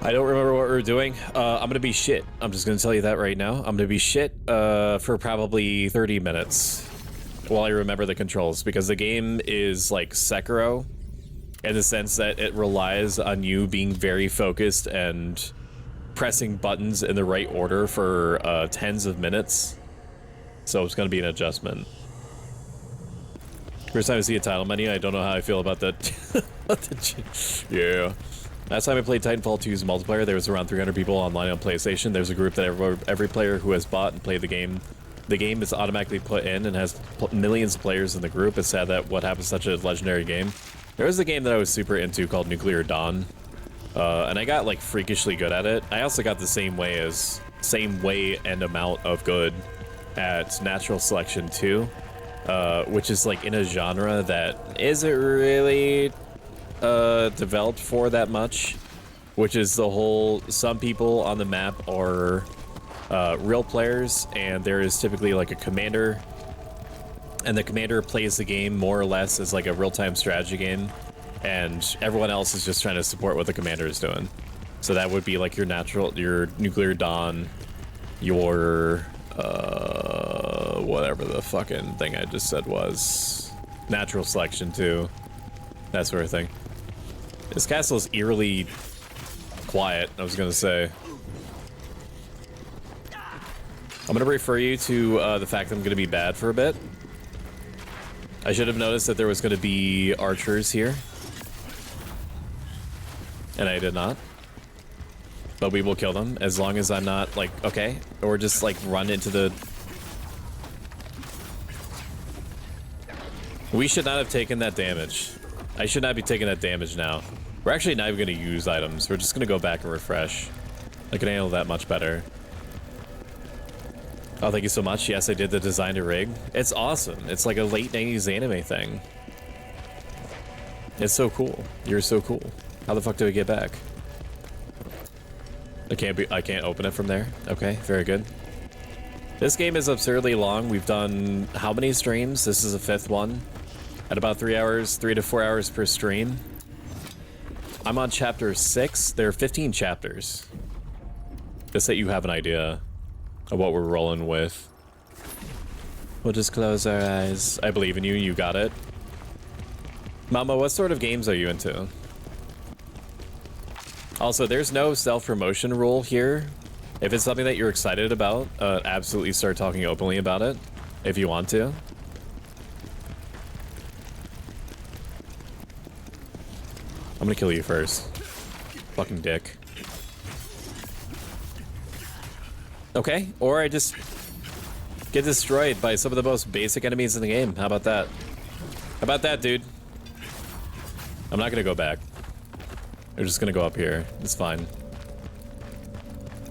I don't remember what we were doing. I'm gonna be shit. I'm just gonna tell you that right now. I'm gonna be shit for probably 30 minutes while I remember the controls, because the game is like Sekiro in the sense that it relies on you being very focused and pressing buttons in the right order for tens of minutes. So it's gonna be an adjustment. First time I see a title menu, I don't know how I feel about that. Yeah. Last time I played Titanfall 2's multiplayer, there was around 300 people online on PlayStation. There's a group that every player who has bought and played the game is automatically put in and has millions of players in the group. It's sad that what happened to such a legendary game. There was a game that I was super into called Nuclear Dawn, and I got like freakishly good at it. I also got the same way and amount of good at Natural Selection 2, which is like in a genre that isn't really developed for that much, which is the whole, some people on the map are real players, and there is typically like a commander, and the commander plays the game more or less as like a real-time strategy game, and everyone else is just trying to support what the commander is doing. So that would be like your Nuclear Dawn, your whatever the fucking thing I just said was, Natural Selection 2, that sort of thing. This castle is eerily quiet, I was gonna say. I'm gonna refer you to the fact that I'm gonna be bad for a bit. I should have noticed that there was gonna be archers here, and I did not. But we will kill them as long as I'm not like, okay, or just like run into the... We should not have taken that damage. I should not be taking that damage now. We're actually not even going to use items. We're just going to go back and refresh. I can handle that much better. Oh, thank you so much. Yes, I did the design to rig. It's awesome. It's like a late 90s anime thing. It's so cool. You're so cool. How the fuck do I get back? I can't open it from there. Okay, very good. This game is absurdly long. We've done how many streams? This is the 5th one. At about 3 to 4 hours per stream. I'm on chapter 6. There are 15 chapters. Just that you have an idea of what we're rolling with. We'll just close our eyes. I believe in you. You got it. Mama, what sort of games are you into? Also, there's no self-promotion rule here. If it's something that you're excited about, absolutely start talking openly about it if you want to. I'm gonna kill you first. Fucking dick. Okay, or I just get destroyed by some of the most basic enemies in the game. How about that? How about that, dude? I'm not gonna go back. We're just gonna go up here. It's fine.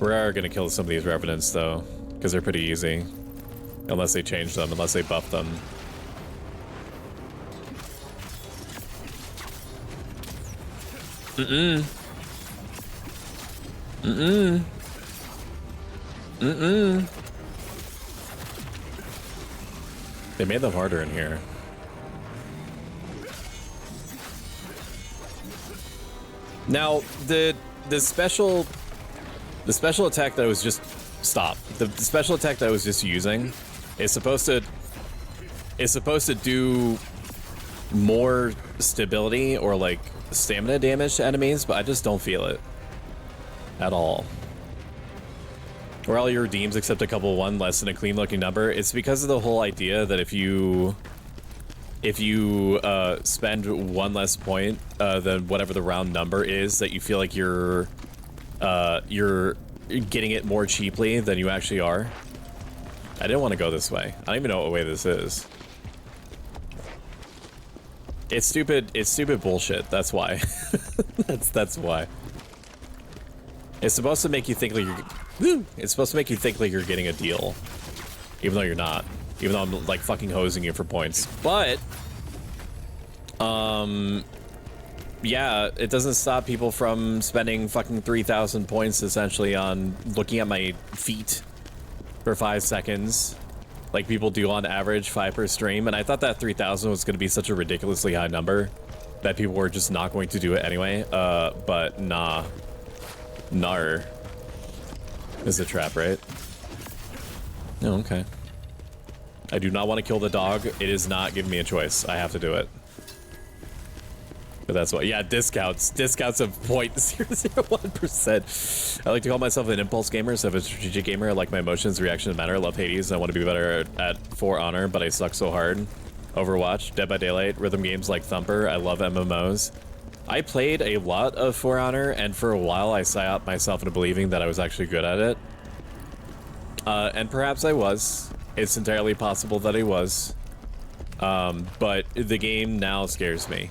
We are gonna kill some of these revenants though, because they're pretty easy. Unless they change them, unless they buff them. Mm-mm. Mm-mm. Mm-mm. They made them harder in here. Now, the special attack that I was just... Stop. The special attack that I was just using is supposed to do more stability or like stamina damage to enemies, but I just don't feel it at all. Or all your redeems except a couple one less than a clean looking number. It's because of the whole idea that if you spend one less point than whatever the round number is, that you feel like you're getting it more cheaply than you actually are. I didn't want to go this way. I don't even know what way this is. It's stupid bullshit, that's why. that's why. It's supposed to make you think like you're getting a deal. Even though you're not. Even though I'm like fucking hosing you for points. But yeah, it doesn't stop people from spending fucking 3,000 points essentially on looking at my feet for 5 seconds. Like people do on average, 5 per stream, and I thought that 3,000 was going to be such a ridiculously high number that people were just not going to do it anyway, but nah. Nar. This is a trap, right? Oh, okay. I do not want to kill the dog. It is not giving me a choice. I have to do it. But that's why. Yeah, discounts. Discounts of 0.001%. I like to call myself an impulse gamer, so if a strategic gamer, I like my emotions, reactions matter. I love Hades. I want to be better at For Honor, but I suck so hard. Overwatch, Dead by Daylight, rhythm games like Thumper. I love MMOs. I played a lot of For Honor, and for a while I psyoped myself into believing that I was actually good at it. And perhaps I was. It's entirely possible that I was. But the game now scares me.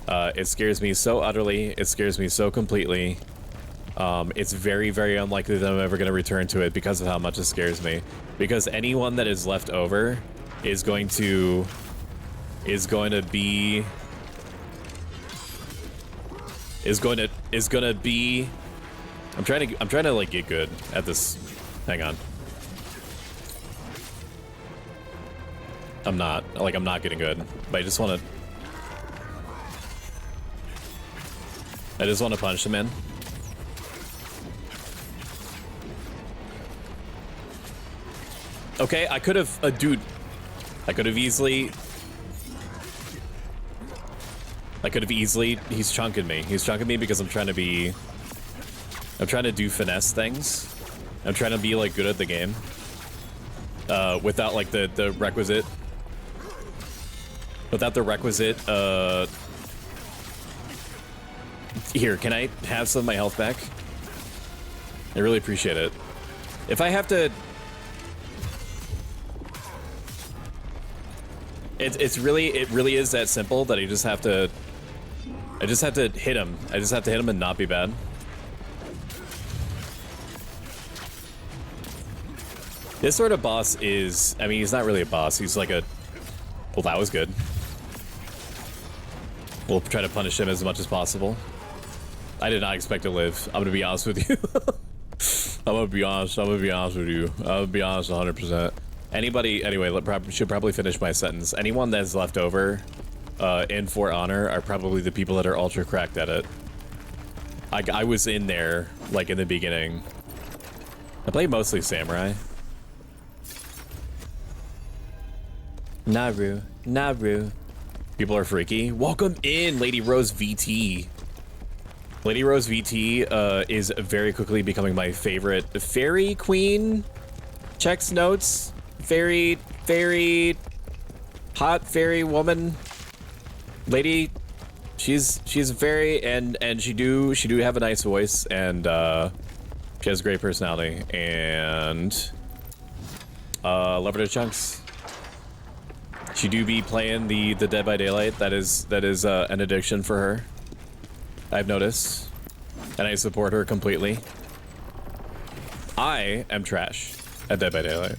It scares me so utterly. It scares me so completely. It's very, very unlikely that I'm ever going to return to it because of how much it scares me. Because anyone that is left over is going to be I'm trying to like get good at this. Hang on. I'm not getting good, but I just want to punch him in. Okay, I could have, dude, I could have easily, he's chunking me. He's chunking me because I'm trying to do finesse things. I'm trying to be like good at the game. Without like the requisite, here, can I have some of my health back? I really appreciate it. If I have to, it really is that simple that I just have to hit him. I just have to hit him and not be bad. This sort of boss is, I mean, he's not really a boss. He's like a, well, that was good. We'll try to punish him as much as possible. I did not expect to live. I'm gonna be honest with you. I'm gonna be honest with you. I'm gonna be honest 100%. Anybody, anyway, should probably finish my sentence. Anyone that's left over in For Honor are probably the people that are ultra cracked at it. I was in there, like, in the beginning. I play mostly Samurai. Naru. People are freaky. Welcome in, Lady Rose VT. Lady Rose VT is very quickly becoming my favorite fairy queen. Checks notes. Fairy, hot fairy woman. Lady, she's very, and she do have a nice voice, and she has a great personality, and love her to chunks. She do be playing the Dead by Daylight. That is an addiction for her. I've noticed, and I support her completely. I am trash at Dead by Daylight,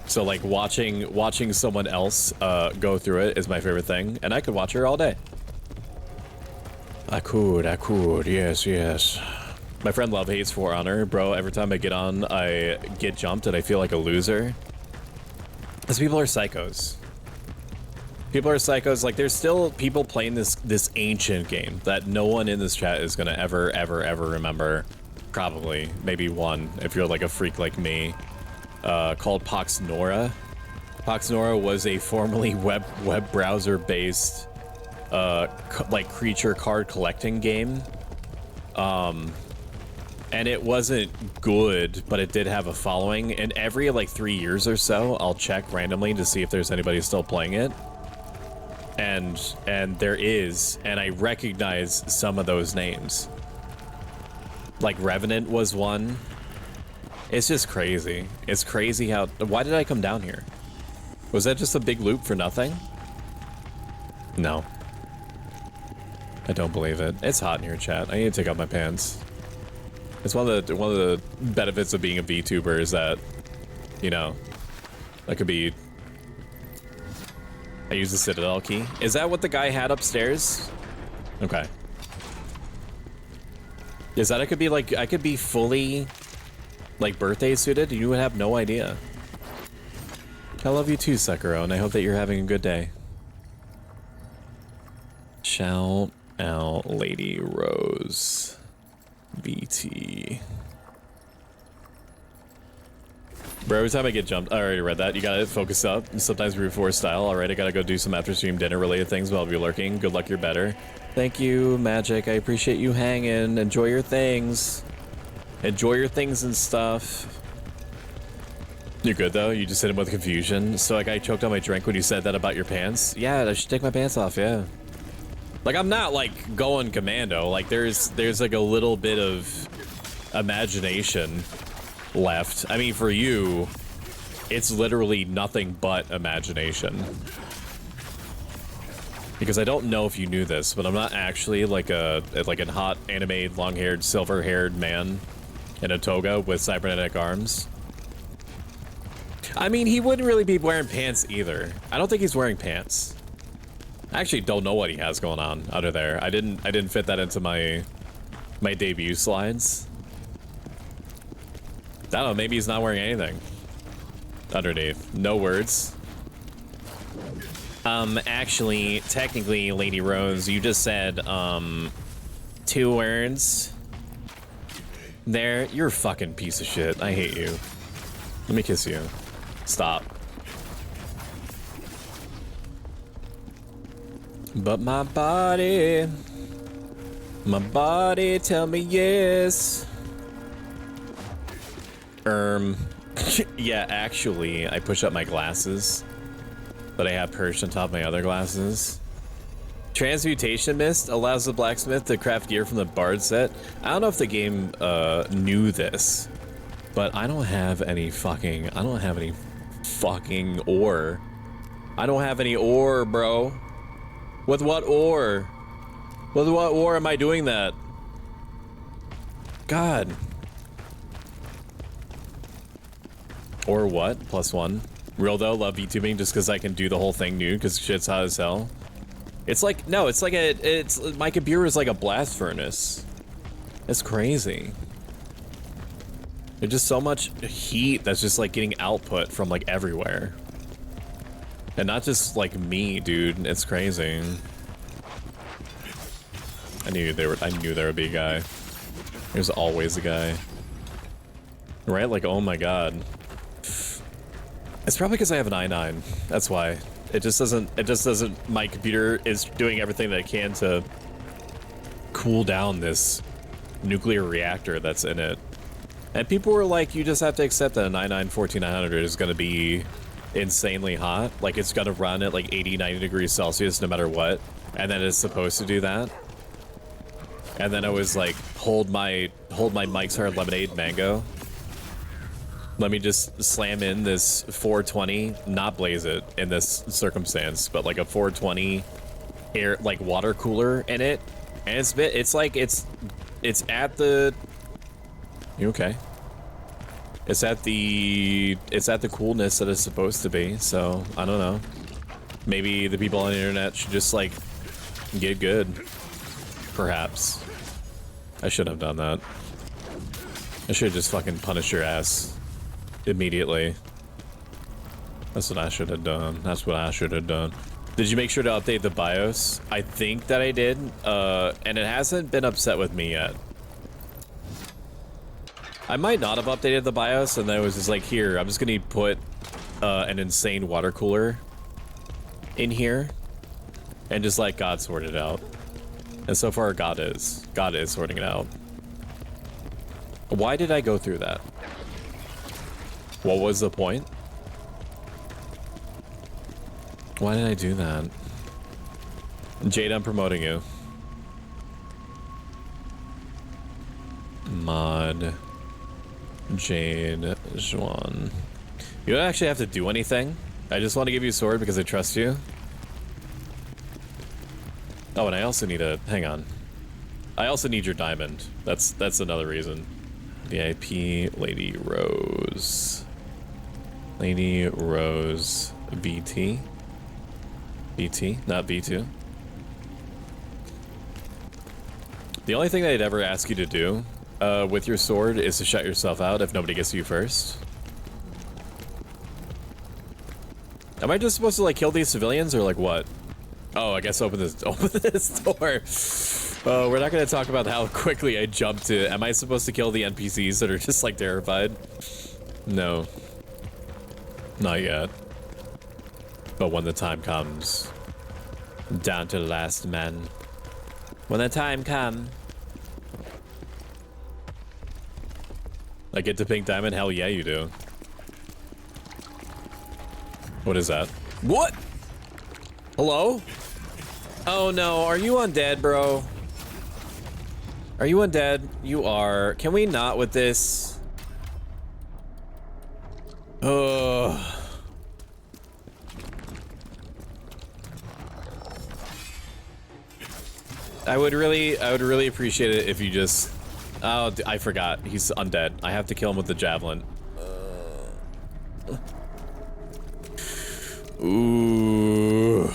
so like watching someone else go through it is my favorite thing, and I could watch her all day. I could, yes. My friend Love hates For Honor, bro. Every time I get on, I get jumped, and I feel like a loser. Because people are psychos. People are psychos. Like, there's still people playing this ancient game that no one in this chat is gonna ever remember. Probably, maybe one, if you're like a freak like me. Called Pox Nora. Pox Nora was a formerly web browser based like creature card collecting game. And it wasn't good, but it did have a following. And every like 3 years or so, I'll check randomly to see if there's anybody still playing it. And there is, and I recognize some of those names. Like Revenant was one. It's just crazy. It's crazy how, why did I come down here? Was that just a big loop for nothing? No. I don't believe it. It's hot in here, chat. I need to take off my pants. It's one of the benefits of being a VTuber is that, you know, that could be. I use the Citadel key. Is that what the guy had upstairs? Okay. Is that I could be like, I could be fully like birthday suited? You would have no idea. I love you too, Sekiro, and I hope that you're having a good day. Shout out Lady Rose. VT. Bro, every time I get jumped, I already read that. You gotta focus up. Sometimes brute force style. Alright, I gotta go do some after stream dinner related things while I'll be lurking. Good luck, you're better. Thank you, Magic. I appreciate you hanging. Enjoy your things. Enjoy your things and stuff. You're good though? You just hit him with confusion. So like I choked on my drink when you said that about your pants. Yeah, I should take my pants off, yeah. Like I'm not like going commando. Like there's like a little bit of imagination left. I mean, for you, it's literally nothing but imagination. Because I don't know if you knew this, but I'm not actually like a hot anime long-haired silver-haired man in a toga with cybernetic arms. I mean, he wouldn't really be wearing pants either. I don't think he's wearing pants. I actually don't know what he has going on under there. I didn't fit that into my debut slides. I don't know, maybe he's not wearing anything underneath. No words. Actually, technically, Lady Rose, you just said, 2 words. There, you're a fucking piece of shit. I hate you. Let me kiss you. Stop. But my body, tell me yes. Yeah, actually, I push up my glasses, but I have perched on top of my other glasses. Transmutation Mist allows the blacksmith to craft gear from the Bard set. I don't know if the game knew this, but I don't have any fucking ore. I don't have any ore, bro. With what ore? With what ore am I doing that? God. Or what? +1. Real though, love VTubing just because I can do the whole thing nude because shit's hot as hell. It's like, no, it's like my computer is like a blast furnace. It's crazy. There's just so much heat that's just like getting output from like everywhere. And not just like me, dude. It's crazy. I knew there would be a guy. There's always a guy. Right? Like, oh my god. It's probably because I have an i9. That's why. It just doesn't, my computer is doing everything that it can to cool down this nuclear reactor that's in it. And people were like, you just have to accept that an i9-14900 is going to be insanely hot. Like, it's going to run at like 80, 90 degrees Celsius no matter what. And then it's supposed to do that. And then I was like, hold my Mike's Hard Lemonade Mango. Let me just slam in this 420, not blaze it in this circumstance, but like a 420 air, like water cooler in it. And it's at the, you okay? It's at the coolness that it's supposed to be. So I don't know. Maybe the people on the internet should just like get good. Perhaps. I shouldn't have done that. I should have just fucking punished your ass immediately. That's what I should have done. That's what I should have done. Did you make sure to update the BIOS? I think that I did, and it hasn't been upset with me yet. I might not have updated the BIOS, and then it was just like, here, I'm just gonna put an insane water cooler in here, and just like God sort it out. And so far, God is sorting it out. Why did I go through that? What was the point? Why did I do that? Jade, I'm promoting you. Mod. Jade Juan. You don't actually have to do anything. I just want to give you a sword because I trust you. Oh, and I also need a... Hang on. I also need your diamond. That's another reason. VIP Lady Rose. Lady Rose VT. VT, not V2. The only thing I'd ever ask you to do with your sword is to shut yourself out if nobody gets to you first. Am I just supposed to like kill these civilians or like what? Oh, I guess open this door. Oh, we're not going to talk about how quickly I jumped to. Am I supposed to kill the NPCs that are just like terrified? No. Not yet. But when the time comes, down to the last man. When the time comes. I get to pink diamond? Hell yeah, you do. What is that? What? Hello? Oh no, are you undead, bro? Are you undead? You are. Can we not with this? Ugh. I would really appreciate it if you just... Oh, I forgot. He's undead. I have to kill him with the javelin. Ooh.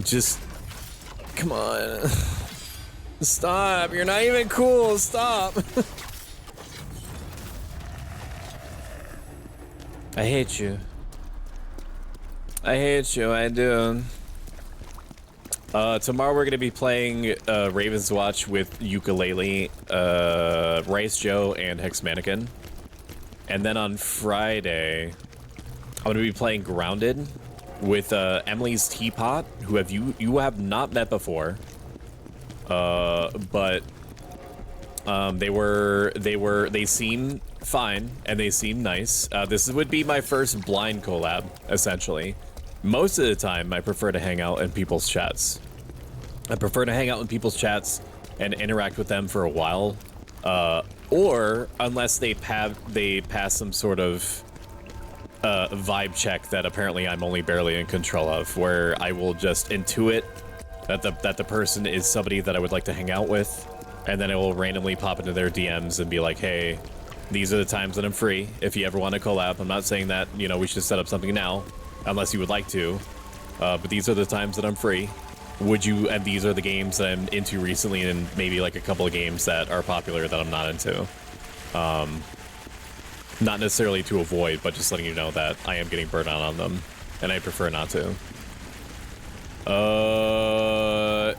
Just... Come on. Stop. You're not even cool. Stop. I hate you. I hate you. I do. Tomorrow we're gonna be playing Raven's Watch with Ukulele, Rice Joe, and Hex Mannequin. And then on Friday, I'm gonna be playing Grounded with Emily's Teapot, who you have not met before. But they seem fine and they seem nice. This would be my first blind collab, essentially. Most of the time, I prefer to hang out in people's chats. I prefer to hang out in people's chats and interact with them for a while, or unless they pass some sort of vibe check that apparently I'm only barely in control of, where I will just intuit that the person is somebody that I would like to hang out with, and then I will randomly pop into their DMs and be like, hey, these are the times that I'm free. If you ever want to collab, I'm not saying that, you know, we should set up something now, unless you would like to, but these are the times that I'm free. Would you, and these are the games that I'm into recently, and maybe like a couple of games that are popular that I'm not into. Not necessarily to avoid, but just letting you know that I am getting burnt out on them, and I prefer not to.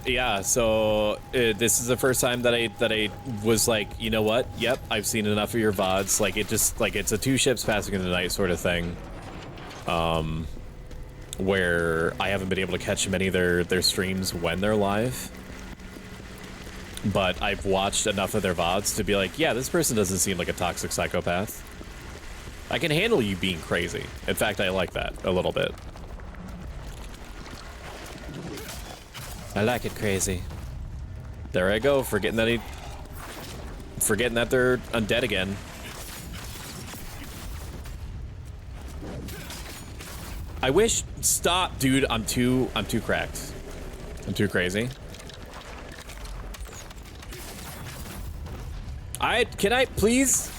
Yeah, so this is the first time that I was like, you know what? Yep, I've seen enough of your VODs. Like, it just, like, it's a two ships passing in the night sort of thing. Where I haven't been able to catch many of their streams when they're live. But I've watched enough of their VODs to be like, yeah, this person doesn't seem like a toxic psychopath. I can handle you being crazy. In fact, I like that a little bit. I like it crazy. There I go, forgetting that they're undead again. I wish, stop, dude, I'm too cracked. I'm too crazy. Can I, please?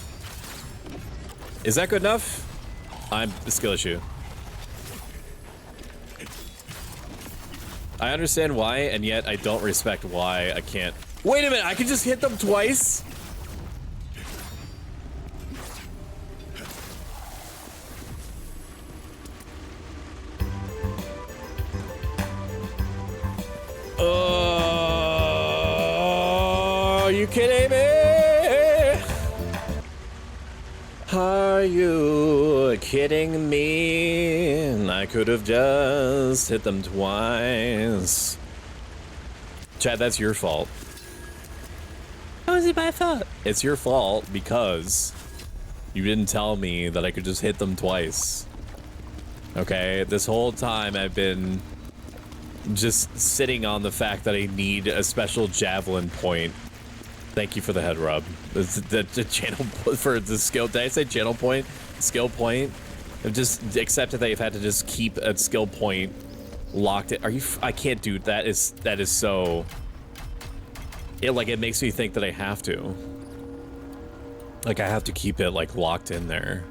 Is that good enough? I'm a skill issue. I understand why, and yet I don't respect why I can't. Wait a minute, I can just hit them twice? Are you kidding me? Are you kidding me? I could have just hit them twice. Chad, that's your fault. How is it my fault? It's your fault because you didn't tell me that I could just hit them twice. Okay, this whole time I've been just sitting on the fact that I need a special javelin point. Thank you for the head rub. The channel for the skill. Did I say channel point? Skill point? I've just accepted that I've had to just keep a skill point locked in. Are you? I can't do that. That is so. It makes me think that I have to. Like I have to keep it like locked in there.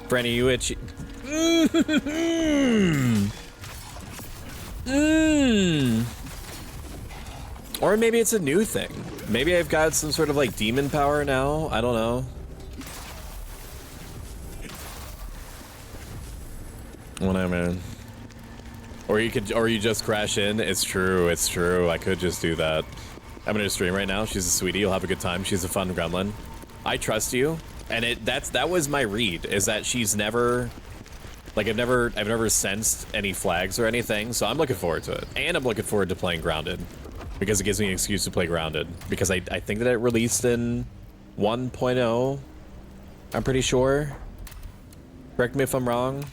For any of you itchy. Or maybe it's a new thing. Maybe I've got some sort of like demon power now. I don't know. Whatever. Or you just crash in. It's true. It's true. I could just do that. I'm gonna stream right now. She's a sweetie. You'll have a good time. She's a fun gremlin. I trust you, and that was my read. Is that she's never, like I've never sensed any flags or anything. So I'm looking forward to it, and I'm looking forward to playing Grounded, because it gives me an excuse to play Grounded. Because I think that it released in 1.0. I'm pretty sure. Correct me if I'm wrong.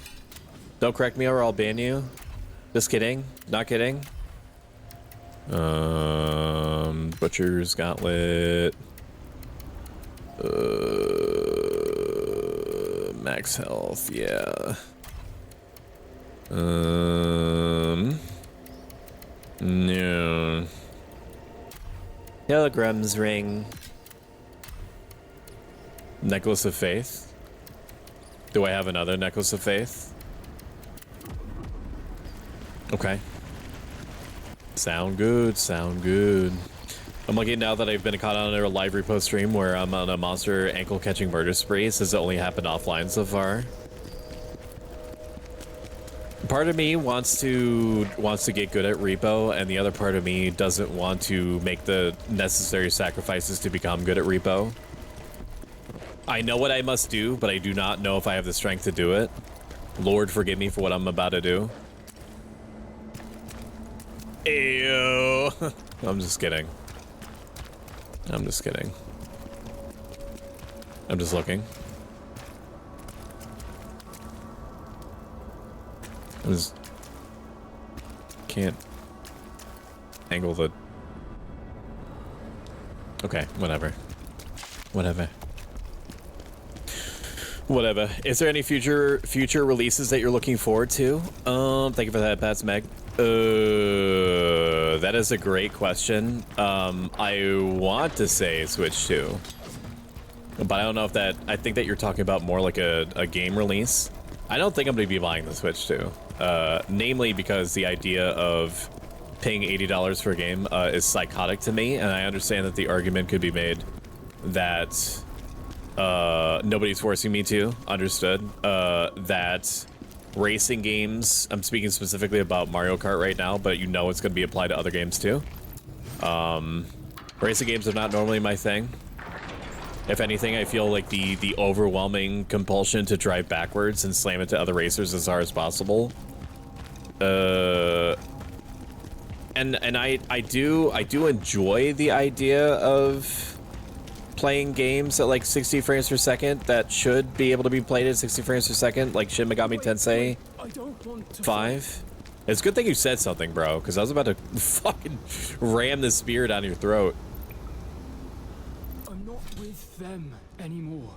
Don't correct me or I'll ban you. Just kidding. Not kidding. Butcher's Gauntlet. Max health, yeah. No. Telegram's ring. Necklace of Faith. Do I have another Necklace of Faith? Okay. Sound good, sound good. I'm looking now that I've been caught on a live repost stream where I'm on a monster ankle catching murder spree. It says it only happened offline so far. Part of me wants to get good at repo, and the other part of me doesn't want to make the necessary sacrifices to become good at repo. I know what I must do, but I do not know if I have the strength to do it. Lord, forgive me for what I'm about to do. Ew. I'm just kidding. I'm just kidding. I'm just looking. I just can't angle the... Okay, whatever. Whatever. Whatever. Is there any future releases that you're looking forward to? Thank you for that, Pats Meg. That is a great question. I want to say Switch 2, but I don't know if that. I think that you're talking about more like a game release. I don't think I'm going to be buying the Switch 2, namely because the idea of paying $80 for a game is psychotic to me, and I understand that the argument could be made that nobody's forcing me to. Understood. That racing games, I'm speaking specifically about Mario Kart right now, but you know it's going to be applied to other games too. Racing games are not normally my thing. If anything, I feel like the overwhelming compulsion to drive backwards and slam into other racers as hard as possible. And I do enjoy the idea of playing games at like 60 frames per second that should be able to be played at 60 frames per second, like Shin Megami Tensei 5. It's a good thing you said something, bro, because I was about to fucking ram the spear down your throat. I'm not with them anymore.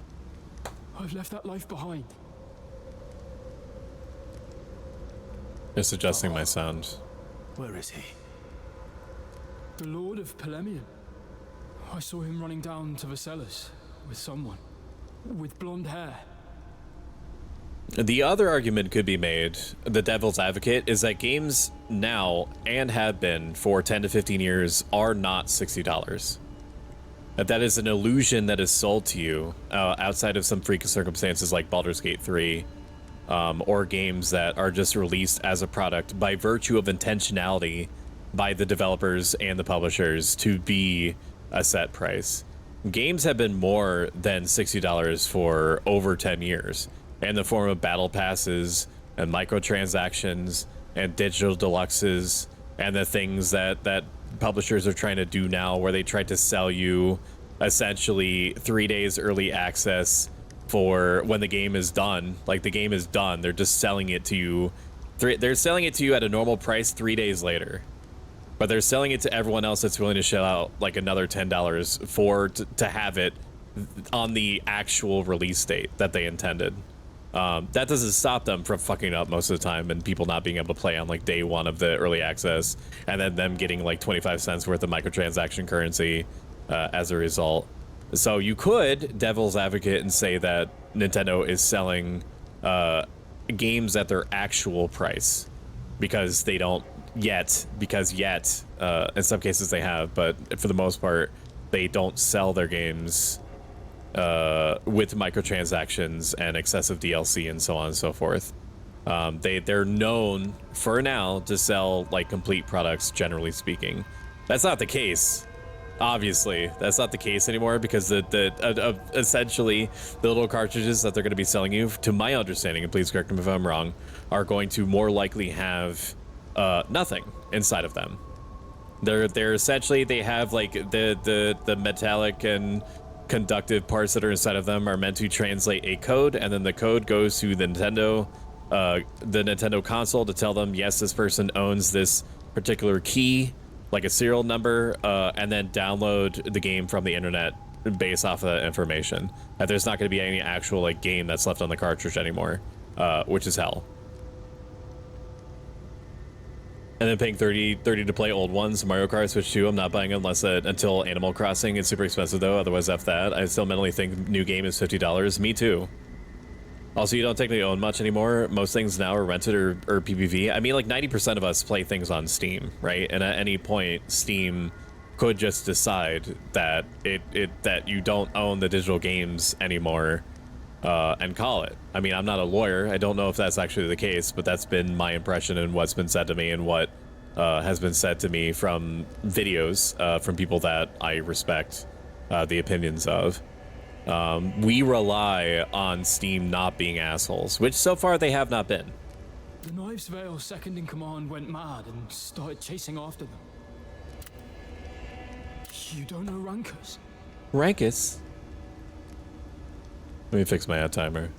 I've left that life behind. Just adjusting my sound. Where is he? The Lord of Polemian. I saw him running down to Vercellus with someone with blonde hair. The other argument could be made, the devil's advocate, is that games now, and have been for 10 to 15 years, are not $60. That is an illusion that is sold to you outside of some freak circumstances like Baldur's Gate 3, or games that are just released as a product by virtue of intentionality by the developers and the publishers to be a set price. Games have been more than $60 for over 10 years, in the form of battle passes and microtransactions and digital deluxes and the things that publishers are trying to do now, where they try to sell you essentially 3 days early access for when the game is done. Like, the game is done, they're just selling it to you. They're selling it to you at a normal price 3 days later. But they're selling it to everyone else that's willing to shell out like another $10 to have it on the actual release date that they intended. That doesn't stop them from fucking up most of the time and people not being able to play on like day one of the early access, and then them getting like 25 cents worth of microtransaction currency as a result. So you could devil's advocate and say that Nintendo is selling games at their actual price because they don't yet, in some cases they have, but for the most part they don't sell their games with microtransactions and excessive DLC and so on and so forth. They're known for now to sell like complete products, generally speaking. That's not the case. Obviously, that's not the case anymore because essentially the little cartridges that they're going to be selling you, to my understanding, and please correct me if I'm wrong, are going to more likely have nothing inside of them. They're essentially, they have like the metallic and conductive parts that are inside of them are meant to translate a code, and then the code goes to the Nintendo console to tell them, yes, this person owns this particular key, like a serial number, and then download the game from the internet based off of that information. And there's not going to be any actual like game that's left on the cartridge anymore, which is hell. And then paying $30 to play old ones, Mario Kart, Switch 2, I'm not buying unless until Animal Crossing. It's super expensive though, otherwise F that. I still mentally think new game is $50. Me too. Also, you don't technically own much anymore. Most things now are rented or PPV. I mean, like 90% of us play things on Steam, right? And at any point, Steam could just decide that that you don't own the digital games anymore and call it. I mean, I'm not a lawyer. I don't know if that's actually the case, but that's been my impression and what's been said to me and what has been said to me from videos from people that I respect the opinions of. We rely on Steam not being assholes, which so far they have not been. The Knives Vale second in command went mad and started chasing after them. You don't know Rankus? Rankus? Let me fix my ad timer.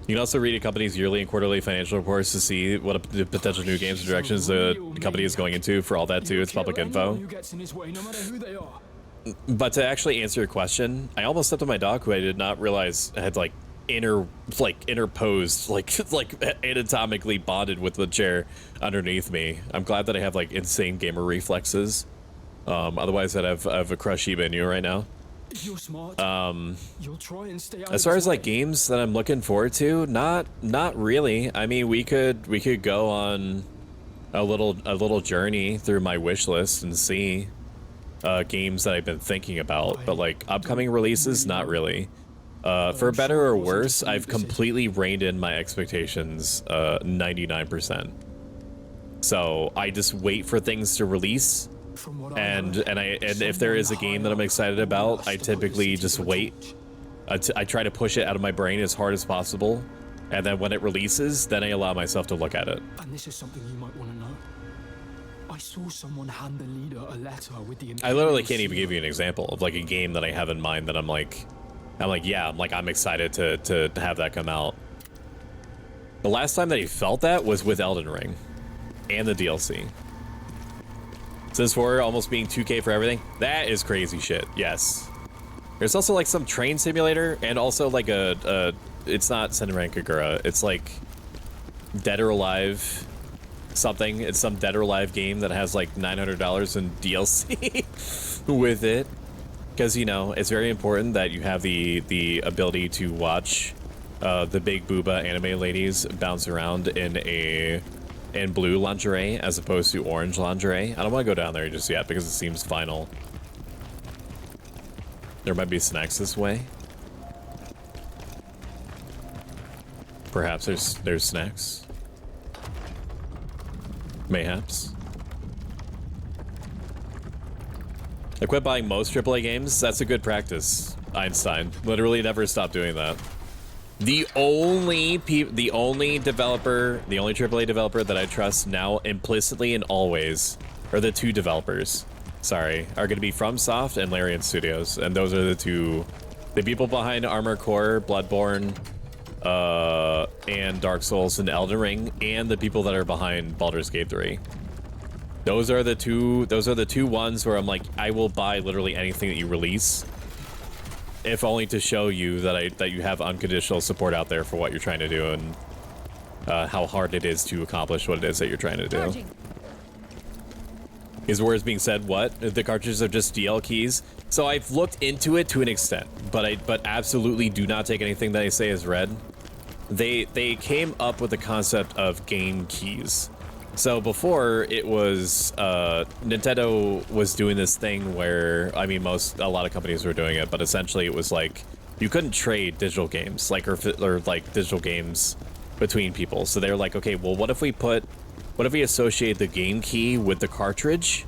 You can also read a company's yearly and quarterly financial reports to see what the potential new games and directions the company is going into. For all that too, it's public info. But to actually answer your question, I almost stepped on my dog who I did not realize had like interposed, like anatomically bonded with the chair underneath me. I'm glad that I have like insane gamer reflexes. Otherwise I'd have a crush Shiba Inu right now. If you're smart, you'll try and stay out as far as like games that I'm looking forward to, not really. I mean, we could go on a little journey through my wish list and see games that I've been thinking about, but like upcoming releases, not really. For better or worse, I've completely reined in my expectations 99%. So I just wait for things to release. And if there is a game that I'm excited about, I typically just wait. I try to push it out of my brain as hard as possible, and then when it releases, then I allow myself to look at it. And this is something you might want to know. I saw someone hand the leader a letter with the. I literally can't even give you an example of like a game that I have in mind that I'm excited to have that come out. The last time that he felt that was with Elden Ring, and the DLC. Since we're almost being 2K for everything, that is crazy shit. Yes. There's also like some train simulator and also like it's not Senran Kagura. It's like Dead or Alive something. It's some Dead or Alive game that has like $900 in DLC with it. Because, you know, it's very important that you have the ability to watch the big booba anime ladies bounce around in blue lingerie as opposed to orange lingerie. I don't want to go down there just yet because it seems final. There might be snacks this way. Perhaps there's snacks. Mayhaps. I quit buying most AAA games. That's a good practice, Einstein. Literally never stop doing that. The only AAA developer that I trust now implicitly and always are the two developers. Sorry, are going to be FromSoft and Larian Studios, and those are the people behind Armored Core, Bloodborne, and Dark Souls and Elden Ring, and the people that are behind Baldur's Gate 3. Those are the two ones where I'm like, I will buy literally anything that you release, if only to show you that you have unconditional support out there for what you're trying to do and how hard it is to accomplish what it is that you're trying to do. His words being said, what? The cartridges are just DL keys? So I've looked into it to an extent, but absolutely do not take anything that I say as read. They came up with the concept of game keys. So before, it was Nintendo was doing this thing where, I mean, a lot of companies were doing it, but essentially it was like you couldn't trade digital games, like, or like digital games between people. So they're like, okay, well, what if we associate the game key with the cartridge?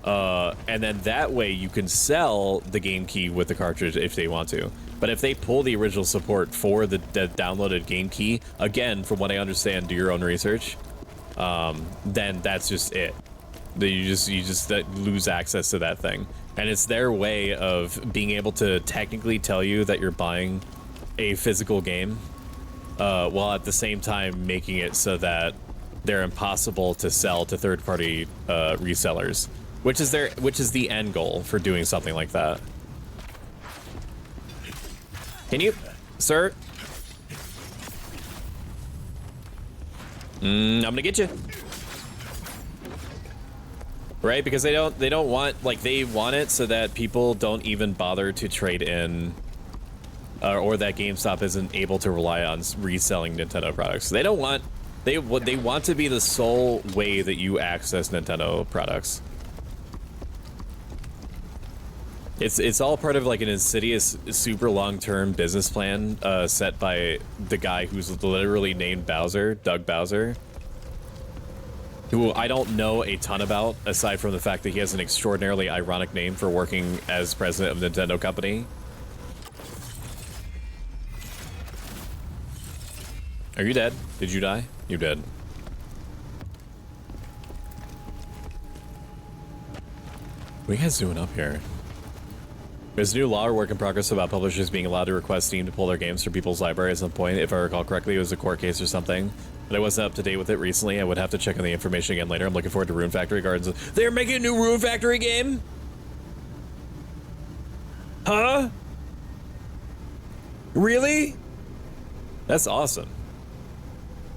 And then that way you can sell the game key with the cartridge if they want to. But if they pull the original support for the downloaded game key, again, from what I understand, do your own research, then that's just it. You just lose access to that thing. And it's their way of being able to technically tell you that you're buying a physical game, while at the same time making it so that they're impossible to sell to third-party resellers, which is the end goal for doing something like that. Can you, sir? I'm gonna get you. Right, because they don't want, like, they want it so that people don't even bother to trade in, or that GameStop isn't able to rely on reselling Nintendo products. They don't want, they want to be the sole way that you access Nintendo products. It's all part of like an insidious, super long-term business plan set by the guy who's literally named Bowser, Doug Bowser, who I don't know a ton about, aside from the fact that he has an extraordinarily ironic name for working as president of Nintendo Company. Are you dead? Did you die? You did. What are you guys doing up here? There's a new law or work in progress about publishers being allowed to request Steam to pull their games from people's library at some point. If I recall correctly, it was a court case or something. But I wasn't up to date with it recently. I would have to check on the information again later. I'm looking forward to Rune Factory Gardens. They're making a new Rune Factory game? Huh? Really? That's awesome.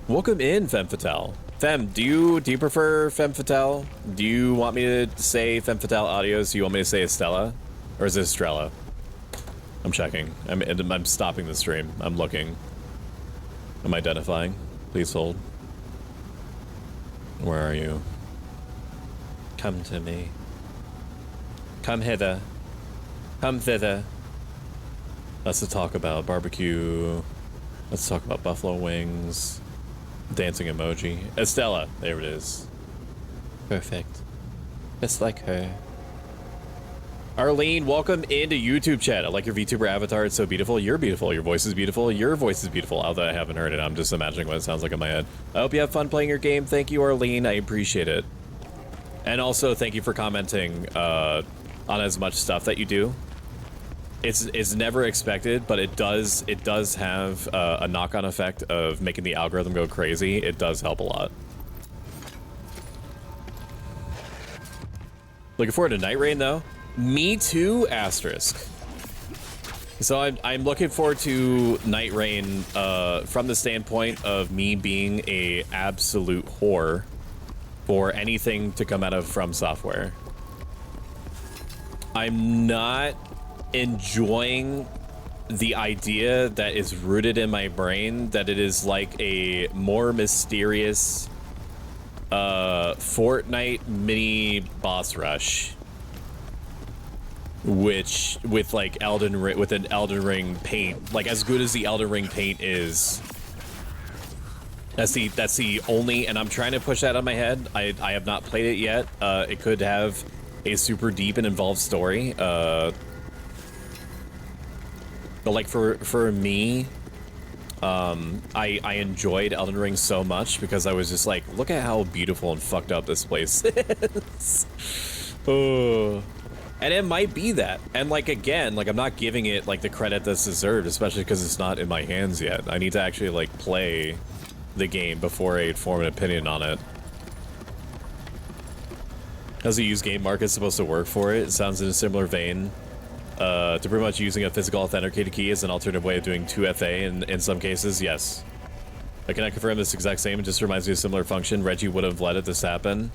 Welcome in, Femme Fatale. Femme, do you prefer Femme Fatale? Do you want me to say Femme Fatale Audios? Do you want me to say Estella? Or is it Estrella? I'm checking. I'm stopping the stream. I'm looking. I'm identifying. Please hold. Where are you? Come to me. Come hither. Come thither. Let's talk about barbecue. Let's talk about buffalo wings. Dancing emoji. Estella. There it is. Perfect. Just like her. Arlene, welcome into YouTube chat. I like your VTuber avatar. It's so beautiful. You're beautiful. Your voice is beautiful. Your voice is beautiful. Although I haven't heard it, I'm just imagining what it sounds like in my head. I hope you have fun playing your game. Thank you, Arlene. I appreciate it. And also, thank you for commenting on as much stuff that you do. It's never expected, but it does have a knock-on effect of making the algorithm go crazy. It does help a lot. Looking forward to Night Rain, though. Me too, asterisk. So I'm looking forward to Night Rain from the standpoint of me being a absolute whore for anything to come out of From Software. I'm not enjoying the idea that is rooted in my brain that it is like a more mysterious Fortnite mini boss rush. Which, with like with an Elden Ring paint, like as good as the Elden Ring paint is, that's the only, and I'm trying to push that on my head. I have not played it yet. It could have a super deep and involved story. But like for me, I enjoyed Elden Ring so much because I was just like, look at how beautiful and fucked up this place is. Oh. And it might be that. And like, again, like I'm not giving it like the credit that's deserved, especially because it's not in my hands yet. I need to actually like play the game before I form an opinion on it. How's the used game market supposed to work for it? It sounds in a similar vein to pretty much using a physical authenticated key as an alternative way of doing 2FA in some cases, yes. I cannot confirm this exact same. It just reminds me of a similar function. Reggie would have let this happen.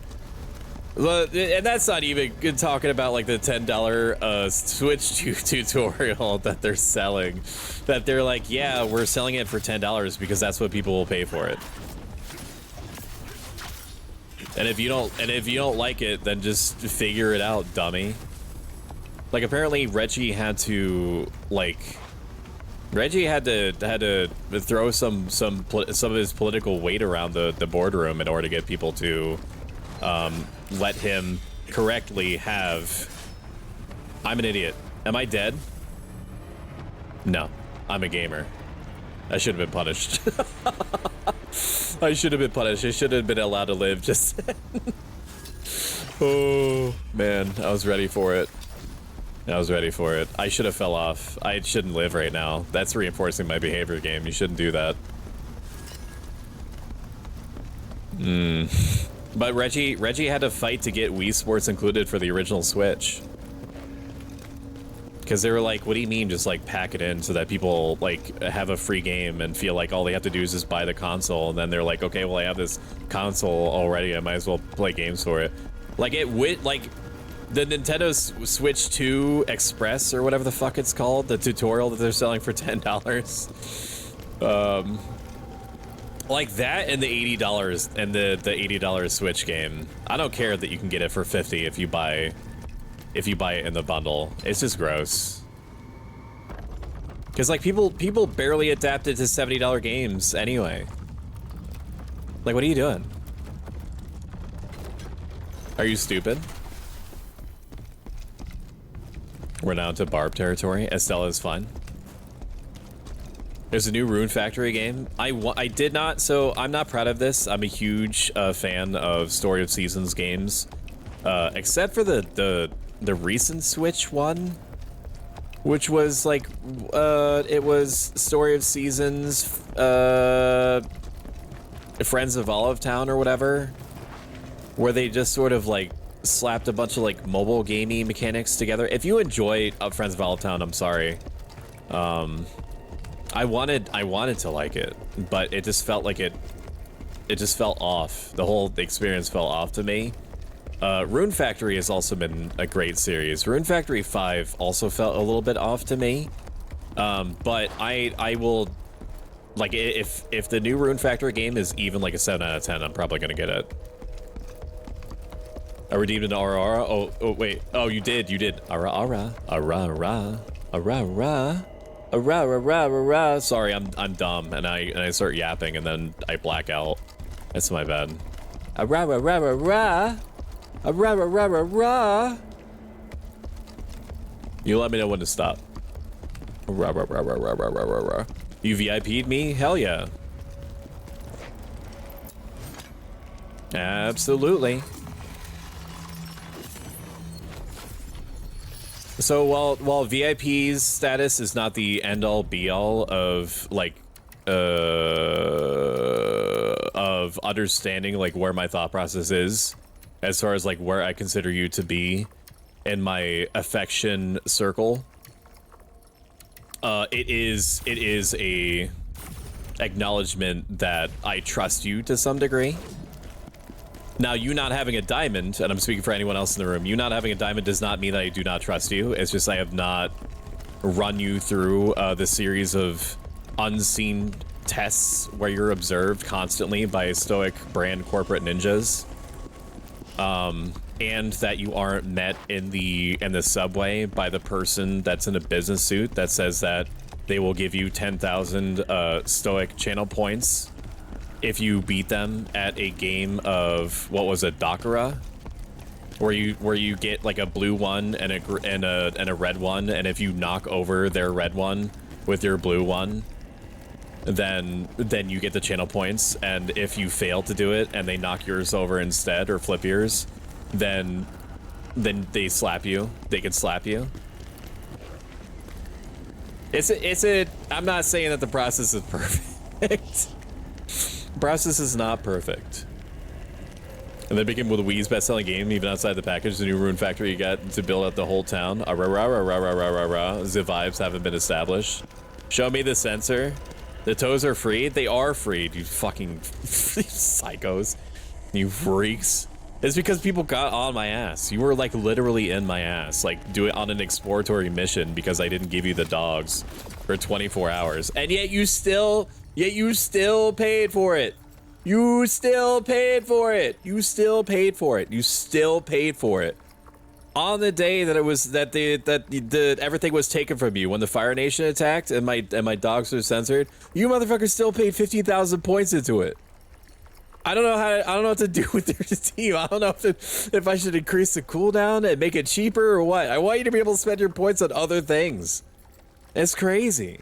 And that's not even good talking about like the $10 Switch tutorial that they're selling. That they're like, yeah, we're selling it for $10 because that's what people will pay for it. And if you don't like it, then just figure it out, dummy. Like apparently Reggie had to like Reggie had to throw some of his political weight around the boardroom in order to get people to let him correctly have. I'm an idiot. Am I dead? No, I'm a gamer. I should have been punished. I should have been punished. I should have been allowed to live. Just. Oh man, I was ready for it. I was ready for it. I should have fell off. I shouldn't live right now. That's reinforcing my behavior, game. You shouldn't do that. But Reggie had to fight to get Wii Sports included for the original Switch. Because they were like, what do you mean just like pack it in so that people like have a free game and feel like all they have to do is just buy the console, and then they're like, okay, well I have this console already, I might as well play games for it. Like it went like the Nintendo Switch 2 Express or whatever the fuck it's called, the tutorial that they're selling for $10. Like that and the $80 and the $80 Switch game. I don't care that you can get it for $50 if you buy it in the bundle. It's just gross. Cause like people barely adapted to $70 games anyway. Like, what are you doing? Are you stupid? We're now into Barb territory. Estella is fine. There's a new Rune Factory game. I did not, so I'm not proud of this. I'm a huge fan of Story of Seasons games, except for the recent Switch one, which was like, it was Story of Seasons, Friends of Olive Town or whatever, where they just sort of like slapped a bunch of like mobile gaming mechanics together. If you enjoy Friends of Olive Town, I'm sorry. I wanted to like it, but it just felt like it just felt off. The whole experience felt off to me. Rune Factory has also been a great series. Rune Factory 5 also felt a little bit off to me. But I will, like, if the new Rune Factory game is even like a 7 out of 10, I'm probably gonna get it. I redeemed an Aura. Oh wait. Oh, you did. Aura. Sorry, I'm dumb, and I start yapping, and then I black out. That's my bad. You let me know when to stop. You VIP'd me? Hell yeah. Absolutely. So while VIP's status is not the end-all be-all of like of understanding like where my thought process is as far as like where I consider you to be in my affection circle, it is a acknowledgement that I trust you to some degree. Now, you not having a diamond, and I'm speaking for anyone else in the room, you not having a diamond does not mean that I do not trust you. It's just I have not run you through the series of unseen tests where you're observed constantly by Stoic brand corporate ninjas. And that you aren't met in the subway by the person that's in a business suit that says that they will give you 10,000 Stoic channel points if you beat them at a game of, what was it, Dakara, where you get like a blue one and a red one, and if you knock over their red one with your blue one, then you get the channel points, and if you fail to do it and they knock yours over instead or flip yours, then they slap you. They can slap you. I'm not saying that the process is perfect. Process is not perfect. And they became with Wii's best-selling game, even outside the package, the new Rune Factory you got to build out the whole town. The vibes haven't been established. Show me the sensor. The toes are free. They are free, you fucking psychos. You freaks. It's because people got on my ass. You were like literally in my ass, like do it on an exploratory mission because I didn't give you the dogs for 24 hours. And yet you still paid for it. You still paid for it. You still paid for it. You still paid for it. On the day that it was that everything was taken from you when the Fire Nation attacked and my dogs were censored, you motherfuckers still paid 15,000 points into it. I don't know what to do with their team. I don't know if I should increase the cooldown and make it cheaper or what. I want you to be able to spend your points on other things. It's crazy.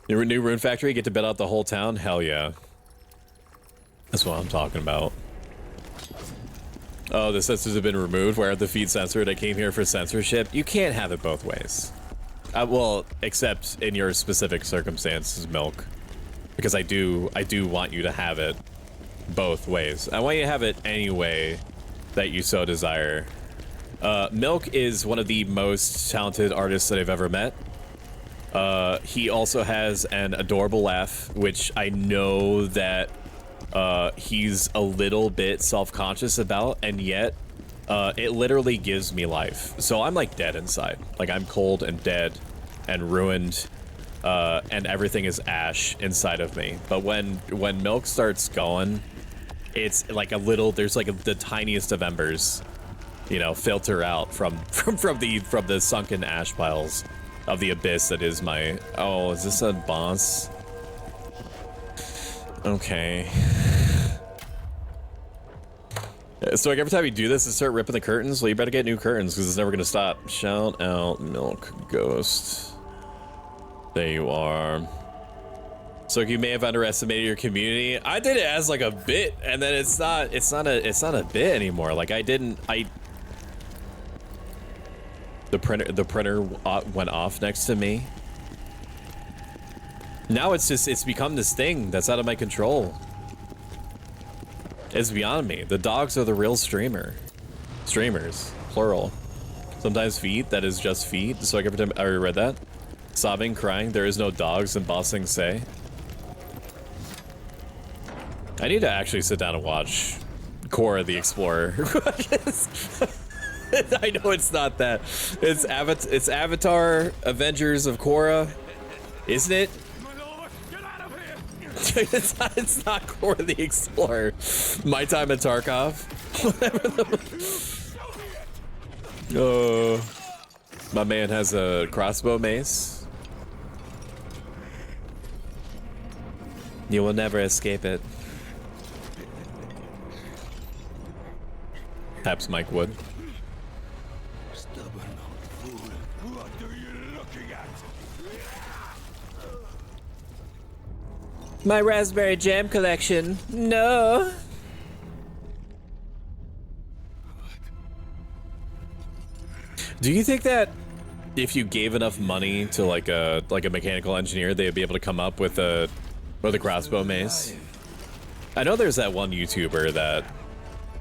Your new rune factory, get to bid out the whole town? Hell yeah. That's what I'm talking about. Oh, the censors have been removed. Why are the feed censored? I came here for censorship. You can't have it both ways. Well, except in your specific circumstances, Milk. Because I do want you to have it both ways. I want you to have it any way that you so desire. Milk is one of the most talented artists that I've ever met. He also has an adorable laugh, which I know that he's a little bit self-conscious about, and yet it literally gives me life. So I'm like dead inside. Like I'm cold and dead and ruined, and everything is ash inside of me. But when Milk starts going, it's like a little, there's like the tiniest of embers, you know, filter out from the sunken ash piles of the abyss that is my... Oh, is this a boss? Okay. So like every time you do this and start ripping the curtains, well, you better get new curtains because it's never gonna stop. Shout out Milk Ghost. There you are. So you may have underestimated your community. I did it as like a bit, and then it's not a bit anymore. Like the printer went off next to me. Now it's become this thing that's out of my control. It's beyond me. The dogs are the real streamers, plural. Sometimes feet, that is just feet. So like every time I already read that. Sobbing, crying, there is no dogs, and bossing say. I need to actually sit down and watch Korra the Explorer. I know it's not that. It's Avatar Avengers of Korra, isn't it? It's not Korra the Explorer. My Time at Tarkov. Oh, my man has a crossbow mace. You will never escape it. Perhaps Mike would. What are you looking at? My raspberry jam collection. No. Do you think that if you gave enough money to like a mechanical engineer, they'd be able to come up with a crossbow mace? I know there's that one YouTuber that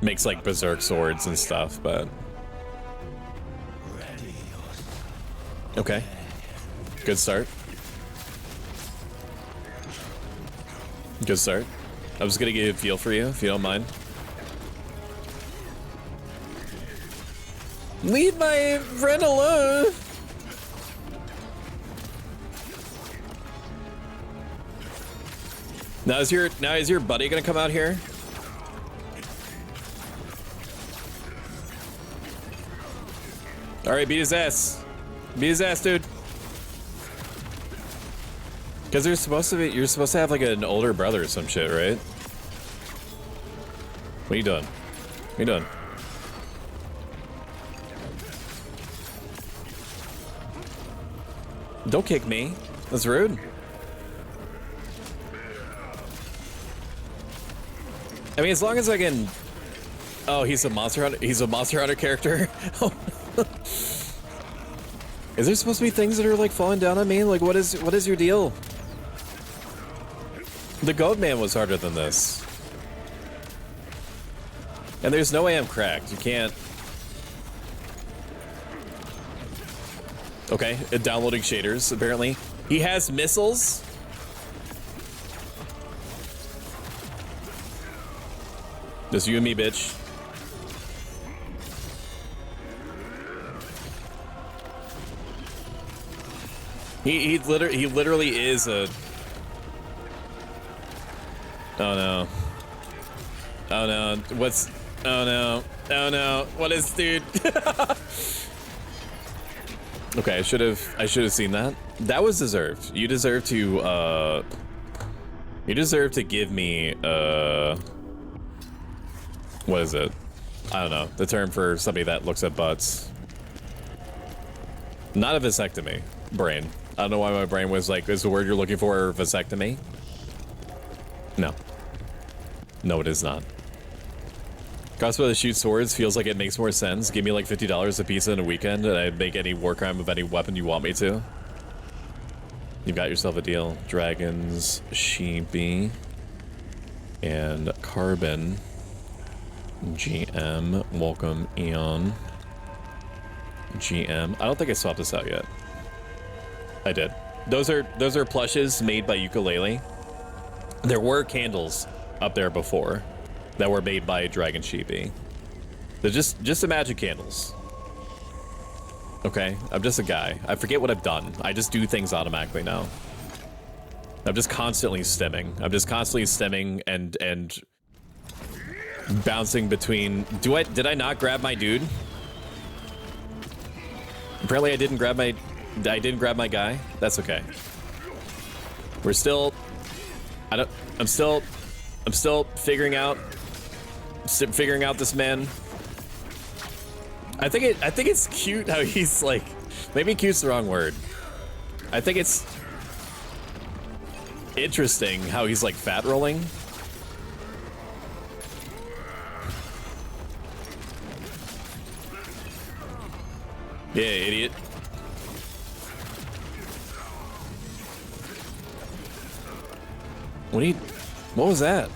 makes like berserk swords and stuff, but okay, good start. Good start. I was gonna get a feel for you if you don't mind. Leave my friend alone. Now is your buddy gonna come out here? All right, beat his ass. Beat his ass, dude. Because you're supposed to have like an older brother or some shit, right? What are you doing? What are you doing? Don't kick me. That's rude. I mean, as long as I can... Oh, he's a Monster Hunter. He's a Monster Hunter character. Is there supposed to be things that are like falling down on me? Like, what is your deal? The Goat Man was harder than this. And there's no way I'm cracked. You can't... Okay, downloading shaders, apparently. He has missiles. Just you and me, bitch. He literally is a... Oh no. Oh no. What's... Oh no. Oh no. What is, dude? Okay, I should have seen that. That was deserved. You deserve to give me what is it? I don't know. The term for somebody that looks at butts. Not a vasectomy. Brain. I don't know why my brain was like, is the word you're looking for vasectomy? No. No, it is not. Crossbow to shoot swords feels like it makes more sense. Give me like $50 a piece in a weekend and I'd make any war crime of any weapon you want me to. You've got yourself a deal. Dragons, sheepy, and carbon. GM, welcome Eon. GM. I don't think I swapped this out yet. I did. Those are plushes made by Ukulele. There were candles up there before that were made by Dragon Sheepy. They're just the magic candles. Okay, I'm just a guy. I forget what I've done. I just do things automatically now. I'm just constantly stimming. I'm just constantly stimming and bouncing between. Did I not grab my dude? Apparently I didn't grab my guy. That's okay. We're still I'm still figuring out this man. I think it's cute how he's like, maybe cute's the wrong word. I think it's interesting how he's like fat rolling. Yeah, idiot. What was that?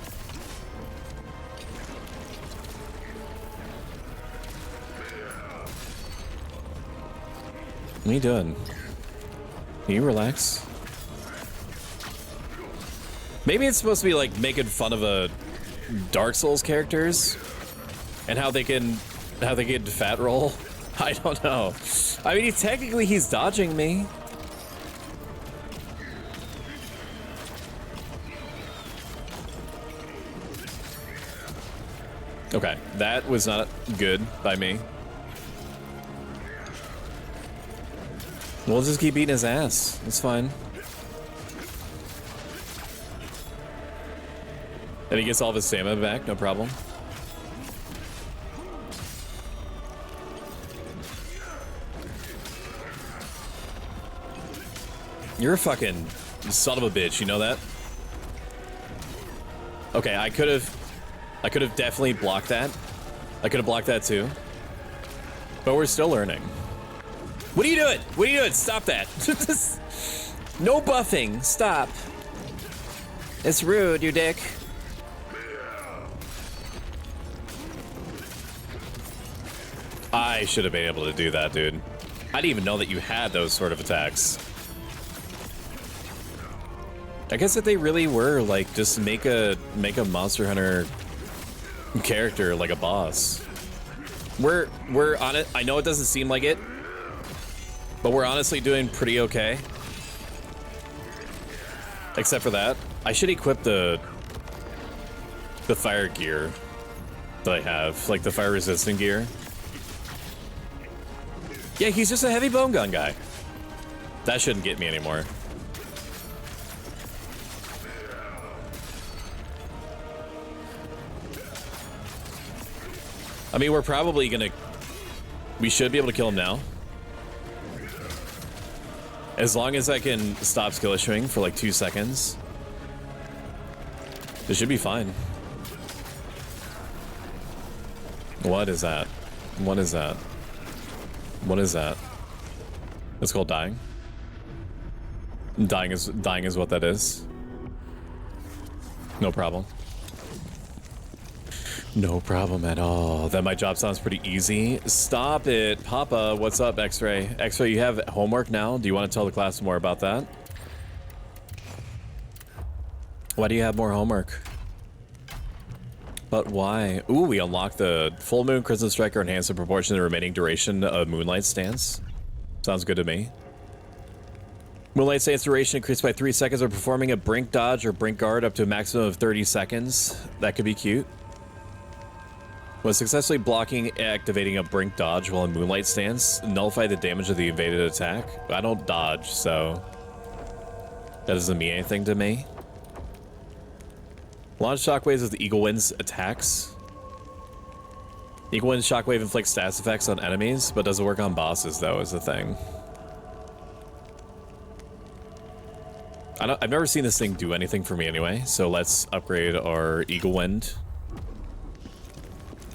What are you doing? Can you relax? Maybe it's supposed to be like making fun of a Dark Souls characters and how they can fat roll. I don't know. I mean, he's dodging me. Okay, that was not good by me. We'll just keep beating his ass. It's fine. And he gets all of his stamina back, no problem. You're a fucking son of a bitch, you know that? Okay, I could have definitely blocked that. I could have blocked that too. But we're still learning. What are you doing? What are you doing? Stop that. No buffing. Stop. It's rude, you dick. I should have been able to do that, dude. I didn't even know that you had those sort of attacks. I guess if they really were, like, just make a Monster Hunter character like a boss. We're on it. I know it doesn't seem like it, but we're honestly doing pretty okay. Except for that. I should equip the fire gear that I have, like the fire resistant gear. Yeah, he's just a heavy bone gun guy. That shouldn't get me anymore. I mean, we're probably gonna... We should be able to kill him now. As long as I can stop skill issuing for like 2 seconds. It should be fine. What is that? What is that? What is that? It's called dying. Dying is what that is. No problem. No problem at all. That my job sounds pretty easy. Stop it, Papa. What's up, X-Ray? X-Ray, you have homework now? Do you want to tell the class more about that? Why do you have more homework? But why? Ooh, we unlocked the Full Moon Crimson Striker enhanced the proportion of the remaining duration of Moonlight Stance. Sounds good to me. Moonlight Stance duration increased by 3 seconds or performing a brink dodge or brink guard up to a maximum of 30 seconds. That could be cute. When successfully blocking, activating a brink dodge while in moonlight stance, nullify the damage of the evaded attack. I don't dodge, so that doesn't mean anything to me. Launch shockwaves with Eagle Wind's attacks. Eagle Wind's shockwave inflicts status effects on enemies, but doesn't work on bosses, though, is the thing. I've never seen this thing do anything for me anyway, so let's upgrade our Eagle Wind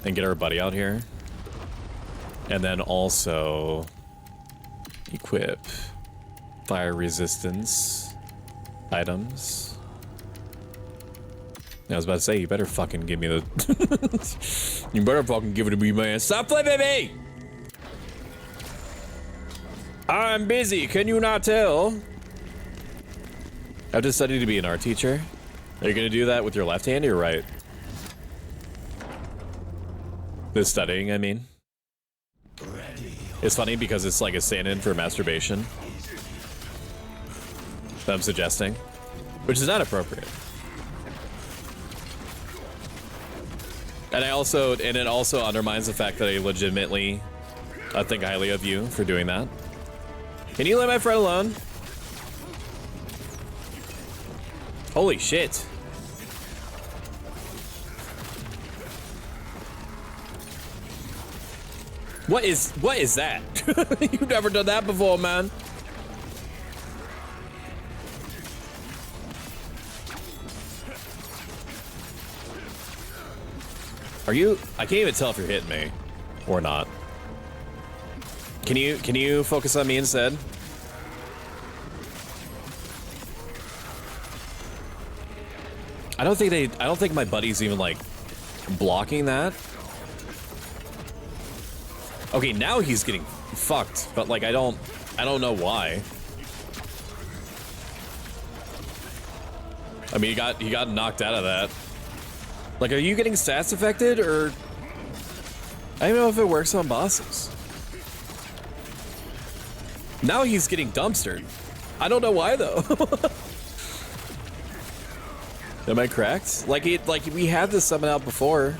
and get our buddy out here. And then also equip fire resistance items. I was about to say, you better fucking give me the... You better fucking give it to me, man. Stop flipping me! I'm busy, can you not tell? I have to study to be an art teacher. Are you gonna do that with your left hand or your right? The studying, I mean. It's funny because it's like a stand-in for masturbation that I'm suggesting, which is not appropriate. And it also undermines the fact that I legitimately think highly of you for doing that. Can you let my friend alone? Holy shit. What is that? You've never done that before, man. Are you? I can't even tell if you're hitting me or not. Can you focus on me instead? I don't think my buddy's even like blocking that. Okay, now he's getting fucked, but like I don't know why. I mean, he got knocked out of that. Like, are you getting stats affected, or I don't know if it works on bosses. Now he's getting dumpstered. I don't know why though. Am I correct? Like we had this summon out before.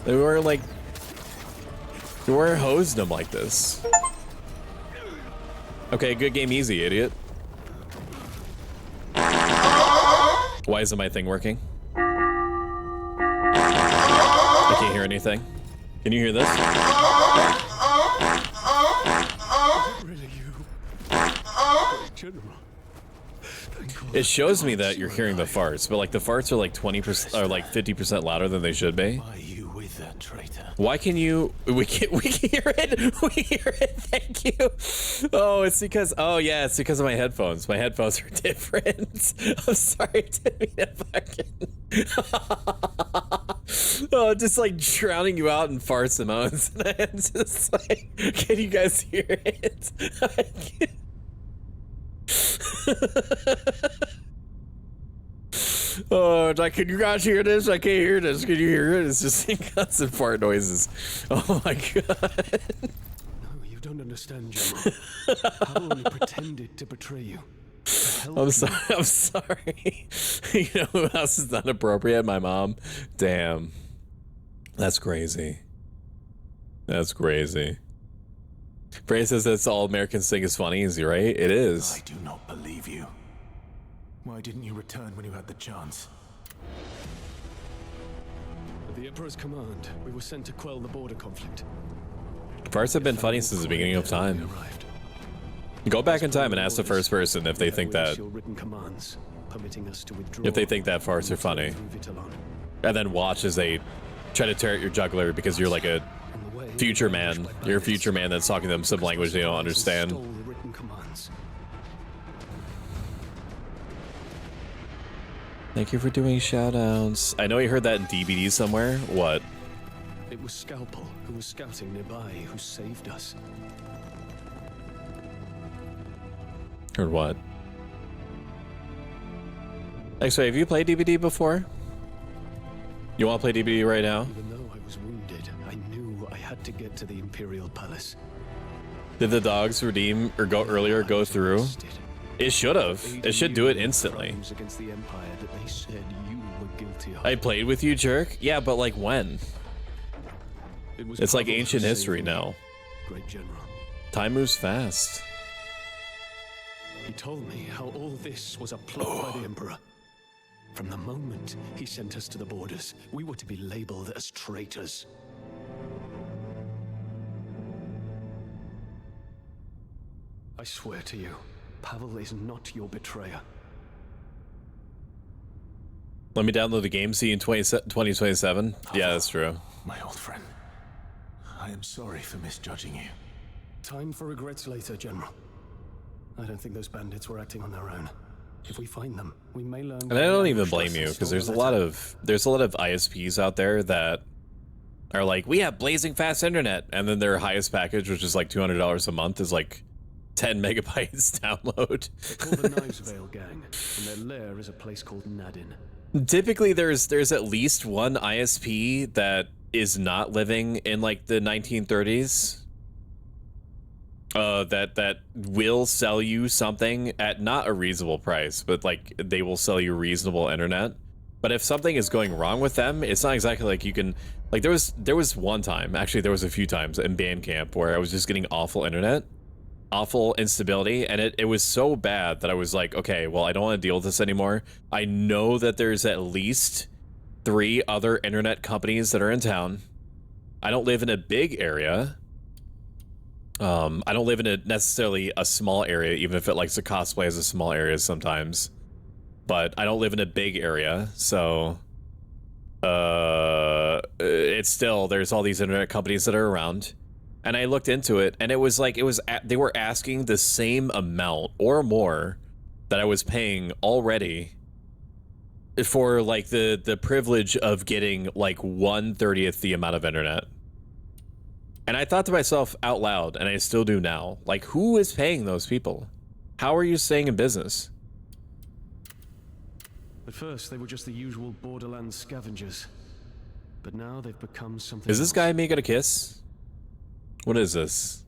We weren't hosing him like this. Okay, good game, easy, idiot. Why isn't my thing working? I can't hear anything. Can you hear this? Really you? General. It shows me that you're hearing the farts, but like the farts are like 20% or like 50% louder than they should be. Why are you with that traitor? Why can you? We can hear it. We hear it. Thank you. Oh, it's because. Oh yeah, it's because of my headphones. My headphones are different. I'm sorry to be a fucking. Oh, just like drowning you out in farts and moans. And I'm just like, can you guys hear it? Oh, like, can you guys hear this? I can't hear this. Can you hear it? It's just constant fart noises. Oh my god. No, you don't understand, General. I only pretended to betray you. I'm sorry. I'm sorry. You know who else is not appropriate? My mom. Damn. That's crazy. That's crazy. Bray says that's all Americans think is funny. Is he right? It is. I do not believe you. Why didn't you return when you had the chance? At the Emperor's command, we were sent to quell the border conflict. Farts have been funny since the beginning of time. Go back in time and ask the first person if they think that. If they think that farts are funny. And then watch as they try to tear at your jugular because you're like a future man. You're a future man that's talking to them some language they don't understand. Thank you for doing shoutouts. I know you heard that in DBD somewhere. What? It was Scalpel, who was scouting nearby, who saved us. Heard what? X-Ray, have you played DBD before? You want to play DBD right now? Even though I was wounded, I knew I had to get to the Imperial Palace. Did the dogs redeem or go earlier go through? It should have. It should do it instantly. Against the Empire that they said you were guilty of. I played with you, jerk? Yeah, but like when? It was It's like Pavel who ancient saved history me, now. Great General. Time moves fast. He told me how all this was a plot by the Emperor. From the moment he sent us to the borders, we were to be labeled as traitors. I swear to you, Pavel is not your betrayer. Let me download the game, see you in 2027. Yeah, that's true. My old friend, I am sorry for misjudging you. Time for regrets later, General. I don't think those bandits were acting on their own. If we find them, we may learn. And I don't even blame you, because there's a lot of ISPs out there that are like, we have blazing fast internet, and then their highest package, which is like $200 a month, is like 10 megabytes download. They're called the Knives Vale Gang, and their lair is a place called Nadin. Typically, there's at least one ISP that is not living in like the 1930s. That will sell you something at not a reasonable price, but like they will sell you reasonable internet. But if something is going wrong with them, it's not exactly like you can, like there was one time, actually there was a few times in band camp where I was just getting awful internet, awful instability, and it was so bad that I was like, okay, well, I don't want to deal with this anymore. I know that there's at least 3 other internet companies that are in town. I don't live in a big area. I don't live in necessarily a small area, even if it likes to cosplay as a small area sometimes. But I don't live in a big area, so it's still, there's all these internet companies that are around. And I looked into it, and it was like, they were asking the same amount or more that I was paying already for like the privilege of getting like 1/30th the amount of internet. And I thought to myself out loud, and I still do now, like, who is paying those people? How are you staying in business? At first, they were just the usual borderland scavengers. But now they've become something Is this else. guy me gonna kiss? What is this?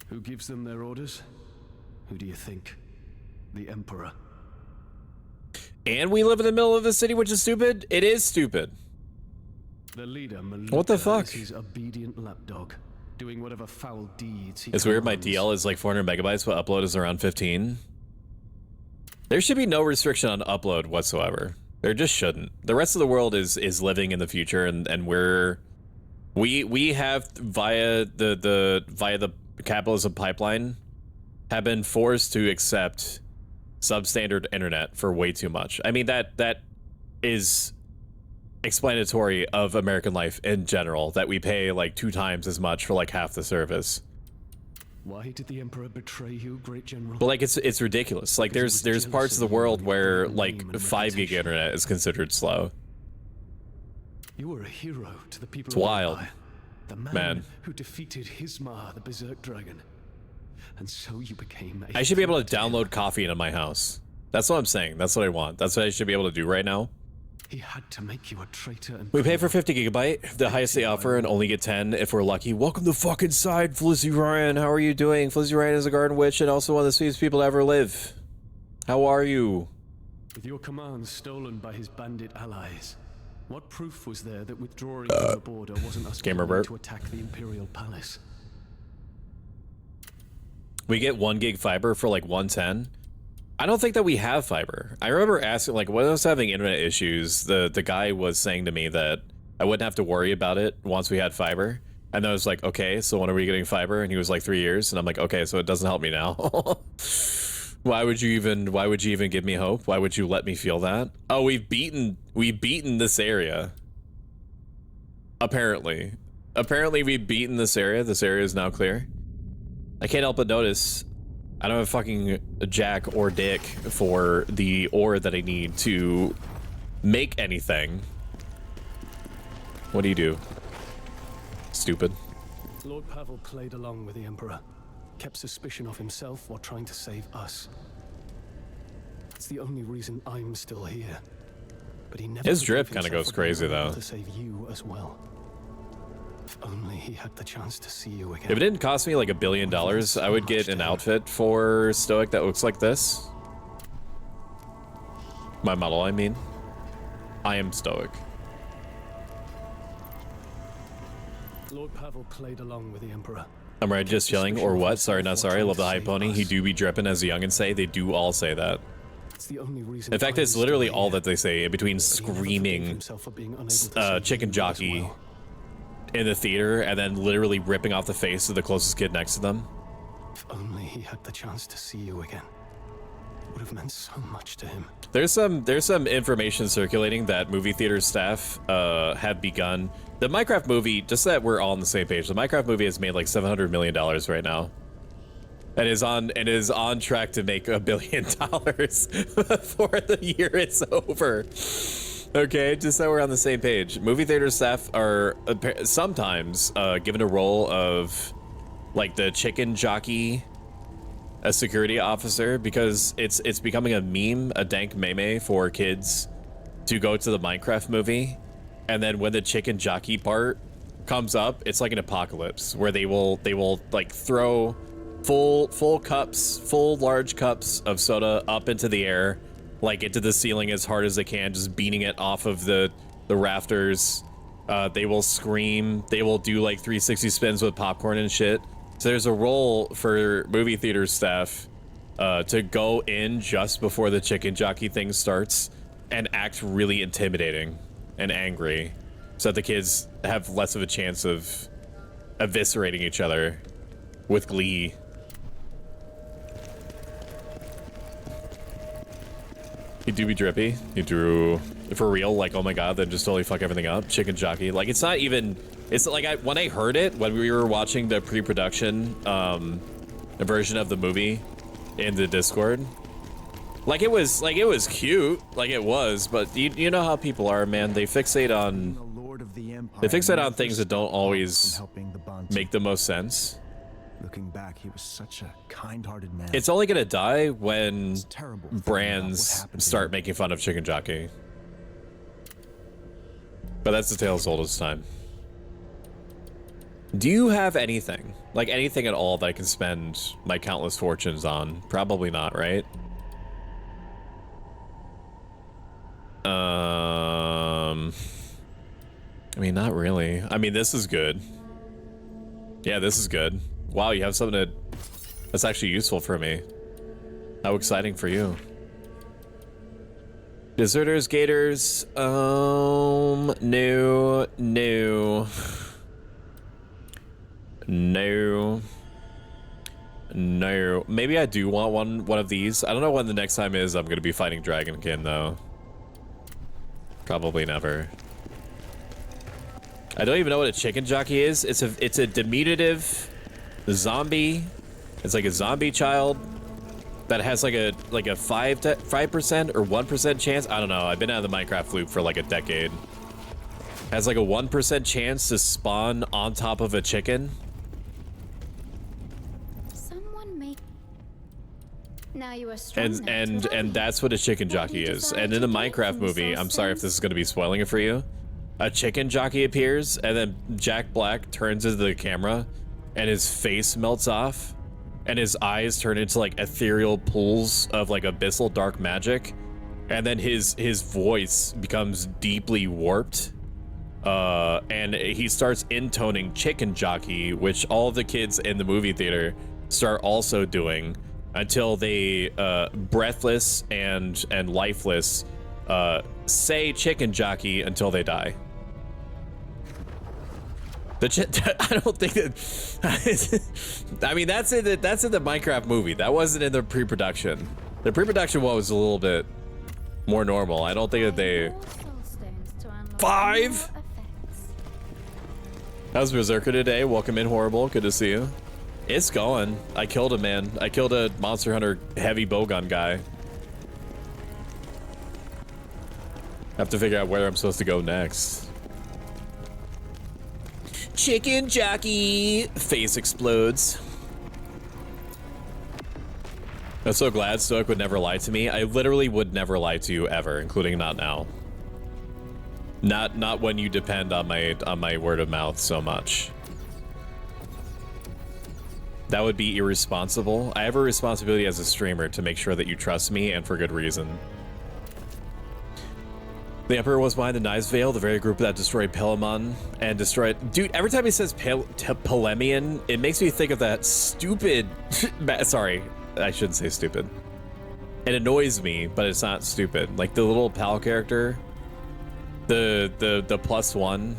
Who gives them their orders? Who do you think? The Emperor. And we live in the middle of the city, which is stupid? It is stupid. The leader, What the fuck? is his obedient lapdog, doing whatever foul deeds he It's weird, my commands. DL is like 400 megabytes, but upload is around 15. There should be no restriction on upload whatsoever. There just shouldn't. The rest of the world is living in the future, and we have via the capitalism pipeline have been forced to accept substandard internet for way too much. I mean, that is explanatory of American life in general, that we pay like 2 times as much for like half the service. Why did the Emperor betray you, Great General? But like it's ridiculous. Like Because he was there's parts of the jealous of world you, where your like name and 5 gig reputation. internet is considered slow. You were a hero to the people It's of wild. Empire. The man, who defeated Hismar, the Berserk Dragon. And so you became a I should be able to threat him. download coffee into my house. That's what I'm saying. That's what I want. That's what I should be able to do right now. He had to make you a traitor and We pay for 50 gigabyte, the highest they offer, and only get 10 if we're lucky. Welcome to fucking side, Flizzy Ryan. How are you doing? Flizzy Ryan is a garden witch and also one of the sweetest people to ever live. How are you? with your commands stolen by his bandit allies. What proof was there that withdrawing from the border wasn't us Gamer planning burp. to attack the Imperial Palace? We get 1 gig fiber for like 110. I don't think that we have fiber. I remember asking, like, when I was having internet issues, the guy was saying to me that I wouldn't have to worry about it once we had fiber. And I was like, okay, so when are we getting fiber? And he was like, 3 years. And I'm like, okay, so it doesn't help me now. Why would you even give me hope? Why would you let me feel that? Oh, we've beaten this area. Apparently we've beaten this area. This area is now clear. I can't help but notice I don't have fucking jack or dick for the ore that I need to make anything. What do you do? Stupid. Lord Pavel played along with the Emperor, kept suspicion of himself while trying to save us. It's the only reason I'm still here. But he never His drip forgave kinda himself goes for being crazy, unable though. to save you as well. If only he had the chance to see you again. If it didn't cost me like $1 billion, I would get an outfit for Stoic that looks like this. My model, I mean. I am Stoic. Lord Pavel played along with the Emperor. I'm right, just chilling, or what? Sorry, not sorry. I love the high pony. He do be dripping, as the youngins say. They do all say that. It's the only reason. In fact, it's literally all that they say in between screaming chicken jockey in the theater and then literally ripping off the face of the closest kid next to them. If only he had the chance to see you again. It would have meant so much to him. There's some information circulating that movie theater staff have begun. The Minecraft movie, just so that we're all on the same page, the Minecraft movie has made like $700 million right now. And is on track to make $1 billion before the year is over. Okay, just so we're on the same page. Movie theater staff are sometimes given a role of like the chicken jockey, a security officer, because it's becoming a meme, a dank meme for kids to go to the Minecraft movie, and then when the chicken jockey part comes up, it's like an apocalypse where they will like throw full large cups of soda up into the air, like into the ceiling as hard as they can, just beating it off of the rafters. They will scream, they will do like 360 spins with popcorn and shit. So there's a role for movie theater staff to go in just before the chicken jockey thing starts and act really intimidating and angry, so that the kids have less of a chance of eviscerating each other with glee. He do be drippy. He drew for real, like, oh my god, then just totally fuck everything up. Chicken jockey. Like, it's not even, it's like, when I heard it, when we were watching the pre-production version of the movie in the Discord, like it was cute, like it was, but you know how people are, man. They fixate on things that don't always make the most sense. Looking back, he was such a kind-hearted man. It's only gonna die when brands start making fun of chicken jockey. But that's the tale as old as time. Do you have anything, like anything at all, that I can spend my countless fortunes on? Probably not, right? I mean, not really. I mean, this is good. Yeah, this is good. Wow, you have something that's actually useful for me. How exciting for you. Deserters, Gators, no. Maybe I do want one of these. I don't know when the next time is I'm gonna be fighting Dragonkin though. Probably never. I don't even know what a chicken jockey is. It's a diminutive zombie. It's like a zombie child that has like a 5% or 1% chance. I don't know. I've been out of the Minecraft loop for like a decade. Has like a 1% chance to spawn on top of a chicken. Someone make. Now you are strong. And that's what a chicken jockey is. And in the Minecraft movie, I'm sorry if this is going to be spoiling it for you, a chicken jockey appears, and then Jack Black turns into the camera, and his face melts off, and his eyes turn into like ethereal pools of like abyssal dark magic, and then his voice becomes deeply warped, and he starts intoning chicken jockey, which all of the kids in the movie theater start also doing, until they breathless and lifeless say chicken jockey until they die. I don't think that. I mean, that's in the Minecraft movie. That wasn't in the pre-production. The pre-production one was a little bit more normal. I don't think that they. 5. How's Berserker today? Welcome in, Horrible. Good to see you. It's going. I killed a man. I killed a Monster Hunter heavy bowgun guy. Have to figure out where I'm supposed to go next. Chicken jockey! Face explodes. I'm so glad Stoic would never lie to me. I literally would never lie to you ever, including not now. Not when you depend on my word of mouth so much. That would be irresponsible. I have a responsibility as a streamer to make sure that you trust me, and for good reason. The Emperor was behind the Knives Veil, the very group that destroyed Pelamon and destroyed... Dude, every time he says Pelemian, it makes me think of that stupid... Sorry, I shouldn't say stupid. It annoys me, but it's not stupid. Like the little pal character, the +1,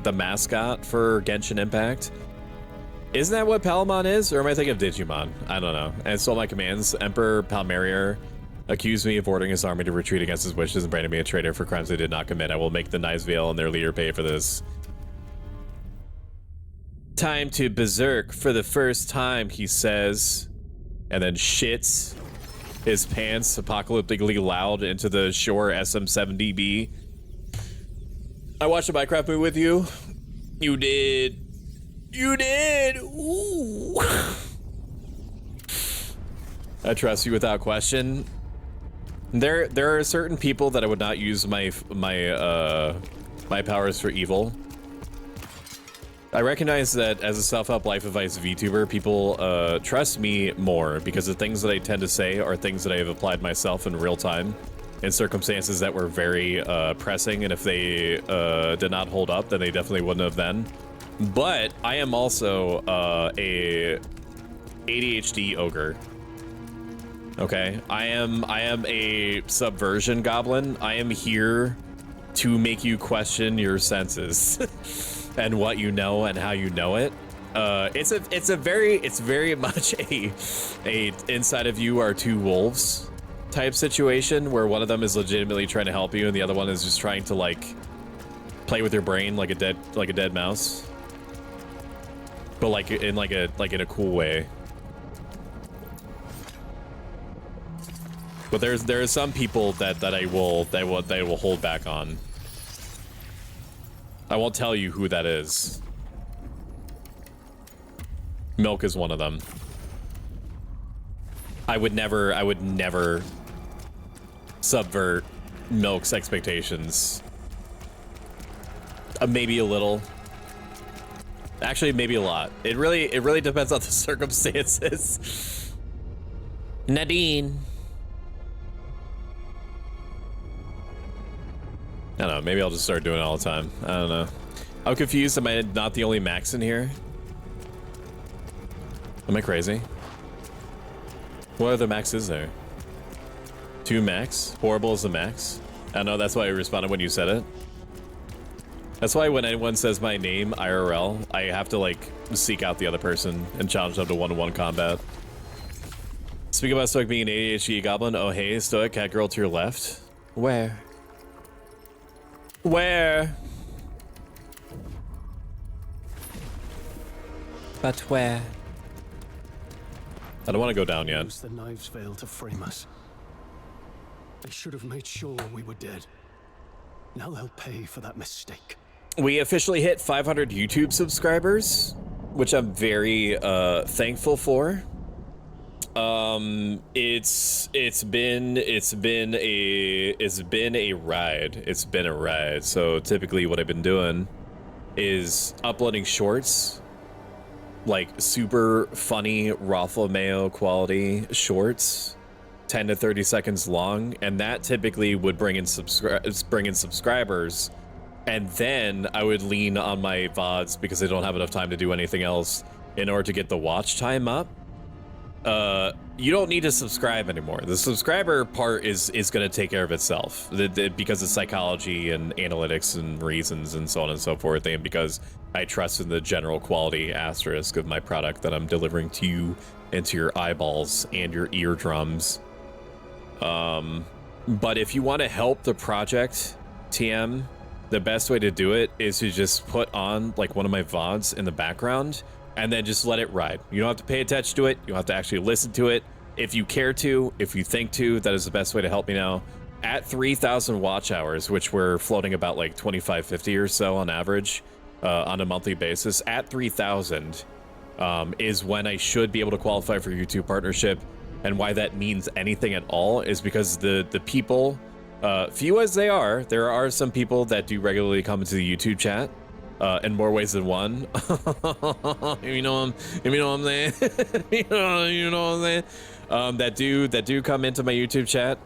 the mascot for Genshin Impact. Isn't that what Palamon is? Or am I thinking of Digimon? I don't know. And stole my commands. Emperor Palmerier accused me of ordering his army to retreat against his wishes and branded me a traitor for crimes they did not commit. I will make the Knives Veil and their leader pay for this. Time to berserk for the first time, he says. And then shits his pants apocalyptically loud into the Shure SM7DB. I watched a Minecraft movie with you. You did. You did. Ooh. I trust you without question. There are certain people that I would not use my powers for evil. I recognize that as a self-help life advice VTuber, people trust me more because the things that I tend to say are things that I have applied myself in real time in circumstances that were very pressing, and if they did not hold up, then they definitely wouldn't have then. But I am also a ADHD ogre. Okay, I am a subversion goblin. I am here to make you question your senses and what you know and how you know it. It's very much a inside of you are two wolves type situation where one of them is legitimately trying to help you and the other one is just trying to like play with your brain like a dead mouse. But like in a cool way. But there are some people that I will hold back on. I won't tell you who that is. Milk is one of them. I would never subvert Milk's expectations. Maybe a little. Actually, maybe a lot. It really depends on the circumstances. Nadine. I don't know, maybe I'll just start doing it all the time. I don't know. I'm confused. Am I not the only max in here? Am I crazy? What other max is there? 2 max? Horrible is the max? I know, that's why I responded when you said it. That's why when anyone says my name, IRL, I have to like seek out the other person and challenge them to one-to-one combat. Speaking about Stoic being an ADHD goblin, oh hey, Stoic, cat girl to your left. Where? Where? But where? I don't want to go down yet. Use the Knives Veil to frame us. They should have made sure we were dead. Now they'll pay for that mistake. We officially hit 500 YouTube subscribers, which I'm very thankful for. It's been a ride. So typically what I've been doing is uploading shorts, like super funny Rafa Mayo quality shorts, 10 to 30 seconds long, and that typically would bring in subscribers. And then I would lean on my VODs because I don't have enough time to do anything else in order to get the watch time up. You don't need to subscribe anymore. The subscriber part is going to take care of itself because of psychology and analytics and reasons and so on and so forth, and because I trust in the general quality asterisk of my product that I'm delivering to you into your eyeballs and your eardrums. But if you want to help the project, TM, the best way to do it is to just put on like one of my VODs in the background and then just let it ride. You don't have to pay attention to it. You don't have to actually listen to it. If you care to, if you think to, that is the best way to help me now. At 3,000 watch hours, which we're floating about like 2550 or so on average on a monthly basis, at 3,000 is when I should be able to qualify for YouTube partnership. And why that means anything at all is because the people, few as they are, there are some people that do regularly come into the YouTube chat in more ways than one. you know what I'm saying? you know what I'm saying? That do come into my YouTube chat,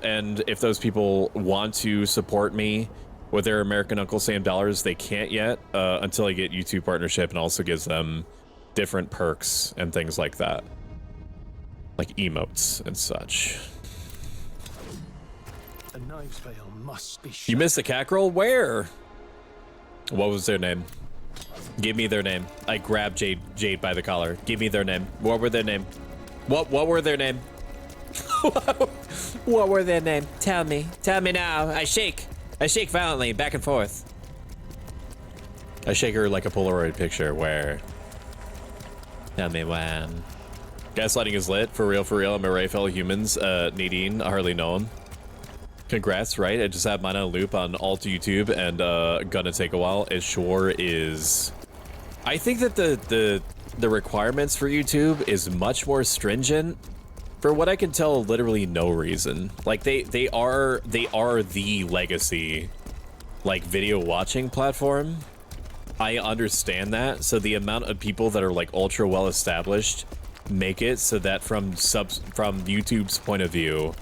and if those people want to support me with their American Uncle Sam dollars, they can't yet until I get YouTube partnership, and also gives them different perks and things like that, like emotes and such. The knives veil must be shut. You missed the cat roll? Where? What was their name? Give me their name. I grabbed Jade by the collar. Give me their name. What were their name? What were their name? What were their name? Tell me now. I shake violently back and forth. I shake her like a Polaroid picture. Where? Tell me when. Gaslighting is lit. For real. I'm a Ray fellow humans. Nadine, hardly known. Congrats, right? I just have mine on a loop on alt YouTube, and gonna take a while. It sure is. I think that the requirements for YouTube is much more stringent. For what I can tell, literally no reason. Like they are the legacy, like, video watching platform. I understand that. So the amount of people that are like ultra well established make it so that from YouTube's point of view,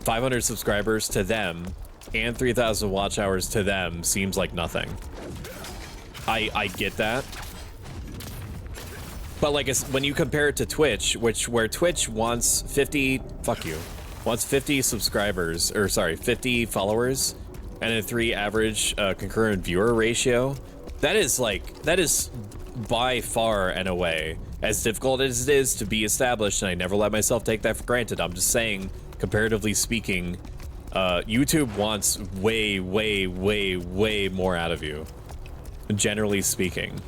500 subscribers to them and 3,000 watch hours to them seems like nothing. I get that. But like, when you compare it to Twitch, where Twitch wants 50 subscribers, or sorry, 50 followers and a 3 average concurrent viewer ratio, that is by far and away as difficult as it is to be established, and I never let myself take that for granted. I'm just saying, comparatively speaking, YouTube wants way more out of you, generally speaking.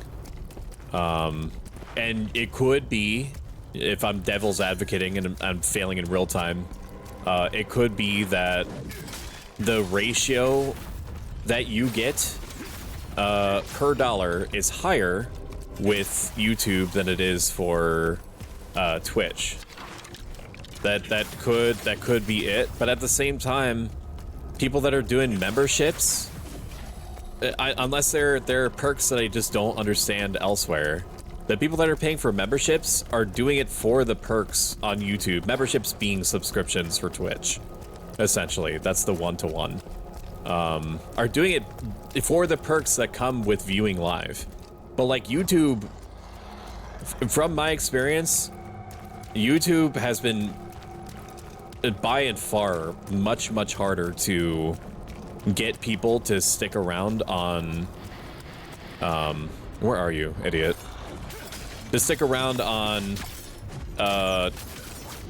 And it could be, if I'm devil's advocating and I'm failing in real time, it could be that the ratio that you get per dollar is higher with YouTube than it is for Twitch. That could be it. But at the same time, people that are doing memberships, unless there are perks that I just don't understand elsewhere, the people that are paying for memberships are doing it for the perks on YouTube. Memberships being subscriptions for Twitch, essentially. That's the one-to-one. Are doing it for the perks that come with viewing live. But like YouTube, from my experience, YouTube has been by and far much harder to get people to stick around on, where are you, idiot? To stick around on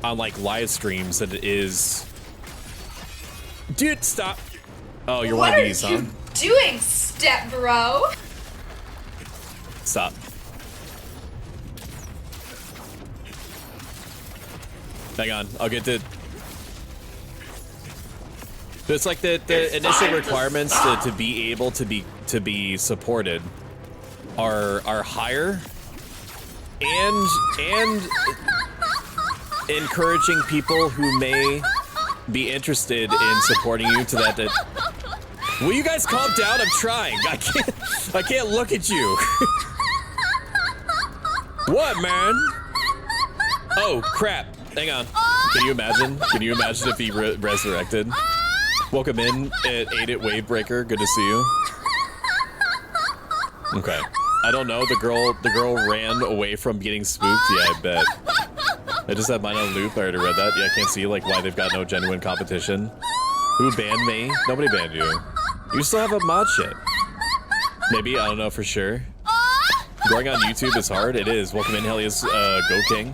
like live streams than it is. Dude, stop. Oh, you're one of these, huh? What are you doing, step bro? Stop. Hang on, I'll get to. It's like the initial requirements to be able to be supported are higher, and encouraging people who may be interested in supporting you to that. Will you guys calm down? I'm trying. I can't look at you. What, man? Oh crap! Hang on. Can you imagine? Can you imagine if he resurrected? Welcome in, 8-It Wavebreaker. Good to see you. Okay. I don't know. The girl ran away from getting spooked. Yeah, I bet. I just have mine on loop. I already read that. Yeah, I can't see like why they've got no genuine competition. Who banned me? Nobody banned you. You still have a mod shit. Maybe, I don't know for sure. Growing on YouTube is hard. It is. Welcome in, Helios, Go King.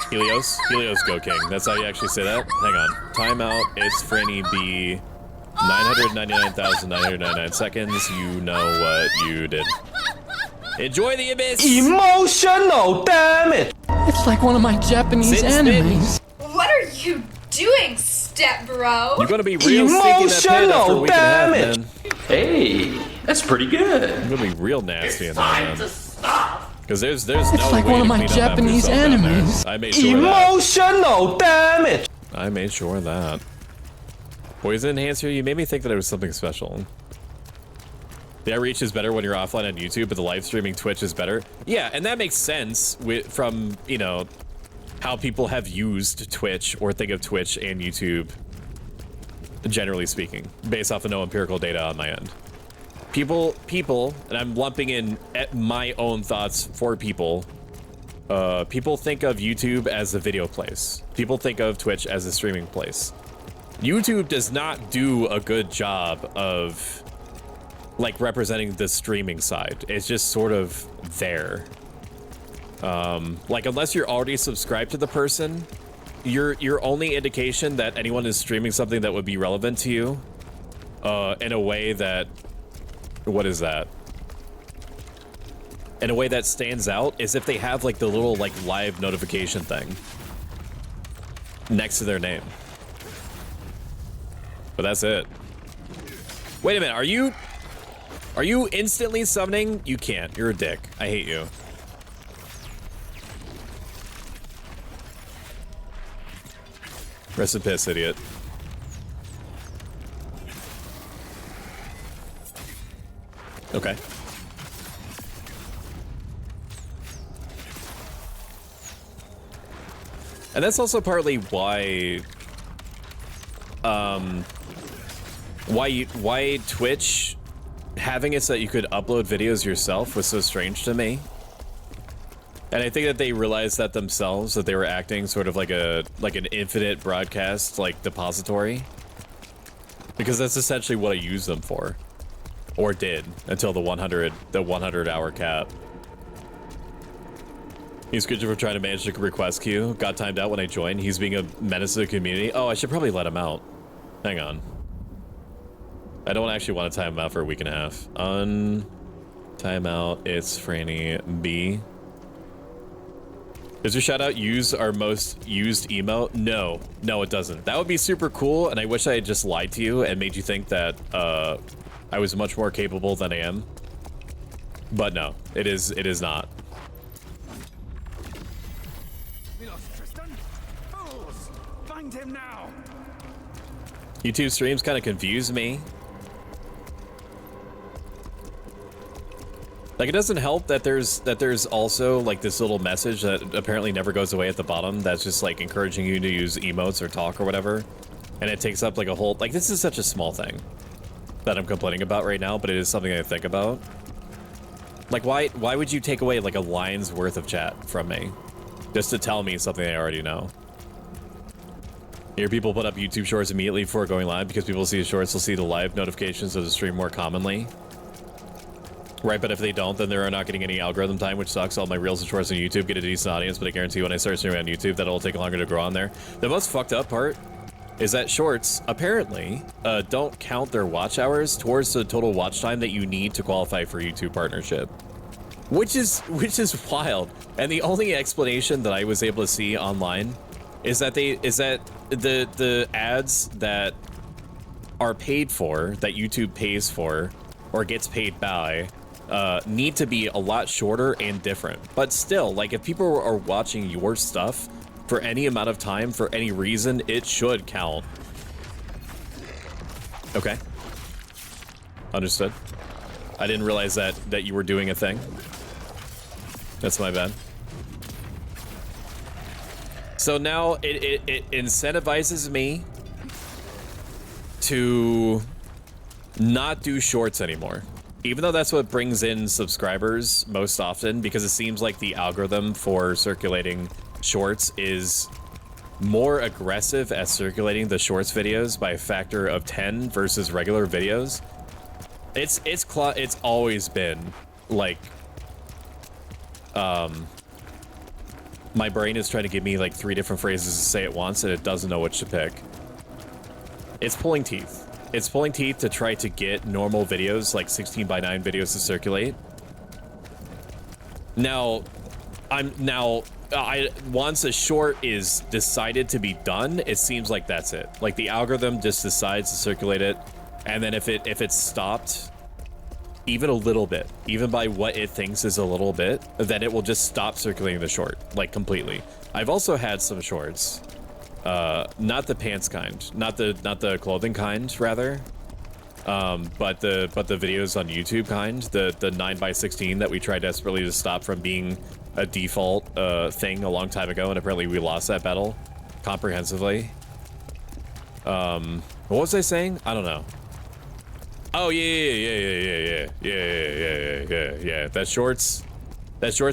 Helios Go King. That's how you actually say that? Hang on. Timeout. It's Franny B. 999,999 seconds. You know what you did. Enjoy the abyss! Emotional damage! It's like one of my Japanese animes. What are you doing, step bro? You're gonna be real sneaky in that pit after a week and a half, man. Hey, that's pretty good. You're gonna be real nasty in that, man. Because there's no It's like one of my Japanese animes. I made sure Emotional damage! I made sure of that. Poison enhancer, you made me think that it was something special. The outreach is better when you're offline on YouTube, but the live streaming Twitch is better. Yeah, and that makes sense from, you know, how people have used Twitch or think of Twitch and YouTube, generally speaking, based off of no empirical data on my end. People, and I'm lumping in at my own thoughts for people, people think of YouTube as a video place. People think of Twitch as a streaming place. YouTube does not do a good job of like representing the streaming side. It's just sort of there. Like unless you're already subscribed to the person, your only indication that anyone is streaming something that would be relevant to you, in a way that, what is that? In a way that stands out is if they have like the little like live notification thing next to their name. But that's it. Wait a minute, are you instantly summoning? You can't. You're a dick. I hate you. Rest in piss, idiot. Okay. And that's also partly why why Twitch having it so that you could upload videos yourself was so strange to me. And I think that they realized that themselves, that they were acting sort of like an infinite broadcast like depository, because that's essentially what I use them for, or did until the 100 hour cap. He's good for trying to manage the request queue. Got timed out when I joined. He's being a menace to the community. Oh, I should probably let him out. Hang on. I don't actually want to time him out for a week and a half. Timeout. It's Franny B. Does your shout out use our most used emote? No, it doesn't. That would be super cool, and I wish I had just lied to you and made you think that I was much more capable than I am. But no, it is not. We lost Tristan. Fools! Find him now. YouTube streams kind of confuse me. Like, it doesn't help that there's also like this little message that apparently never goes away at the bottom that's just like encouraging you to use emotes or talk or whatever, and it takes up like a whole, like, this is such a small thing that I'm complaining about right now, but it is something I think about. Like, why would you take away like a line's worth of chat from me just to tell me something I already know? Here, people put up YouTube shorts immediately before going live because people see the shorts, they'll see the live notifications of the stream more commonly. Right, but if they don't, then they're not getting any algorithm time, which sucks. All my reels and shorts on YouTube get a decent audience, but I guarantee when I start streaming on YouTube, that it'll take longer to grow on there. The most fucked up part is that shorts, apparently, don't count their watch hours towards the total watch time that you need to qualify for YouTube partnership. Which is wild. And the only explanation that I was able to see online is that the ads that are paid for, that YouTube pays for, or gets paid by, need to be a lot shorter and different. But still, like, if people are watching your stuff for any amount of time, for any reason, it should count. Okay. Understood. I didn't realize that you were doing a thing. That's my bad. So now it incentivizes me to not do shorts anymore. Even though that's what brings in subscribers most often, because it seems like the algorithm for circulating shorts is more aggressive at circulating the shorts videos by a factor of 10 versus regular videos. It's always been like, my brain is trying to give me like 3 different phrases to say at once, and it doesn't know which to pick. It's pulling teeth. It's pulling teeth to try to get normal videos, like 16:9 videos, to circulate. Now, once a short is decided to be done, it seems like that's it. Like, the algorithm just decides to circulate it, and then if it's stopped even a little bit, even by what it thinks is a little bit, then it will just stop circulating the short, like, completely. I've also had some shorts. Not the pants kind, not the clothing kind, rather. But the videos on YouTube the 9x16 that we tried desperately to stop from being a default thing a long time ago, and apparently we lost that battle comprehensively. What was I saying? I don't know. Oh yeah. That shorts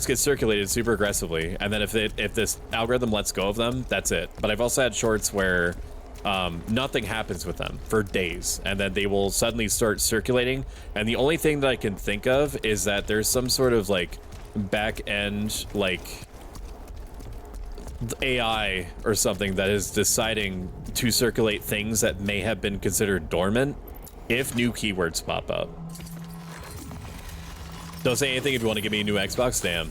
get circulated super aggressively, and then if this algorithm lets go of them, that's it. But I've also had shorts where nothing happens with them for days, and then they will suddenly start circulating, and the only thing that I can think of is that there's some sort of like back end like AI or something that is deciding to circulate things that may have been considered dormant if new keywords pop up. Don't say anything if you want to give me a new Xbox. Damn,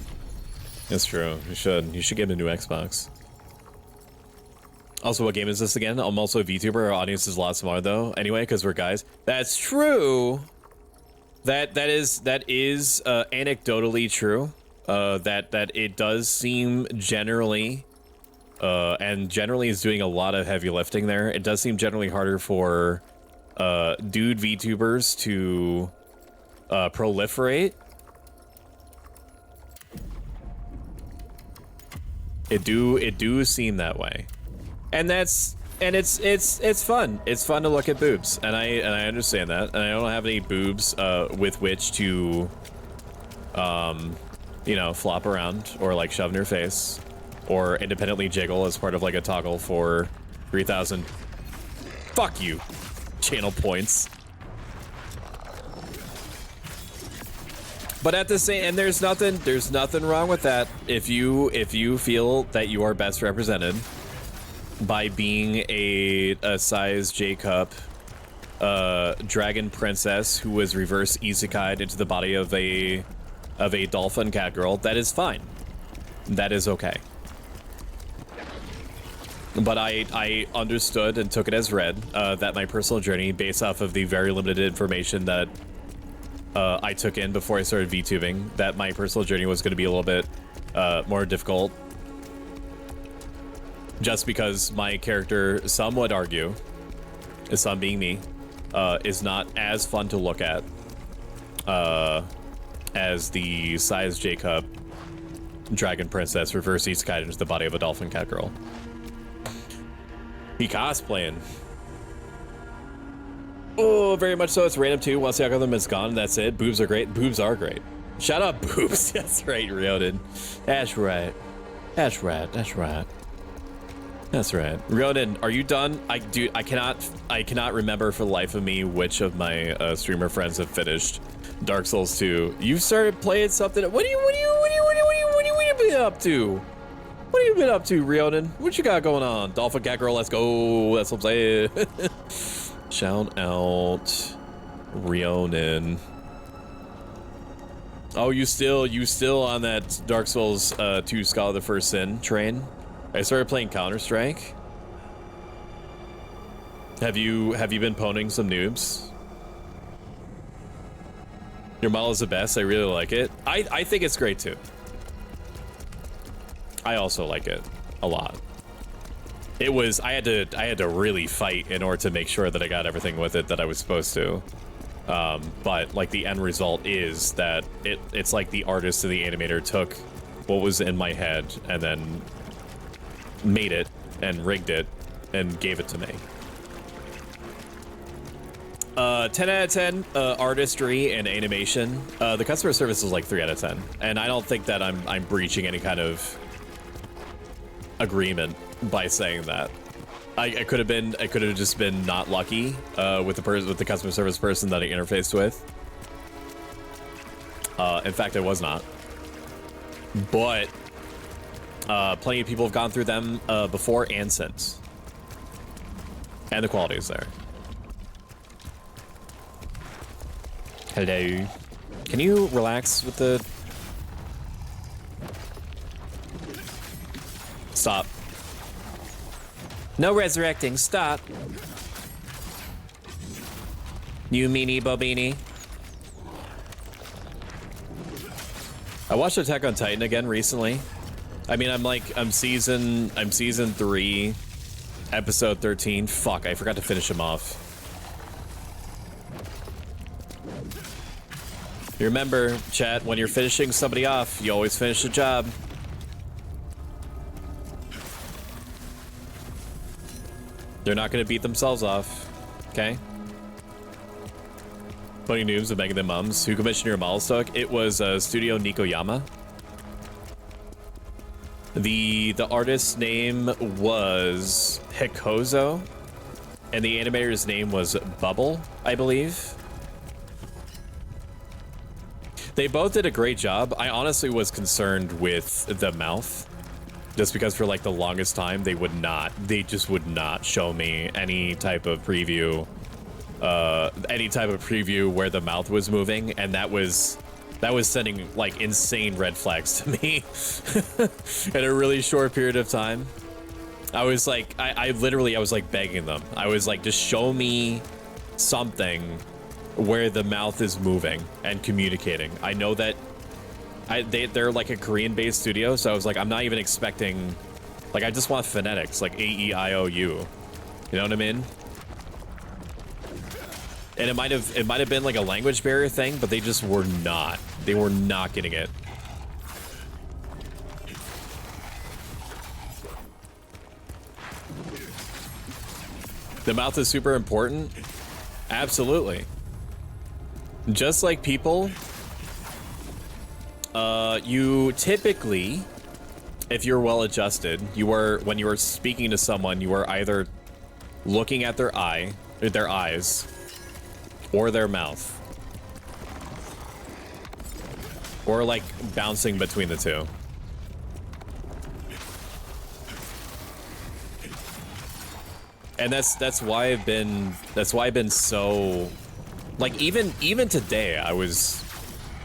that's true. You should give me a new Xbox. Also, what game is this again? I'm also a VTuber. Our audience is a lot smaller though. Anyway, because we're guys. That's true. That is anecdotally true. That it does seem generally, and generally is doing a lot of heavy lifting there. It does seem generally harder for dude VTubers to proliferate. It do seem that way. And it's fun. It's fun to look at boobs, and I understand that, and I don't have any boobs with which to you know, flop around or like shove in your face or independently jiggle as part of like a toggle for 3,000 fuck you channel points. But at the same, and there's nothing wrong with that if you feel that you are best represented by being a size J cup dragon princess who was reverse isekai'd into the body of a dolphin cat girl. That is fine. That is okay. But I understood and took it as read that my personal journey, based off of the very limited information that I took in before I started VTubing, that my personal journey was going to be a little bit more difficult. Just because my character, some would argue, some being me, is not as fun to look at as the size J cup dragon princess reverse isekai'd into the body of a dolphin cat girl. He cosplaying. Oh, very much so. It's random too. Once the algorithm is gone, that's it. Boobs are great. Boobs are great. Shout out boobs. That's right, Ryoden. That's right. That's right. That's right. That's right. Ryoden, are you done? I cannot remember for the life of me which of my streamer friends have finished Dark Souls 2. You've started playing something. What have you been up to? What have you been up to, Ryoden? What you got going on? Dolphin cat girl, let's go. That's what I'm saying. Shout out Ryoden. Oh, you still on that Dark Souls 2 Scholar of the First Sin train? I started playing Counter-Strike. Have you been poning some noobs? Your model is the best. I really like it. I think it's great too. I also like it a lot. It was I had to really fight in order to make sure that I got everything with it that I was supposed to. But like the end result is that it's like the artist and the animator took what was in my head and then made it and rigged it and gave it to me. 10 out of 10 artistry and animation. The customer service is like 3 out of 10, and I don't think that I'm breaching any kind of agreement by saying that. I could have just been not lucky with the customer service person that I interfaced with. In fact, I was not. But plenty of people have gone through them before and since, and the quality is there. Hello. Can you relax with the... Stop. No resurrecting. Stop. You meanie bobini. I watched Attack on Titan again recently. I mean, I'm season 3, episode 13. Fuck, I forgot to finish him off. You remember, chat, when you're finishing somebody off, you always finish the job. They're not going to beat themselves off, okay? Funny news of Megan the Mums. Who commissioned your model, Stoic? It was Studio Nikoyama. The artist's name was Hikozo, and the animator's name was Bubble, I believe. They both did a great job. I honestly was concerned with the mouth, just because for like the longest time they just would not show me any type of preview where the mouth was moving, and that was sending like insane red flags to me in a really short period of time. I was like, I literally was like begging them. I was like, just show me something where the mouth is moving and communicating. I know that they're like a Korean-based studio, so I was like, I'm not even expecting, like, I just want phonetics, like A-E-I-O-U. You know what I mean? And it might have been like a language barrier thing, but they just were not. They were not getting it. The mouth is super important. Absolutely. Just like people, you typically, if you're well adjusted, when you are speaking to someone, you are either looking at their eyes, or their mouth, or like bouncing between the two. And that's why I've been so, like, even today I was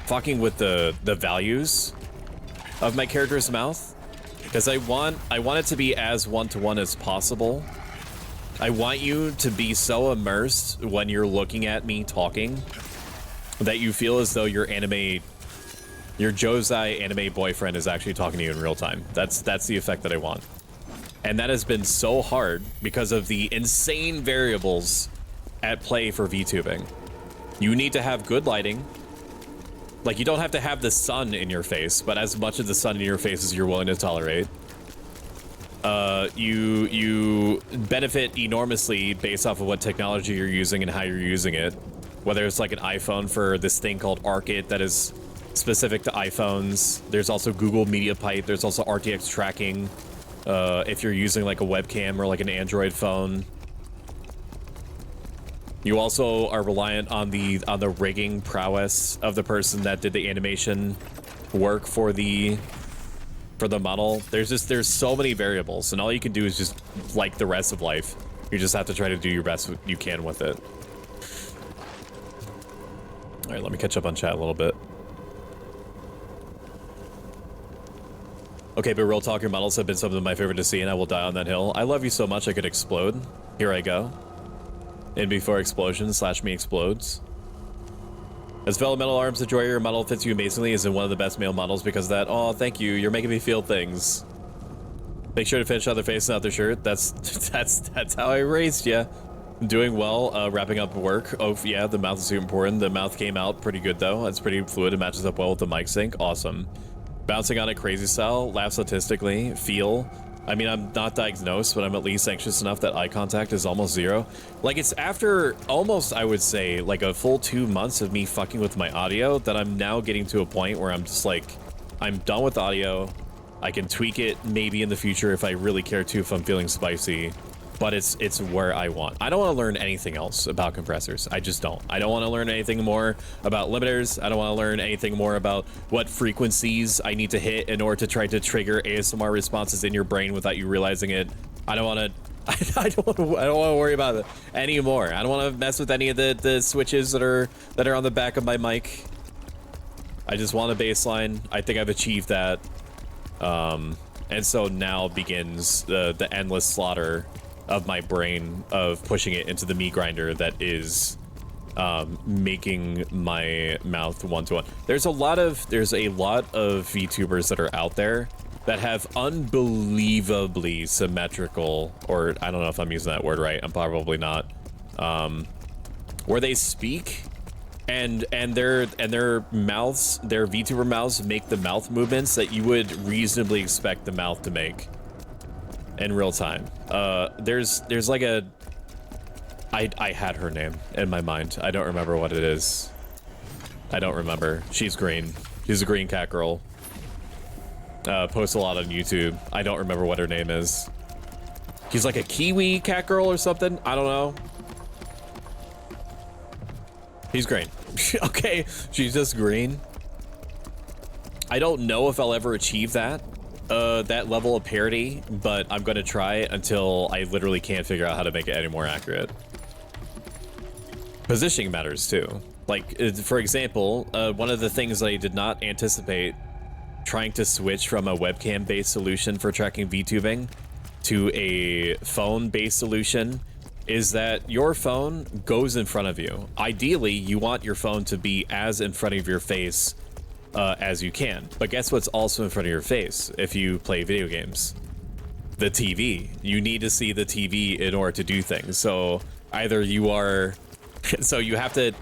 fucking with the values of my character's mouth, because I want it to be as one-to-one as possible. I want you to be so immersed when you're looking at me talking that you feel as though your Josei anime boyfriend is actually talking to you in real time. That's the effect that I want. And that has been so hard because of the insane variables at play for VTubing. You need to have good lighting. Like, you don't have to have the sun in your face, but as much of the sun in your face as you're willing to tolerate. You benefit enormously based off of what technology you're using and how you're using it. Whether it's like an iPhone for this thing called ArcIt that is specific to iPhones. There's also Google Media Pipe. There's also RTX tracking. If you're using like a webcam or like an Android phone. You also are reliant on the rigging prowess of the person that did the animation work for the model. There's so many variables, and all you can do is just, like the rest of life, you just have to try to do your best you can with it. All right, let me catch up on chat a little bit. Okay, but real talk, your models have been some of my favorite to see, and I will die on that hill. I love you so much I could explode. Here I go. In before explosion / me explodes. As fellow metal arms, the joy your model fits you amazingly is in one of the best male models because of that. Oh, thank you. You're making me feel things. Make sure to finish other face and out their shirt. That's how I raised ya. Doing well, wrapping up work. Oh yeah, the mouth is super important. The mouth came out pretty good though. It's pretty fluid. It matches up well with the mic sync. Awesome. Bouncing on it crazy style. Laugh statistically. Feel. I mean, I'm not diagnosed, but I'm at least anxious enough that eye contact is almost zero. Like, it's after almost, I would say, like a full 2 months of me fucking with my audio that I'm now getting to a point where I'm just like, I'm done with audio. I can tweak it maybe in the future if I really care to, if I'm feeling spicy. But it's where I want. I don't want to learn anything else about compressors. I just don't. I don't want to learn anything more about limiters. I don't want to learn anything more about what frequencies I need to hit in order to try to trigger ASMR responses in your brain without you realizing it. I don't want to. I don't want to worry about it anymore. I don't want to mess with any of the switches that are on the back of my mic. I just want a baseline. I think I've achieved that. And so now begins the endless slaughter of my brain of pushing it into the meat grinder that is making my mouth one-to-one. There's a lot of VTubers that are out there that have unbelievably symmetrical, or I don't know if I'm using that word right, I'm probably not, where they speak and their mouths, their VTuber mouths make the mouth movements that you would reasonably expect the mouth to make in real time. There's like a I had her name in my mind. I don't remember what it is. I don't remember. She's green. She's a green cat girl. Posts a lot on YouTube. I don't remember what her name is. She's like a Kiwi cat girl or something. I don't know. He's green. Okay, she's just green. I don't know if I'll ever achieve that level of parity, but I'm gonna try until I literally can't figure out how to make it any more accurate. Positioning matters too. Like, for example, one of the things that I did not anticipate trying to switch from a webcam-based solution for tracking VTubing to a phone-based solution is that your phone goes in front of you. Ideally, you want your phone to be as in front of your face as you can. But guess what's also in front of your face if you play video games? The TV. You need to see the TV in order to do things. So either you are... so you have to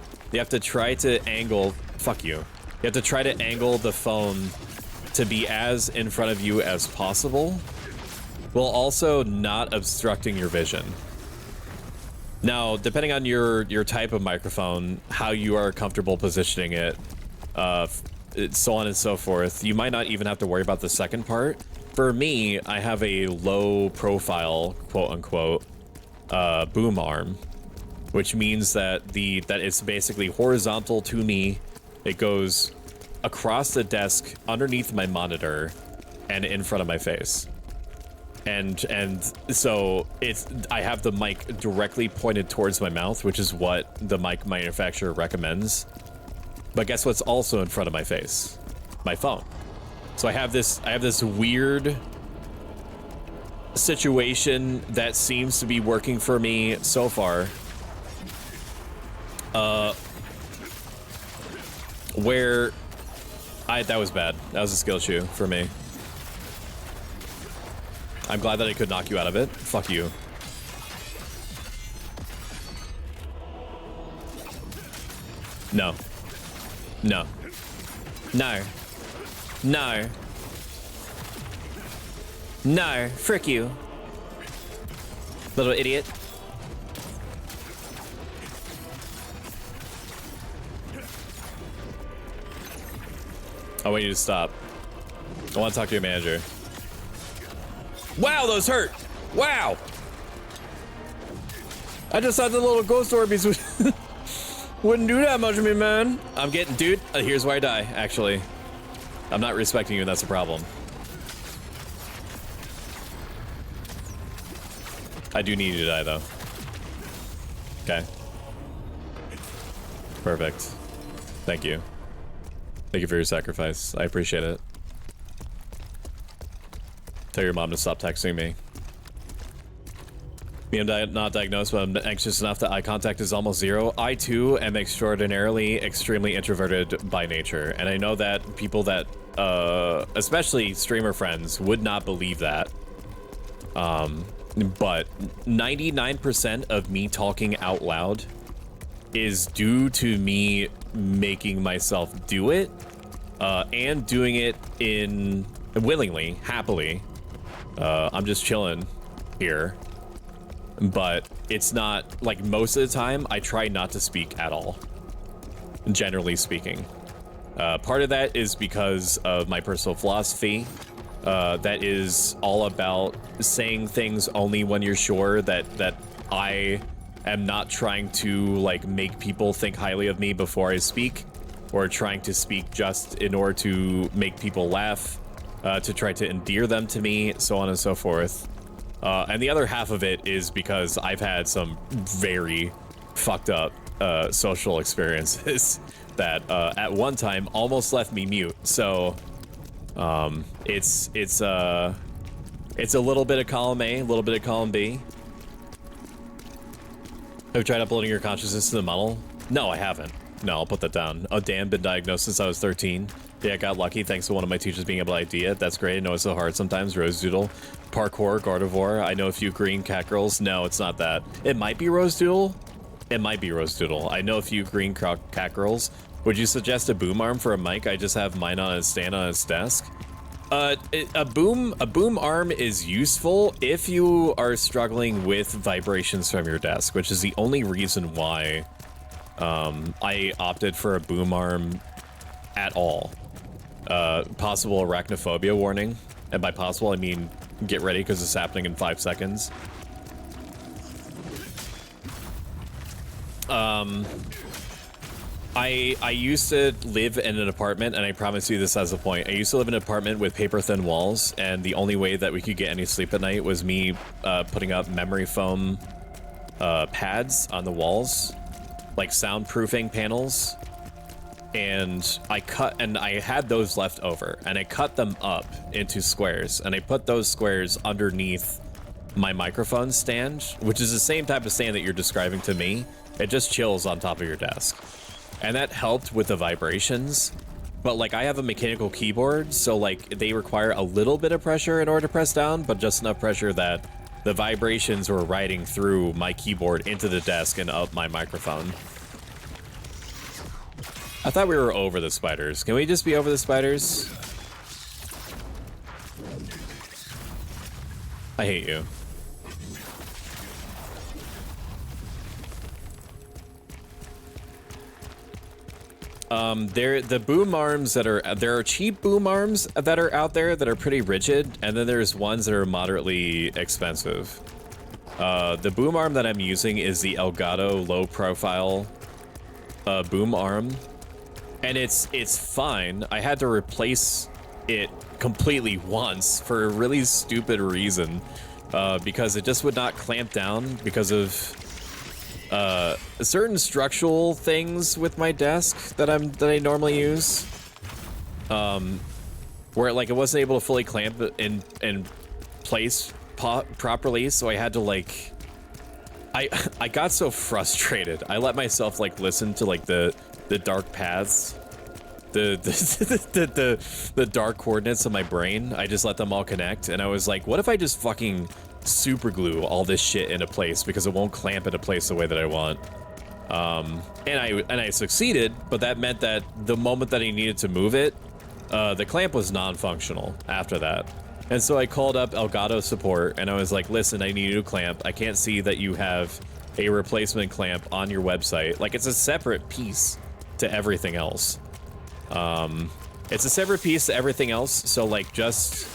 try to angle... Fuck you. You have to try to angle the phone to be as in front of you as possible, while also not obstructing your vision. Now, depending on your type of microphone, how you are comfortable positioning it, so on and so forth, you might not even have to worry about the second part. For me, I have a low profile, quote unquote, boom arm, which means that that it's basically horizontal to me. It goes across the desk, underneath my monitor, and in front of my face. And so I have the mic directly pointed towards my mouth, which is what the mic manufacturer recommends. But guess what's also in front of my face? My phone. So I have this weird situation that seems to be working for me so far. Where that was bad. That was a skill issue for me. I'm glad that I could knock you out of it. Fuck you. No. No. No. No. No. Frick you. Little idiot. I want you to stop. I want to talk to your manager. Wow, those hurt. Wow. I just thought the little ghost orbies wouldn't do that much to me, man. I'm getting, dude, here's where I die, actually. I'm not respecting you, and that's a problem. I do need you to die, though. Okay. Perfect. Thank you. Thank you for your sacrifice. I appreciate it. Tell your mom to stop texting me. I'm not diagnosed, but I'm anxious enough that eye contact is almost zero. I, too, am extraordinarily, extremely introverted by nature. And I know that people that, especially streamer friends, would not believe that. But 99% of me talking out loud is due to me making myself do it, and doing it willingly, happily. I'm just chilling here, but it's not like most of the time I try not to speak at all, generally speaking. Part of that is because of my personal philosophy, that is all about saying things only when you're sure that I am not trying to like make people think highly of me before I speak, or trying to speak just in order to make people laugh, to try to endear them to me, so on and so forth. And the other half of it is because I've had some very fucked up social experiences that at one time almost left me mute. So it's a little bit of column A, a little bit of column B. Have you tried uploading your consciousness to the model? No, I haven't. No, I'll put that down. Oh, damn, been diagnosed since I was 13. Yeah, I got lucky thanks to one of my teachers being able to ID it. That's great. I know it's so hard sometimes. Rose Doodle. Parkour, Gardevoir. I know a few green cat girls. No, it's not that. It might be Rose Doodle. It might be Rose Doodle. I know a few green cat girls. Would you suggest a boom arm for a mic? I just have mine on a stand on its desk. A boom arm is useful if you are struggling with vibrations from your desk, which is the only reason why I opted for a boom arm at all. Possible arachnophobia warning, and by possible I mean get ready because it's happening in 5 seconds. I used to live in an apartment, and I promise you this has a point. I used to live in an apartment with paper-thin walls, and the only way that we could get any sleep at night was me putting up memory foam pads on the walls, like soundproofing panels. And I had those left over, and I cut them up into squares, and I put those squares underneath my microphone stand, which is the same type of stand that you're describing to me. It just chills on top of your desk. And that helped with the vibrations, but like I have a mechanical keyboard, so like they require a little bit of pressure in order to press down, but just enough pressure that the vibrations were riding through my keyboard into the desk and up my microphone. I thought we were over the spiders. Can we just be over the spiders? I hate you. The boom arms that there are cheap boom arms that are out there that are pretty rigid, and then there's ones that are moderately expensive. The boom arm that I'm using is the Elgato low profile boom arm, and it's fine. I had to replace it completely once for a really stupid reason, because it just would not clamp down because of certain structural things with my desk that I normally use, where like it wasn't able to fully clamp in place properly, so I had to like I got so frustrated. I let myself like listen to like the dark paths, the dark coordinates of my brain. I just let them all connect, and I was like, what if I just fucking super glue all this shit into place, because it won't clamp into place the way that I want. And I succeeded, but that meant that the moment that I needed to move it, the clamp was non-functional after that. And so I called up Elgato support, and I was like, listen, I need a new clamp. I can't see that you have a replacement clamp on your website. Like, it's a separate piece to everything else. It's a separate piece to everything else, so like just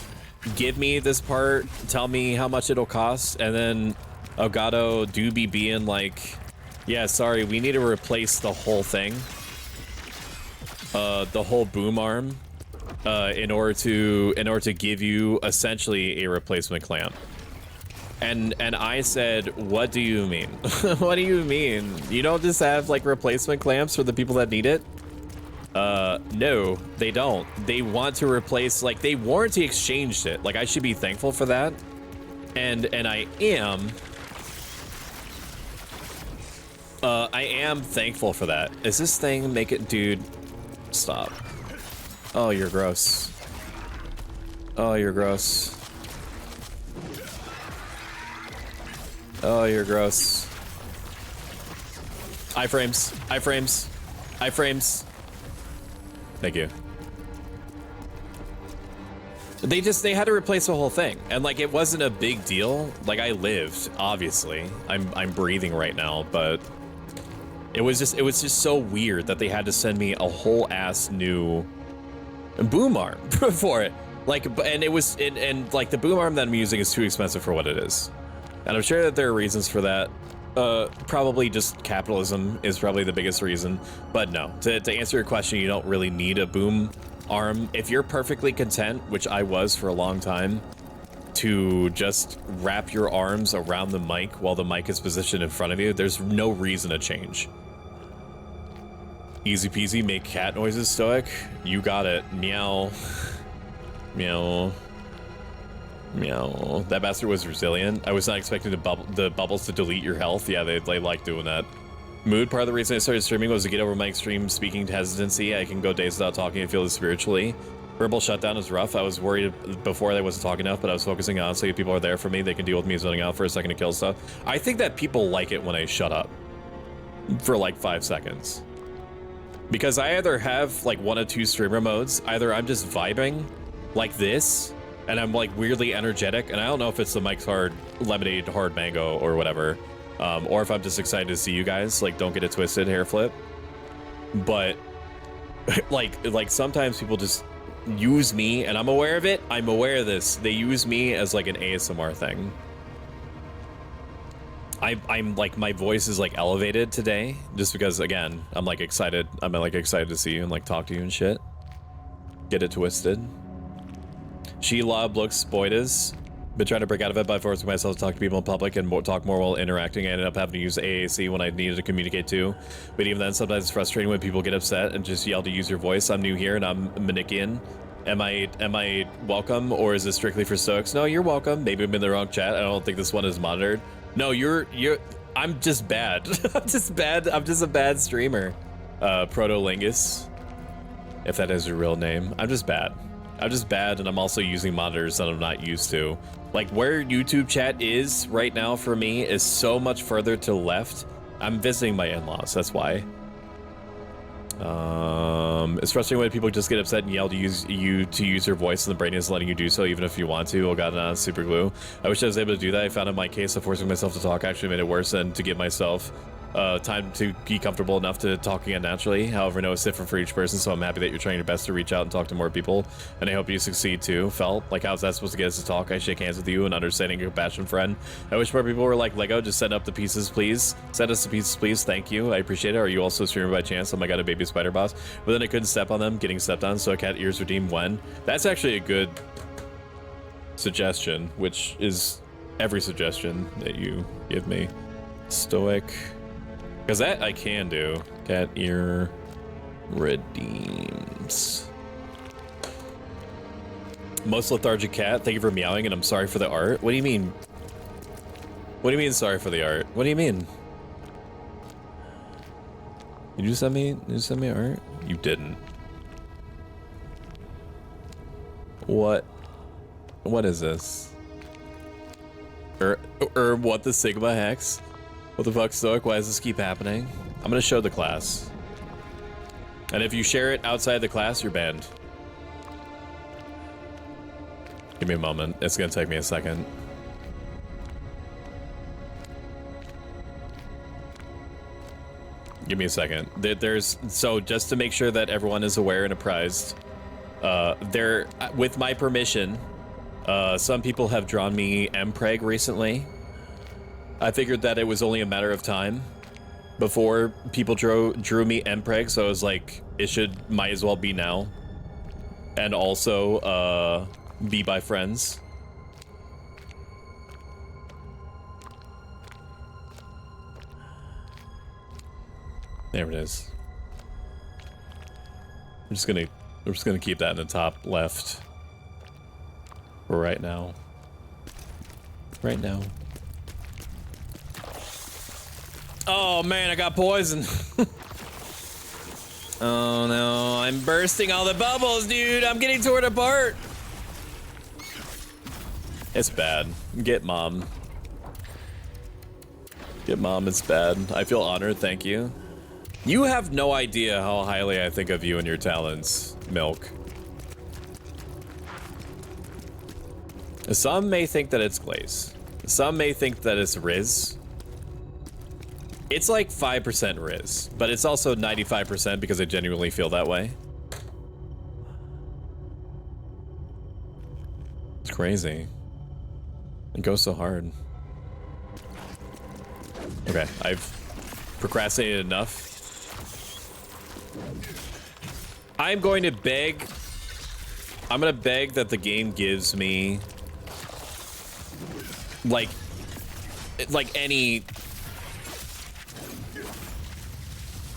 give me this part, tell me how much it'll cost, and then Elgato do be being like, yeah, sorry, we need to replace the whole thing, the whole boom arm, in order to give you essentially a replacement clamp. And I said, what do you mean? What do you mean? You don't just have like replacement clamps for the people that need it? No, they don't. They want to replace, like, they warranty exchanged it. Like, I should be thankful for that. And I am. I am thankful for that. Is this thing make it, dude? Stop. Oh, you're gross. Oh, you're gross. Oh, you're gross. Iframes. Iframes. Iframes. Thank you. They had to replace the whole thing, and like it wasn't a big deal. Like I lived, obviously. I'm breathing right now, but it was just so weird that they had to send me a whole ass new boom arm for it. Like, and it was and like the boom arm that I'm using is too expensive for what it is, and I'm sure that there are reasons for that. Probably just capitalism is probably the biggest reason, but no, to answer your question, you don't really need a boom arm. If you're perfectly content, which I was for a long time, to just wrap your arms around the mic while the mic is positioned in front of you, there's no reason to change. Easy peasy, make cat noises, Stoic. You got it. Meow. Meow. Meow. That bastard was resilient. I was not expecting the bubbles to delete your health. Yeah, they like doing that. Mood, part of the reason I started streaming was to get over my extreme speaking hesitancy. I can go days without talking and feel it spiritually. Verbal shutdown is rough. I was worried before that I wasn't talking enough, but I was focusing on, so if people are there for me, they can deal with me zoning out for a second to kill stuff. I think that people like it when I shut up. for like 5 seconds. Because I either have like one of two streamer modes. Either I'm just vibing like this, and I'm like weirdly energetic, and I don't know if it's the Mike's Hard Lemonade Hard Mango or whatever, or if I'm just excited to see you guys. Like, don't get it twisted, hair flip. But like sometimes people just use me, and I'm aware of it. I'm aware of this. They use me as like an ASMR thing. I'm like, my voice is like elevated today just because, again, I'm like excited. I'm like excited to see you and like talk to you and shit. Get it twisted. She lob looks spoilers. Been trying to break out of it by forcing myself to talk to people in public and talk more while interacting. I ended up having to use AAC when I needed to communicate too. But even then, sometimes it's frustrating when people get upset and just yell to use your voice. I'm new here and I'm Manikian. Am I welcome, or is this strictly for Stoics? No, you're welcome. Maybe I'm in the wrong chat. I don't think this one is monitored. No, I'm just bad. I'm just bad. I'm just a bad streamer. Protolingus, if that is your real name. I'm just bad. I'm just bad, and I'm also using monitors that I'm not used to. Like, where YouTube chat is right now for me is so much further to the left. I'm visiting my in-laws, that's why. It's frustrating when people just get upset and yell to use your voice, and the brain isn't letting you do so, even if you want to. Oh god, no, super glue. I wish I was able to do that. I found in my case that forcing myself to talk actually made it worse than to give myself time to be comfortable enough to talk again naturally. However, no, it's different for each person, so I'm happy that you're trying your best to reach out and talk to more people, and I hope you succeed too. Felt like, how's that supposed to get us to talk? I shake hands with you, an understanding and compassion friend. I wish more people were like Lego, just send up the pieces, please. Send us the pieces, please. Thank you. I appreciate it. Are you also streaming by chance? Oh my god, a baby spider boss. But then I couldn't step on them, getting stepped on, so I cat ears redeem when. That's actually a good suggestion, which is every suggestion that you give me. Stoic. Because that I can do. Cat ear redeems. Most lethargic cat, thank you for meowing, and I'm sorry for the art. What do you mean? What do you mean sorry for the art? What do you mean? Did you send me art? You didn't. What is this? What the Sigma hex? What the fuck, Stoic? Why does this keep happening? I'm gonna show the class. And if you share it outside the class, you're banned. Give me a moment. It's gonna take me a second. Give me a second. So just to make sure that everyone is aware and apprised, with my permission, some people have drawn me mpreg recently. I figured that it was only a matter of time before people drew me mpreg, so I was like, might as well be now. And also, be by friends. There it is. I'm just gonna keep that in the top left for right now. Right now. Oh man, I got poisoned. Oh no, I'm bursting all the bubbles, dude. I'm getting torn apart. It's bad. Get mom. Get mom, it's bad. I feel honored, thank you. You have no idea how highly I think of you and your talents, Milk. Some may think that it's Glaze. Some may think that it's Riz. It's like 5% Riz, but it's also 95% because I genuinely feel that way. It's crazy. It goes so hard. Okay, I've procrastinated enough. I'm going to beg. I'm gonna beg that the game gives me like any.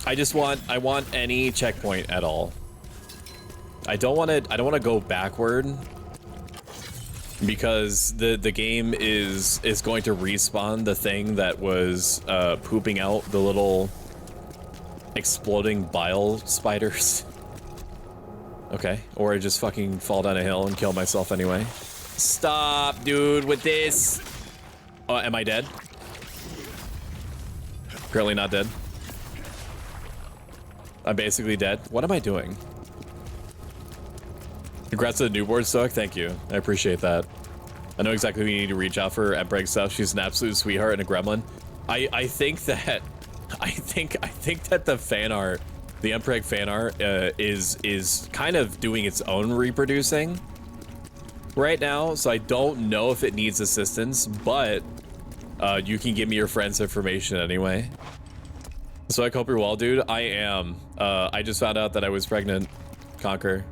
I want any checkpoint at all. I don't want to go backward because the game is going to respawn the thing that was pooping out the little exploding bile spiders. Okay, or I just fucking fall down a hill and kill myself anyway. Stop, dude, with this. Oh, am I dead? Apparently not dead. I'm basically dead. What am I doing? Congrats to the newborn, Stoic. Thank you. I appreciate that. I know exactly who you need to reach out for at Breg stuff. She's an absolute sweetheart and a gremlin. I think that the fan art, the Mpreg fan art, is kind of doing its own reproducing right now. So I don't know if it needs assistance, but you can give me your friend's information anyway. So I hope you're well, dude. I am. I just found out that I was pregnant, Conquer.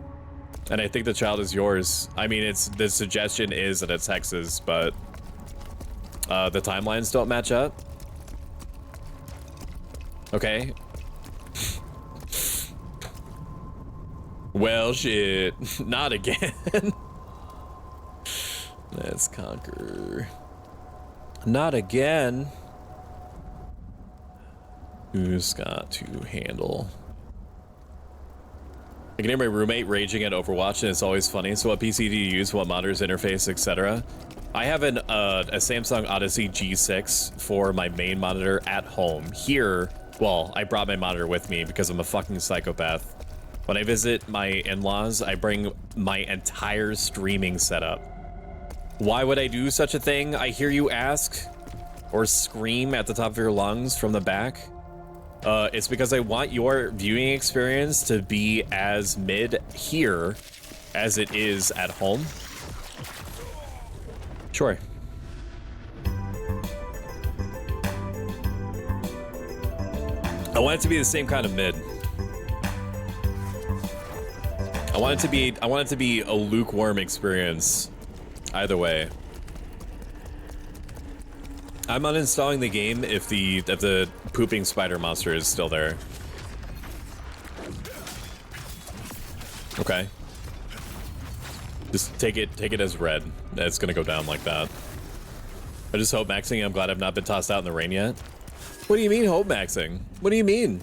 And I think the child is yours. I mean, the suggestion is that it's Hex's, but the timelines don't match up. Okay. Well, shit. Not again. Let's Conquer. Not again. Who's got to handle? I can hear my roommate raging at Overwatch, and it's always funny. So what PC do you use? What monitors, interface, etc.? I have a Samsung Odyssey G6 for my main monitor at home. Here, well, I brought my monitor with me because I'm a fucking psychopath. When I visit my in-laws, I bring my entire streaming setup. Why would I do such a thing? I hear you ask, or scream at the top of your lungs from the back. It's because I want your viewing experience to be as mid here as it is at home. Sure. I want it to be the same kind of mid. I want it to be a lukewarm experience either way. I'm uninstalling the game if the pooping spider monster is still there. Okay. Just take it as red. It's gonna go down like that. I just hope maxing. I'm glad I've not been tossed out in the rain yet. What do you mean hope maxing? What do you mean?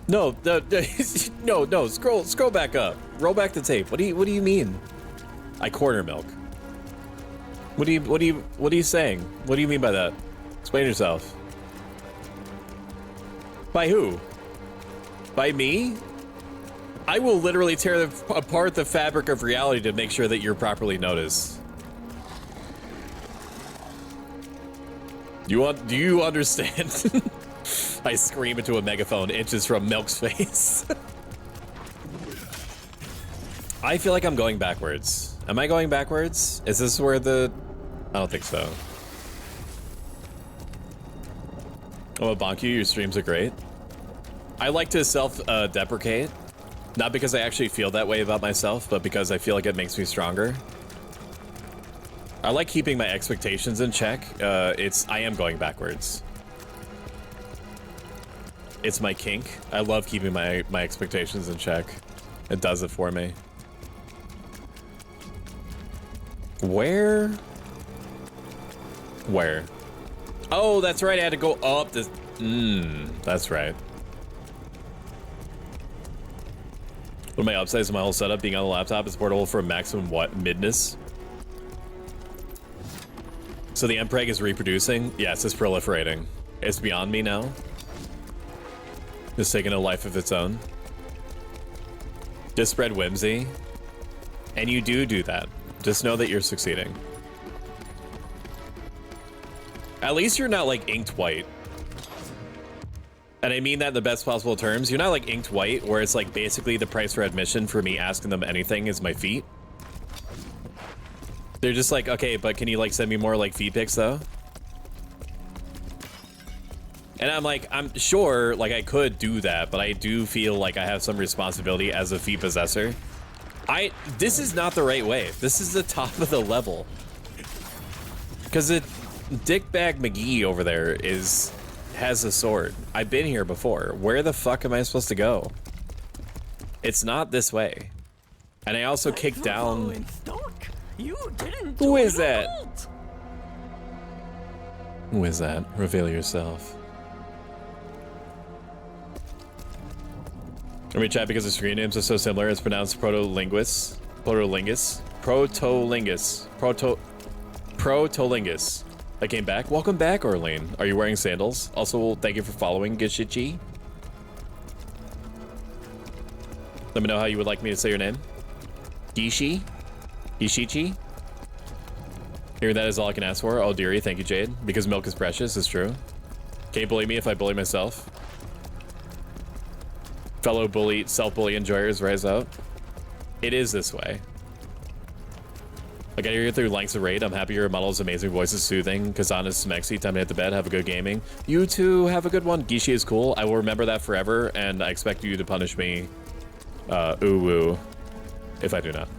No, no. Scroll back up. Roll back the tape. What do you mean? I corner milk. What are you saying? What do you mean by that? Explain yourself. By who? By me? I will literally tear apart the fabric of reality to make sure that you're properly noticed. Do you understand? I scream into a megaphone inches from Milk's face. I feel like I'm going backwards. Am I going backwards? Is this where the... I don't think so. Oh, bonk you, your streams are great. I like to self-deprecate. Not because I actually feel that way about myself, but because I feel like it makes me stronger. I like keeping my expectations in check. I am going backwards. It's my kink. I love keeping my expectations in check. It does it for me. Where? Oh, that's right. I had to go up this. That's right. One of my upsides of my whole setup being on the laptop is portable for maximum midness. So the Mpreg is reproducing? Yes, it's proliferating. It's beyond me now. It's taking a life of its own. Just spread whimsy. And you do that. Just know that you're succeeding. At least you're not like inked white. And I mean that in the best possible terms. You're not like inked white, where it's like basically the price for admission for me asking them anything is my feet. They're just like, okay, but can you like send me more like feet pics though? And I'm like, I'm sure like I could do that, but I do feel like I have some responsibility as a feet possessor. This is not the right way. This is the top of the level. Because Dickbag McGee over there has a sword. I've been here before. Where the fuck am I supposed to go? It's not this way. And I also kicked down... Who is that? Who is that? Reveal yourself. Let me chat because the screen names are so similar. It's pronounced protolingus. Protolingus. I came back. Welcome back, Orlean. Are you wearing sandals? Also, thank you for following, Gishichi. Let me know how you would like me to say your name. Gishi? Ishichi? Hearing that is all I can ask for. Oh, dearie, thank you, Jade. Because milk is precious, it's true. Can't bully me if I bully myself. Fellow bully, self-bully enjoyers, rise up. It is this way. Like, I hear through lengths of raid. I'm happy your model's amazing voice is soothing. Kazan is smexy. Time to hit the bed. Have a good gaming. You too, have a good one. Gishi is cool. I will remember that forever, and I expect you to punish me, ooh-woo, if I do not.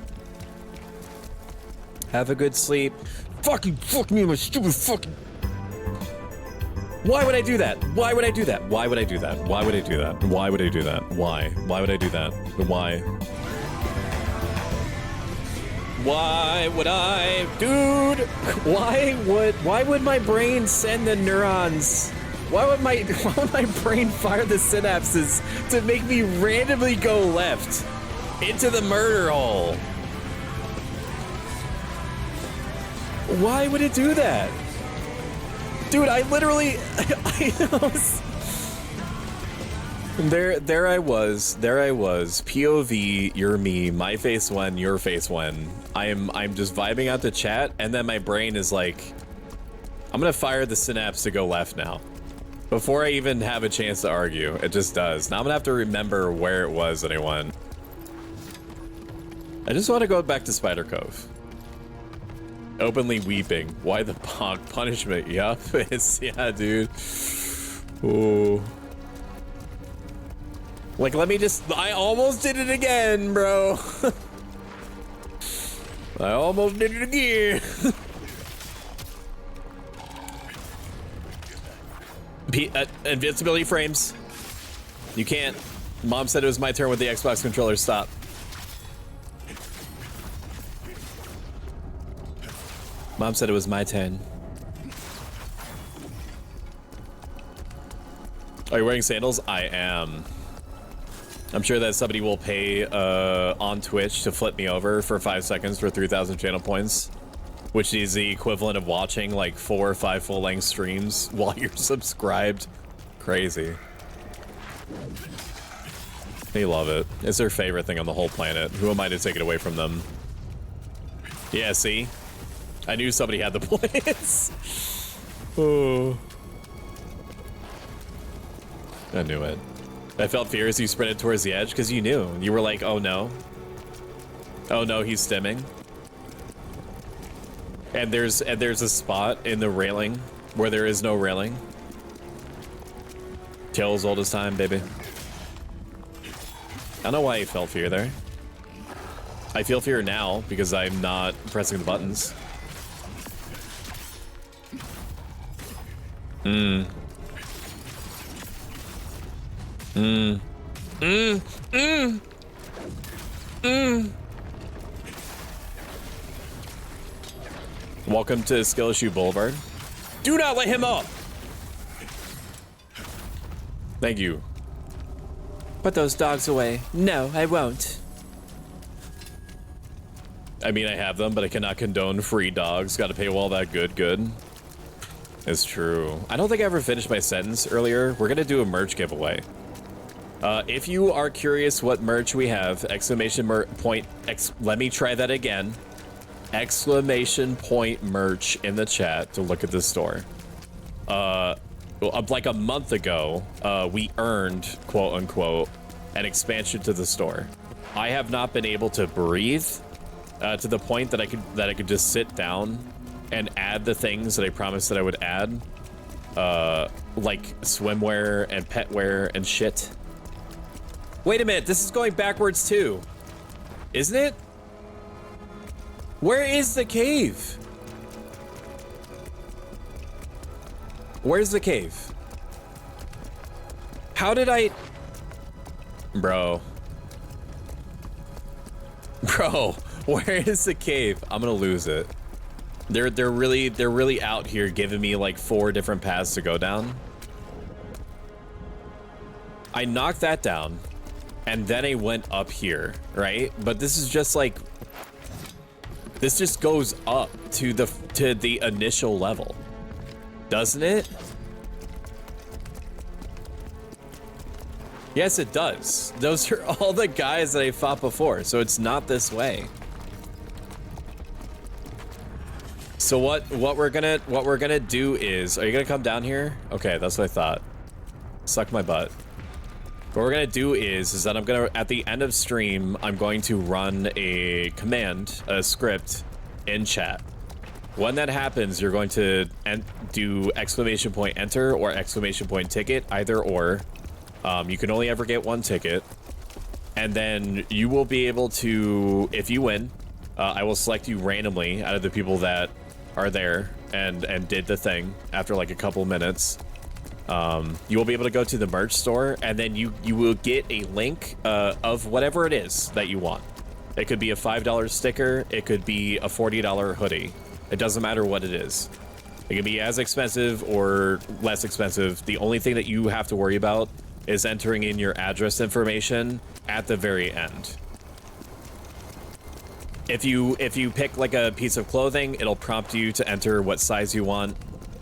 Have a good sleep. Fucking fuck me, my stupid fucking... Why would I do that? Why would I do that? Why would I do that? Why would I do that? Why would I do that? Why? Why would I do that? Why? Why would I? Dude! Why would my brain send the neurons? Why would my brain fire the synapses to make me randomly go left into the murder hole? Why would it do that? Dude, I literally, There I was, POV, you're me, my face when, your face when. I'm just vibing out the chat, and then my brain is like, I'm gonna fire the synapse to go left now. Before I even have a chance to argue, it just does. Now I'm gonna have to remember where it was that I went. I just want to go back to Spider Cove. Openly weeping. Why the punishment? Yup. It's, yeah, dude. Ooh. Like, let me just... I almost did it again, bro. I almost did it again. Invincibility frames. You can't. Mom said it was my turn with the Xbox controller. Stop. Mom said it was my turn. Are you wearing sandals? I am. I'm sure that somebody will pay on Twitch to flip me over for 5 seconds for 3,000 channel points, which is the equivalent of watching like 4 or 5 full-length streams while you're subscribed. Crazy. They love it. It's their favorite thing on the whole planet. Who am I to take it away from them? Yeah, see? I knew somebody had the points. Oh. I knew it. I felt fear as you sprinted towards the edge because you knew. You were like, oh no. Oh no, he's stimming. And there's a spot in the railing where there is no railing. Tales old as time, baby. I don't know why you felt fear there. I feel fear now because I'm not pressing the buttons. Welcome to Skill Issue Boulevard. Do not let him up! Thank you. Put those dogs away. No, I won't. I mean, I have them, but I cannot condone free dogs. Gotta pay all that good. It's true. I don't think I ever finished my sentence earlier. We're gonna do a merch giveaway. If you are curious what merch we have, exclamation point, let me try that again. Exclamation point merch in the chat to look at the store. Like a month ago, we earned, quote unquote, an expansion to the store. I have not been able to breathe to the point that I could just sit down and add the things that I promised that I would add, like swimwear and pet wear and shit. Wait a minute, this is going backwards too, isn't it? Where is the cave? Where's the cave? How did I... Bro, where is the cave? I'm gonna lose it. They're really out here giving me like 4 different paths to go down. I knocked that down, and then I went up here, right? But this is just like, this just goes up to the initial level, doesn't it? Yes, it does. Those are all the guys that I fought before, so it's not this way. So what we're gonna do is, are you gonna come down here? Okay, that's what I thought. Suck my butt. What we're gonna do is that I'm gonna, at the end of stream, I'm going to run a command, a script in chat. When that happens, you're going to do exclamation point enter or exclamation point ticket, either or. You can only ever get one ticket. And then you will be able to, if you win, I will select you randomly out of the people that are there and did the thing after like a couple minutes. You will be able to go to the merch store, and then you will get a link of whatever it is that you want. It could be a $5 sticker. It could be a $40 hoodie. It doesn't matter what it is. It can be as expensive or less expensive. The only thing that you have to worry about is entering in your address information at the very end. If you pick like a piece of clothing, it'll prompt you to enter what size you want.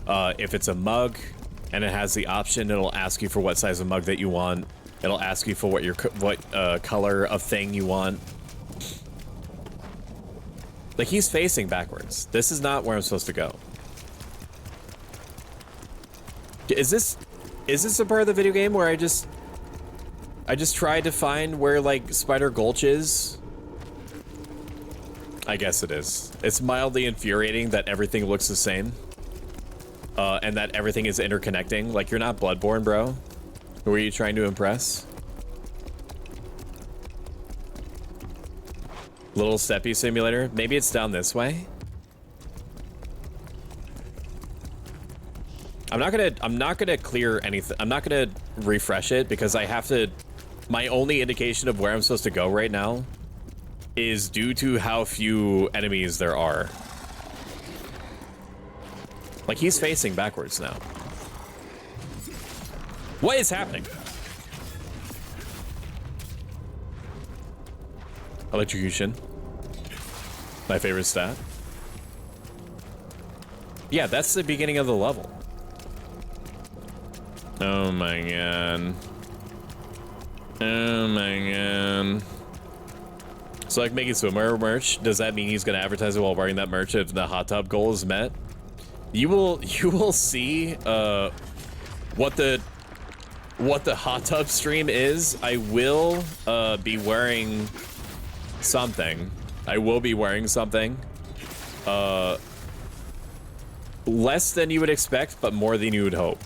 If it's a mug and it has the option, it'll ask you for what size of mug that you want. It'll ask you for what color of thing you want. Like, he's facing backwards. This is not where I'm supposed to go. Is this a part of the video game where I just tried to find where like Spider Gulch is? I guess it is. It's mildly infuriating that everything looks the same. And that everything is interconnecting. Like, you're not Bloodborne, bro. Who are you trying to impress? Little steppy simulator. Maybe it's down this way. I'm not gonna clear anything. I'm not gonna refresh it because I have to. My only indication of where I'm supposed to go right now is due to how few enemies there are. Like, he's facing backwards now. What is happening? Electrocution. My favorite stat. Yeah, that's the beginning of the level. Oh my god. Oh my god. So, like, making swimwear merch, does that mean he's gonna advertise it while wearing that merch if the hot tub goal is met? You will see what the hot tub stream is. I will be wearing something. I will be wearing something. Less than you would expect, but more than you would hope.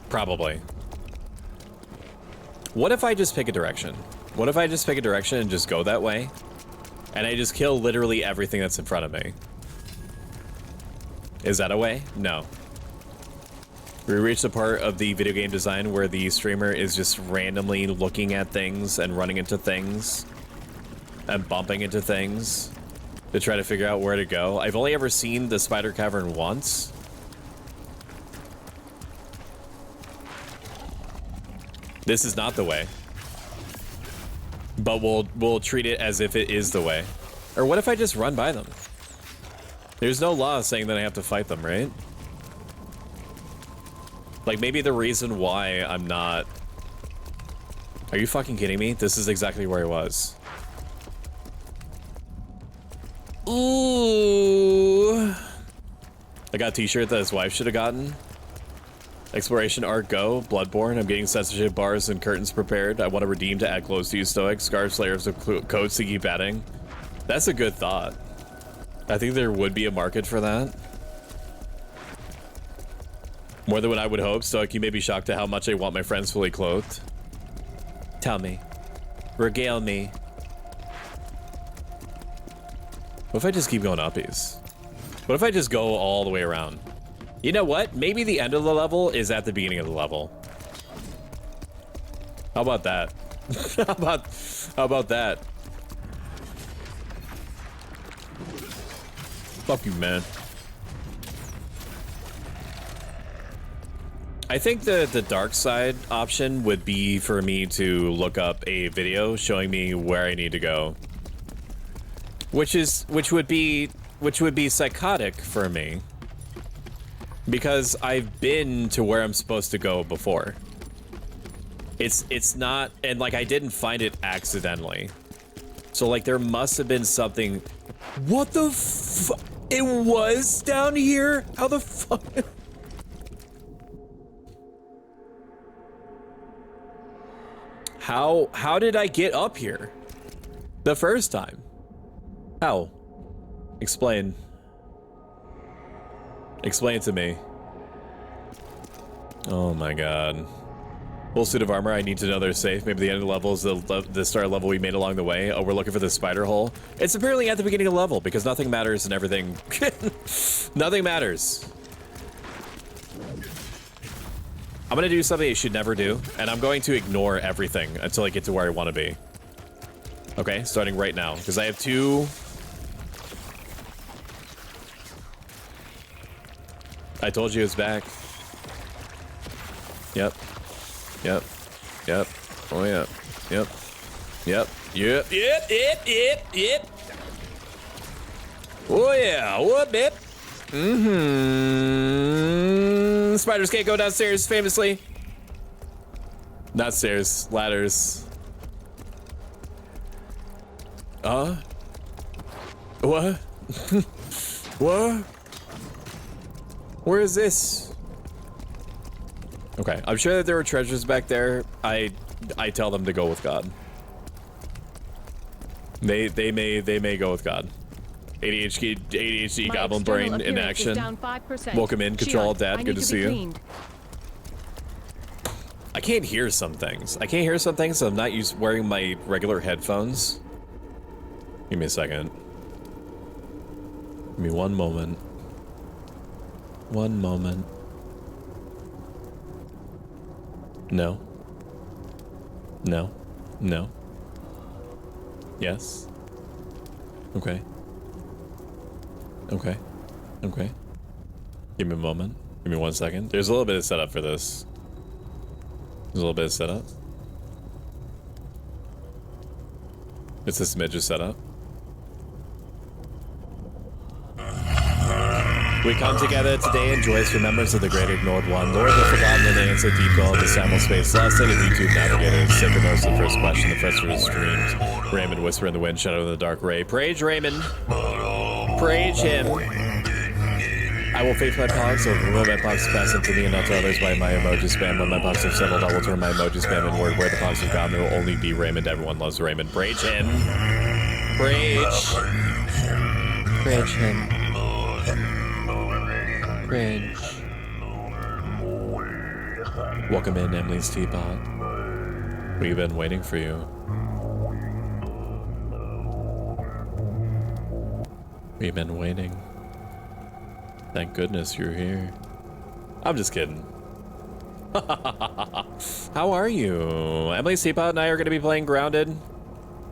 Probably. What if I just pick a direction? What if I just pick a direction and just go that way? And I just kill literally everything that's in front of me. Is that a way? No. We reached the part of the video game design where the streamer is just randomly looking at things and running into things and bumping into things to try to figure out where to go. I've only ever seen the spider cavern once. This is not the way. But we'll treat it as if it is the way. Or what if I just run by them? There's no law saying that I have to fight them, right? Like, maybe the reason why I'm not... Are you fucking kidding me? This is exactly where I was. Ooh. I got a t-shirt that his wife should have gotten. Exploration art go. Bloodborne. I'm getting censorship bars and curtains prepared. I want to redeem to add clothes to you, Stoic. Scarves, layers of coats to keep adding. That's a good thought. I think there would be a market for that. More than what I would hope. Stoic, you may be shocked at how much I want my friends fully clothed. Tell me. Regale me. What if I just keep going uppies? What if I just go all the way around? You know what? Maybe the end of the level is at the beginning of the level. How about that? How about that? Fuck you, man. I think the dark side option would be for me to look up a video showing me where I need to go. Which would be psychotic for me. Because I've been to where I'm supposed to go before. It's not, and like I didn't find it accidentally. So like there must have been something. What the it was down here? How the fuck? How did I get up here? The first time? How? Explain. Explain to me. Oh my god. Full suit of armor, I need to know they're safe. Maybe the end of the level is the start level we made along the way. Oh, we're looking for the spider hole. It's apparently at the beginning of the level because nothing matters and everything. Nothing matters. I'm gonna do something I should never do, and I'm going to ignore everything until I get to where I want to be. Okay, starting right now, because I have two. I told you it's back. Yep. Yep. Yep. Oh yeah. Yep. Yep. Yep. Yep. Yep. Yep. Yep. Oh yeah. Whoop it. Mm-hmm. Spiders can't go downstairs, famously. Not stairs, ladders. What? What? Where is this? Okay, I'm sure that there were treasures back there. I tell them to go with God. They may go with God. ADHD goblin brain in action. Welcome in, Control Dad. Good to see you. I can't hear some things. I can't hear some things, so I'm not wearing my regular headphones. Give me a second. Give me one moment. One moment. No. No. No. Yes. Okay. Okay. Okay. Give me a moment. Give me 1 second. There's a little bit of setup for this. There's a little bit of setup. It's a smidge of setup. We come together today in joyous remembrance of the great ignored one, Lord of the forgotten and innocent deep God, the Samuel Space, lost in a VTube navigator, second most of the first question, the first of his dreams. Raymond, whisper in the wind, shadow in the dark ray. Praise Raymond. Praise him. I will face my pogs, or remove my pogs to pass into me and not to others by my emoji spam. When my pogs have settled, I will turn my emoji spam inward. Where the pogs have gone, there will only be Raymond. Everyone loves Raymond. Praise him. Praise. Praise him. Cringe. Welcome in, Emily's Teapot. We've been waiting for you. We've been waiting. Thank goodness you're here. I'm just kidding. How are you? Emily's Teapot and I are going to be playing Grounded.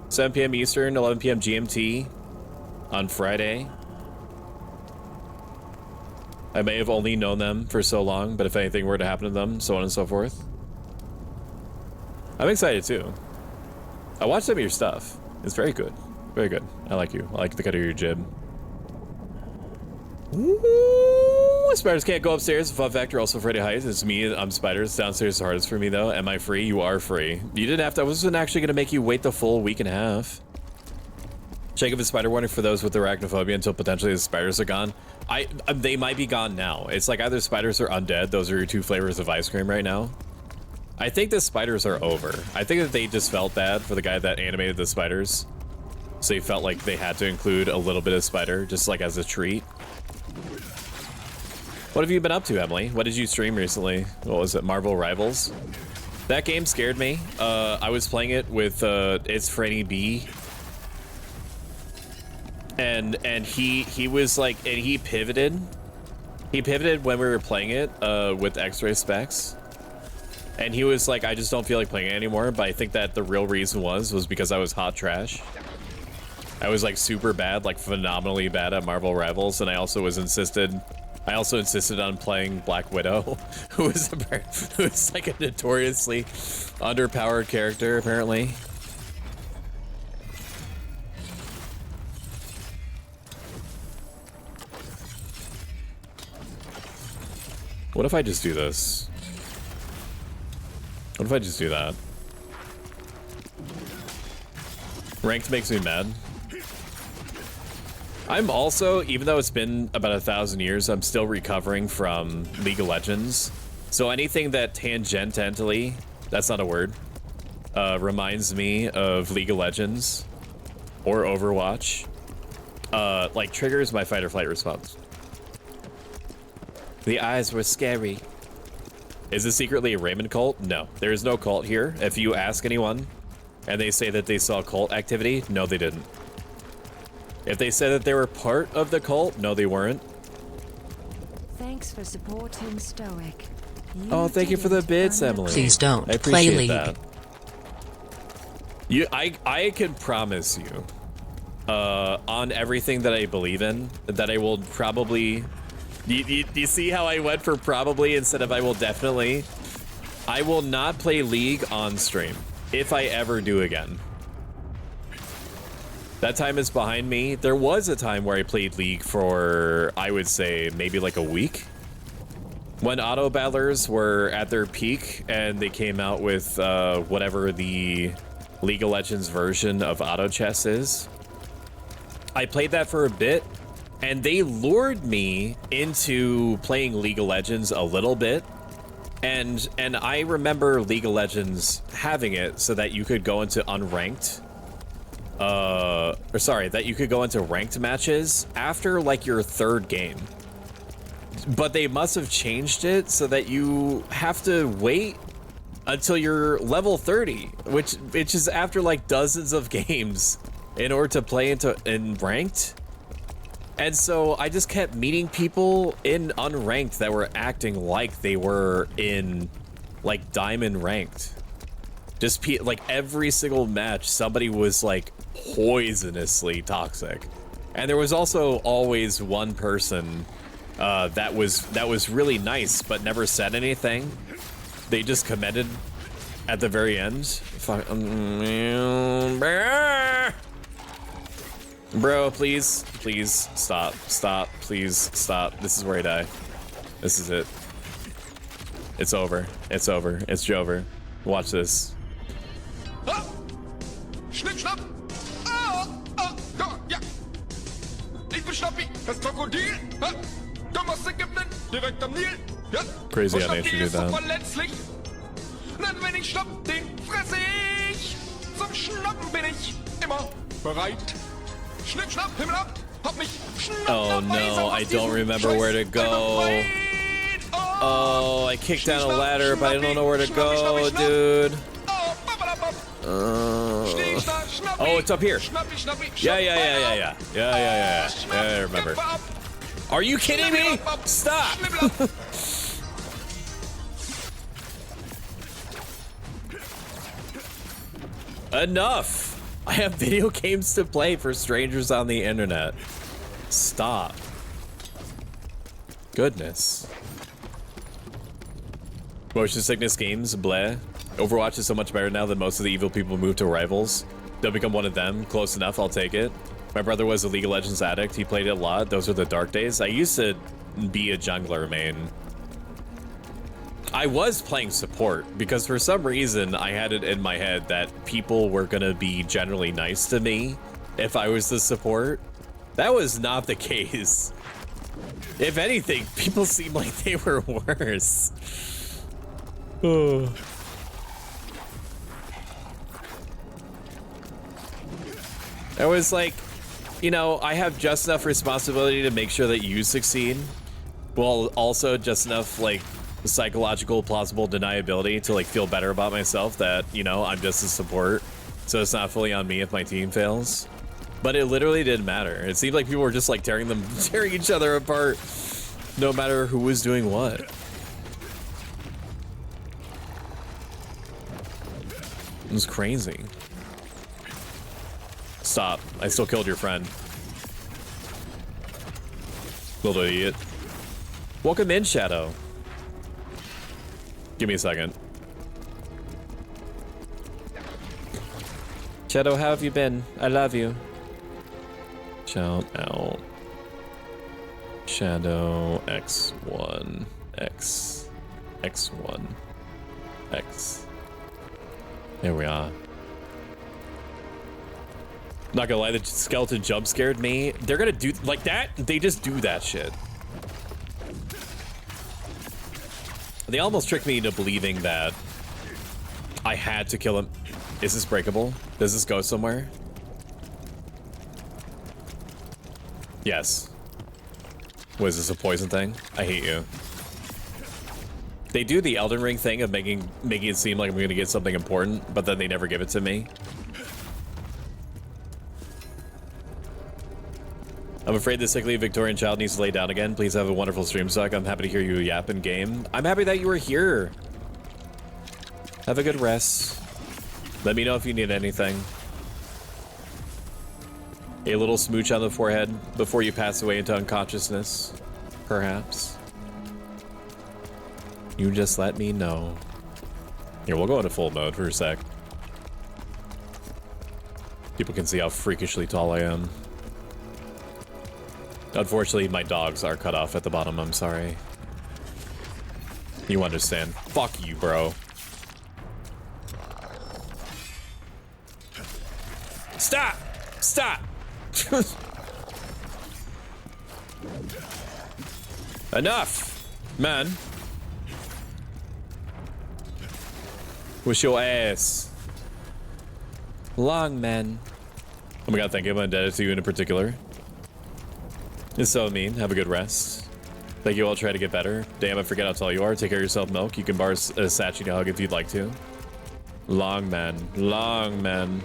7 p.m. Eastern, 11 p.m. GMT on Friday. I may have only known them for so long, but if anything were to happen to them, so on and so forth. I'm excited too. I watched some of your stuff. It's very good. Very good. I like you. I like the cut of your jib. Ooh, spiders can't go upstairs. Fun fact, you're also afraid of heights. It's me. I'm spiders. Downstairs is the hardest for me though. Am I free? You are free. You didn't have to. I wasn't actually going to make you wait the full week and a half. Check if it's spider warning for those with arachnophobia until potentially the spiders are gone. They might be gone now. It's like either spiders or undead. Those are your two flavors of ice cream right now. I think the spiders are over. I think that they just felt bad for the guy that animated the spiders. So they felt like they had to include a little bit of spider, just like as a treat. What have you been up to, Emily? What did you stream recently? What was it, Marvel Rivals? That game scared me. I was playing it with It's Franny B. And he was like, and he pivoted when we were playing it with X-ray specs, and he was like, I just don't feel like playing it anymore. But I think that the real reason was because I was hot trash. I was like super bad, like phenomenally bad at Marvel Rivals, and I also insisted on playing Black Widow, who was like a notoriously underpowered character apparently. What if I just do this? What if I just do that? Ranked makes me mad. I'm also, even though it's been about 1,000 years, I'm still recovering from League of Legends. So anything that tangentially, that's not a word, reminds me of League of Legends or Overwatch, like triggers my fight or flight response. The eyes were scary. Is this secretly a Raymond cult? No, there is no cult here. If you ask anyone and they say that they saw cult activity, no, they didn't. If they said that they were part of the cult, no, they weren't. Thanks for supporting Stoic. Oh, thank you for the bits, Emily. Please don't I play appreciate League. that. I can promise you, on everything that I believe in, that I will probably. You see how I went for probably instead of I will definitely? I will not play League on stream if I ever do again. That time is behind me. There was a time where I played League for, I would say, maybe like a week. When auto battlers were at their peak and they came out with whatever the League of Legends version of auto chess is. I played that for a bit. And they lured me into playing League of Legends a little bit. And I remember League of Legends having it so that you could go into unranked. That you could go into ranked matches after like your third game. But they must have changed it so that you have to wait until you're level 30, which is after like dozens of games in order to play in ranked. And so I just kept meeting people in unranked that were acting like they were in like diamond ranked. Just like every single match, somebody was like poisonously toxic. And there was also always one person that was really nice but never said anything. They just commented at the very end. Bro, please stop, please stop. This is where I die. This is it. It's over. It's Jover. Watch this. Schnipp, schnapp! Da, ja! Ich bin Schnappi, das Krokodil! Du musst den gewinnen, direkt am Nil! Ja! Crazy Und how they Schnappi do ist so that. verletzlich! Denn wenn ich schnapp, den fresse ich! Zum Schnappen bin ich immer bereit! Schnipp, schnapp, Himmel ab! Hab mich schnapp, Oh no, I don't remember where to go. Oh, I kicked down a ladder, but I don't know where to go, dude. Oh, it's up here. Yeah, I remember. Are you kidding me? Stop! Enough! I have video games to play for strangers on the internet. Stop. Goodness. Motion sickness games, bleh. Overwatch is so much better now that most of the evil people move to rivals. They'll become one of them. Close enough, I'll take it. My brother was a League of Legends addict. He played it a lot. Those were the dark days. I used to be a jungler main. I was playing support because for some reason I had it in my head that people were gonna be generally nice to me if I was the support. That was not the case. If anything, people seemed like they were worse. Oh. I was like, you know, I have just enough responsibility to make sure that you succeed, while also just enough like psychological plausible deniability to like feel better about myself that, you know, I'm just a support, so it's not fully on me if my team fails. But it literally didn't matter. It seemed like people were just like tearing each other apart, no matter who was doing what. It was crazy. Stop. I still killed your friend. Little idiot. Welcome in, Shadow. Give me a second. Shadow, how have you been? I love you. Shout out. Shadow X1. X, X1, X. There we are. Not gonna lie, the skeleton jump scared me. They're gonna do like that. They just do that shit. They almost tricked me into believing that I had to kill him. Is this breakable? Does this go somewhere? Yes. Was this a poison thing? I hate you. They do the Elden Ring thing of making it seem like I'm gonna get something important, but then they never give it to me. I'm afraid the sickly Victorian child needs to lay down again. Please have a wonderful stream, Suck. I'm happy to hear you yap in game. I'm happy that you were here. Have a good rest. Let me know if you need anything. A little smooch on the forehead before you pass away into unconsciousness, perhaps. You just let me know. Here, we'll go into full mode for a sec. People can see how freakishly tall I am. Unfortunately, my dogs are cut off at the bottom. I'm sorry. You understand. Fuck you, bro. Stop! Stop! Enough, man. Wish your ass. Long, man. Oh my god, thank you. I'm indebted to you in particular. It's so mean. Have a good rest. Thank you. I'll try to get better. Damn, I forget how tall you are. Take care of yourself, Milk. You can bar Sachi a hug if you'd like to. Long, man. Long, man.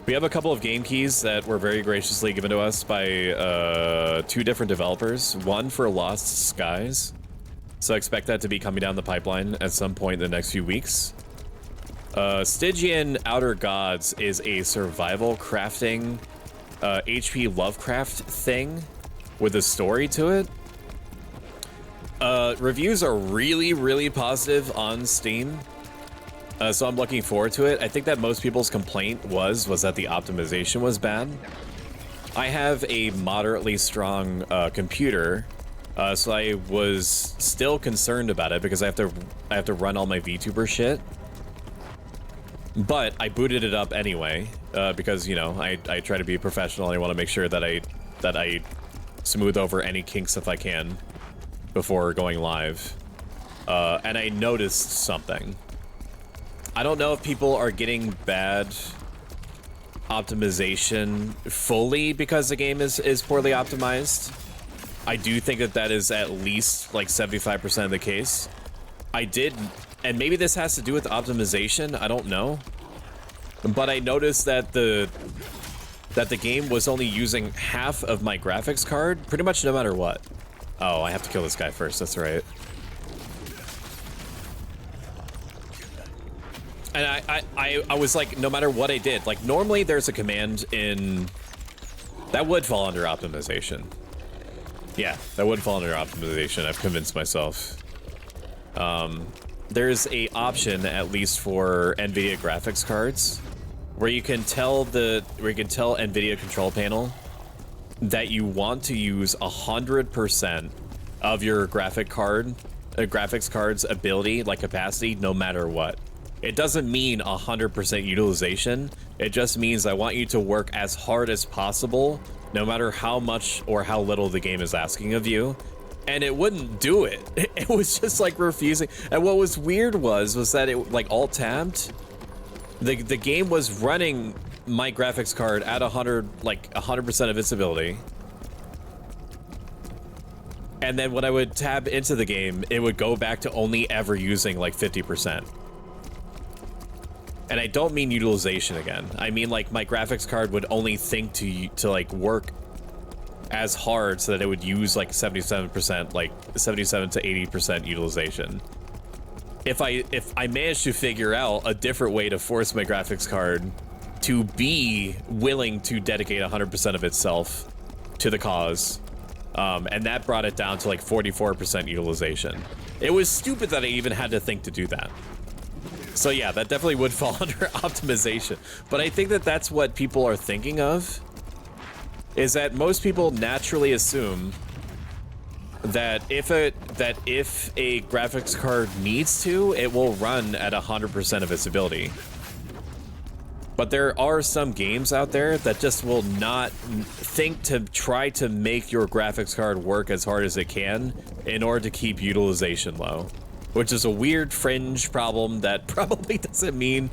We have a couple of game keys that were very graciously given to us by 2 different developers. One for Lost Skies. So I expect that to be coming down the pipeline at some point in the next few weeks. Stygian Outer Gods is a survival crafting HP Lovecraft thing with a story to it. Reviews are really, really positive on Steam. So I'm looking forward to it. I think that most people's complaint was that the optimization was bad. I have a moderately strong computer, so I was still concerned about it because I have to run all my VTuber shit. But I booted it up anyway, because, you know, I try to be professional. I want to make sure that I smooth over any kinks if I can before going live. And I noticed something. I don't know if people are getting bad optimization fully because the game is poorly optimized. I do think that is at least like 75% of the case. I did, and maybe this has to do with optimization, I don't know. But I noticed that the game was only using half of my graphics card, pretty much no matter what. Oh, I have to kill this guy first, that's right. And I was like, no matter what I did, like normally there's a command in that would fall under optimization. Yeah, that would fall under optimization. I've convinced myself. There's a option, at least for NVIDIA graphics cards, where you can tell NVIDIA control panel that you want to use 100% of your graphics card's ability, like capacity, no matter what. It doesn't mean 100% utilization. It just means I want you to work as hard as possible, no matter how much or how little the game is asking of you. And it wouldn't do it. It was just like refusing. And what was weird was that it like alt-tabbed. The game was running my graphics card at 100% of its ability. And then when I would tab into the game, it would go back to only ever using like 50%. And I don't mean utilization again. I mean like my graphics card would only think to like work as hard so that it would use like 77%, like 77 to 80% utilization. If I managed to figure out a different way to force my graphics card to be willing to dedicate 100% of itself to the cause, and that brought it down to like 44% utilization. It was stupid that I even had to think to do that. So yeah, that definitely would fall under optimization. But I think that that's what people are thinking of, is that most people naturally assume that if a graphics card needs to, it will run at 100% of its ability. But there are some games out there that just will not think to try to make your graphics card work as hard as it can in order to keep utilization low, which is a weird fringe problem that probably doesn't mean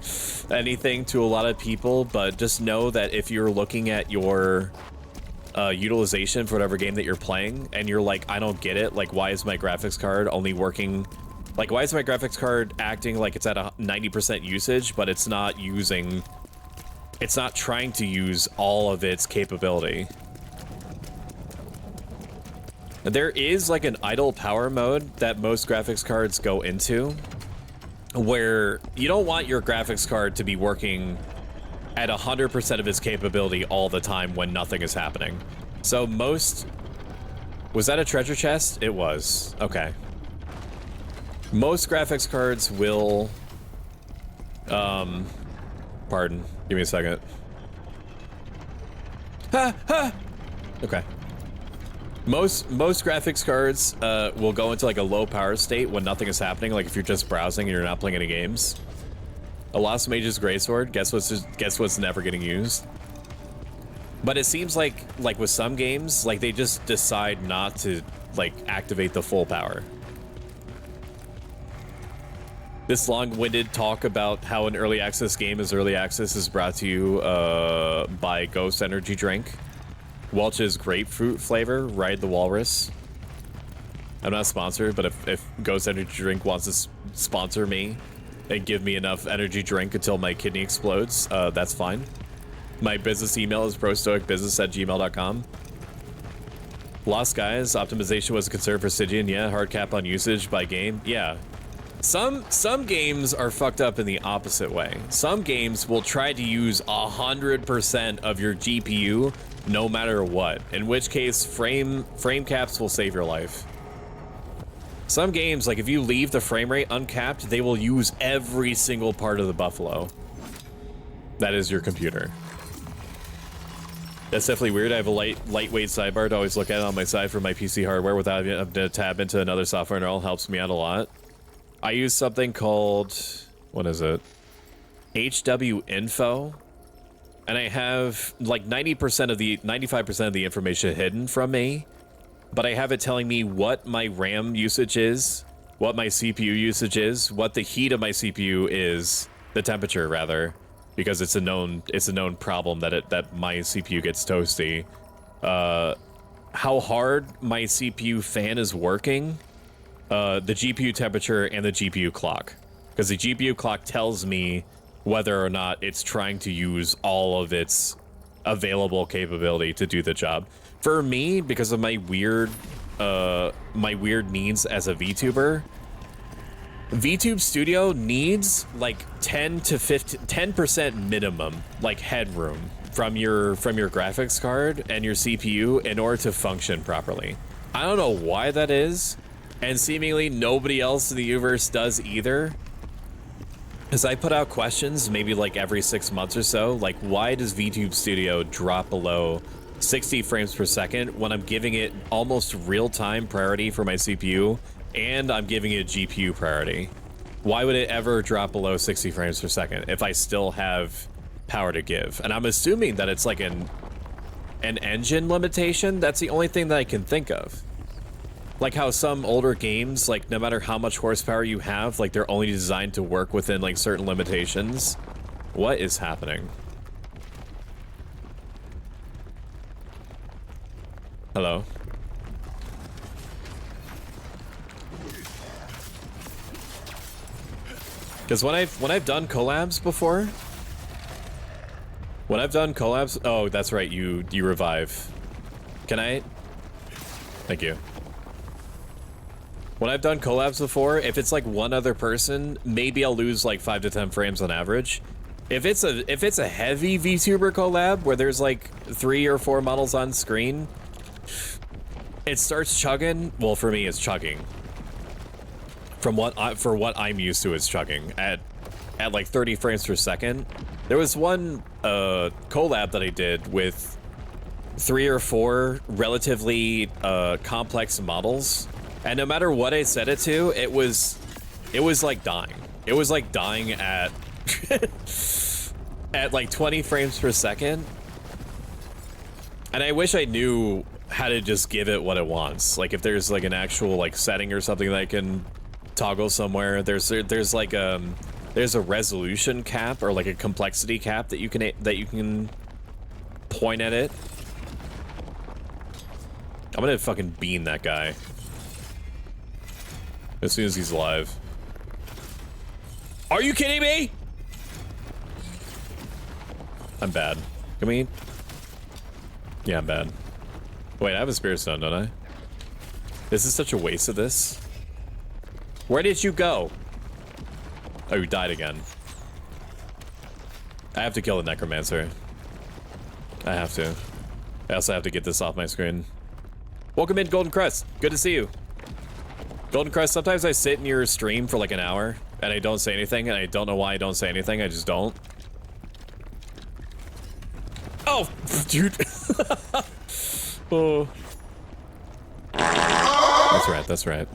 anything to a lot of people, but just know that if you're looking at your utilization for whatever game that you're playing and you're like, I don't get it, like, why is my graphics card only working, like, why is my graphics card acting like it's at a 90% usage, but it's not trying to use all of its capability. There is like an idle power mode that most graphics cards go into, where you don't want your graphics card to be working at 100% of its capability all the time when nothing is happening. So was that a treasure chest? It was. Okay. Most graphics cards will, pardon. Give me a second. Okay. Most graphics cards will go into like a low power state when nothing is happening, like if you're just browsing and you're not playing any games. A Lost Mage's Greysword, guess what's never getting used? But it seems like with some games, like they just decide not to like activate the full power. This long-winded talk about how an early access game is early access is brought to you by Ghost Energy Drink. Welch's grapefruit flavor, Ride the Walrus. I'm not sponsored, but if Ghost Energy Drink wants to sponsor me and give me enough energy drink until my kidney explodes, that's fine. My business email is prostoicbusiness@gmail.com. Lost Guys, optimization was a concern for Stygian. Yeah, hard cap on usage by game. Yeah. Some games are fucked up in the opposite way. Some games will try to use 100% of your GPU no matter what, in which case frame caps will save your life. Some games, like if you leave the frame rate uncapped, they will use every single part of the buffalo. That is your computer. That's definitely weird. I have a lightweight sidebar to always look at on my side for my PC hardware without having to tab into another software, and it all helps me out a lot. I use something called, what is it? HW Info, and I have like 95% of the information hidden from me, but I have it telling me what my RAM usage is, what my CPU usage is, what the heat of my CPU is, the temperature rather, because it's a known problem that my CPU gets toasty. How hard my CPU fan is working, the GPU temperature, and the GPU clock, because the GPU clock tells me whether or not it's trying to use all of its available capability to do the job. For me, because of my weird needs as a VTuber, VTube Studio needs like 10% minimum like headroom from your graphics card and your CPU in order to function properly. I don't know why that is, and seemingly nobody else in the universe does either. As I put out questions maybe like every 6 months or so, like why does VTube Studio drop below 60 frames per second when I'm giving it almost real-time priority for my CPU and I'm giving it GPU priority? Why would it ever drop below 60 frames per second if I still have power to give? And I'm assuming that it's like an engine limitation. That's the only thing that I can think of. Like how some older games, like no matter how much horsepower you have, like they're only designed to work within like certain limitations. What is happening? Hello? Because when I've done collabs before, oh, that's right, you revive. Can I? Thank you. When I've done collabs before, if it's like one other person, maybe I'll lose like 5 to 10 frames on average. If it's a heavy VTuber collab where there's like 3 or 4 models on screen, it starts chugging. Well, for me, it's chugging. For what I'm used to, it's chugging at like 30 frames per second. There was one collab that I did with 3 or 4 relatively complex models, and no matter what I set it to, it was like dying. It was like dying at at like 20 frames per second. And I wish I knew how to just give it what it wants. Like if there's like an actual like setting or something that I can toggle somewhere. There's like there's a resolution cap or like a complexity cap that you can point at it. I'm gonna fucking bean that guy as soon as he's alive. Are you kidding me? I'm bad. Can we? Yeah, I'm bad. Wait, I have a spirit stone, don't I? This is such a waste of this. Where did you go? Oh, you died again. I have to kill the necromancer. I have to. I also have to get this off my screen. Welcome in, Golden Crest. Good to see you. Golden Crest, sometimes I sit in your stream for like an hour and I don't say anything, and I don't know why I don't say anything. I just don't. Oh, dude. Oh. That's right, that's right.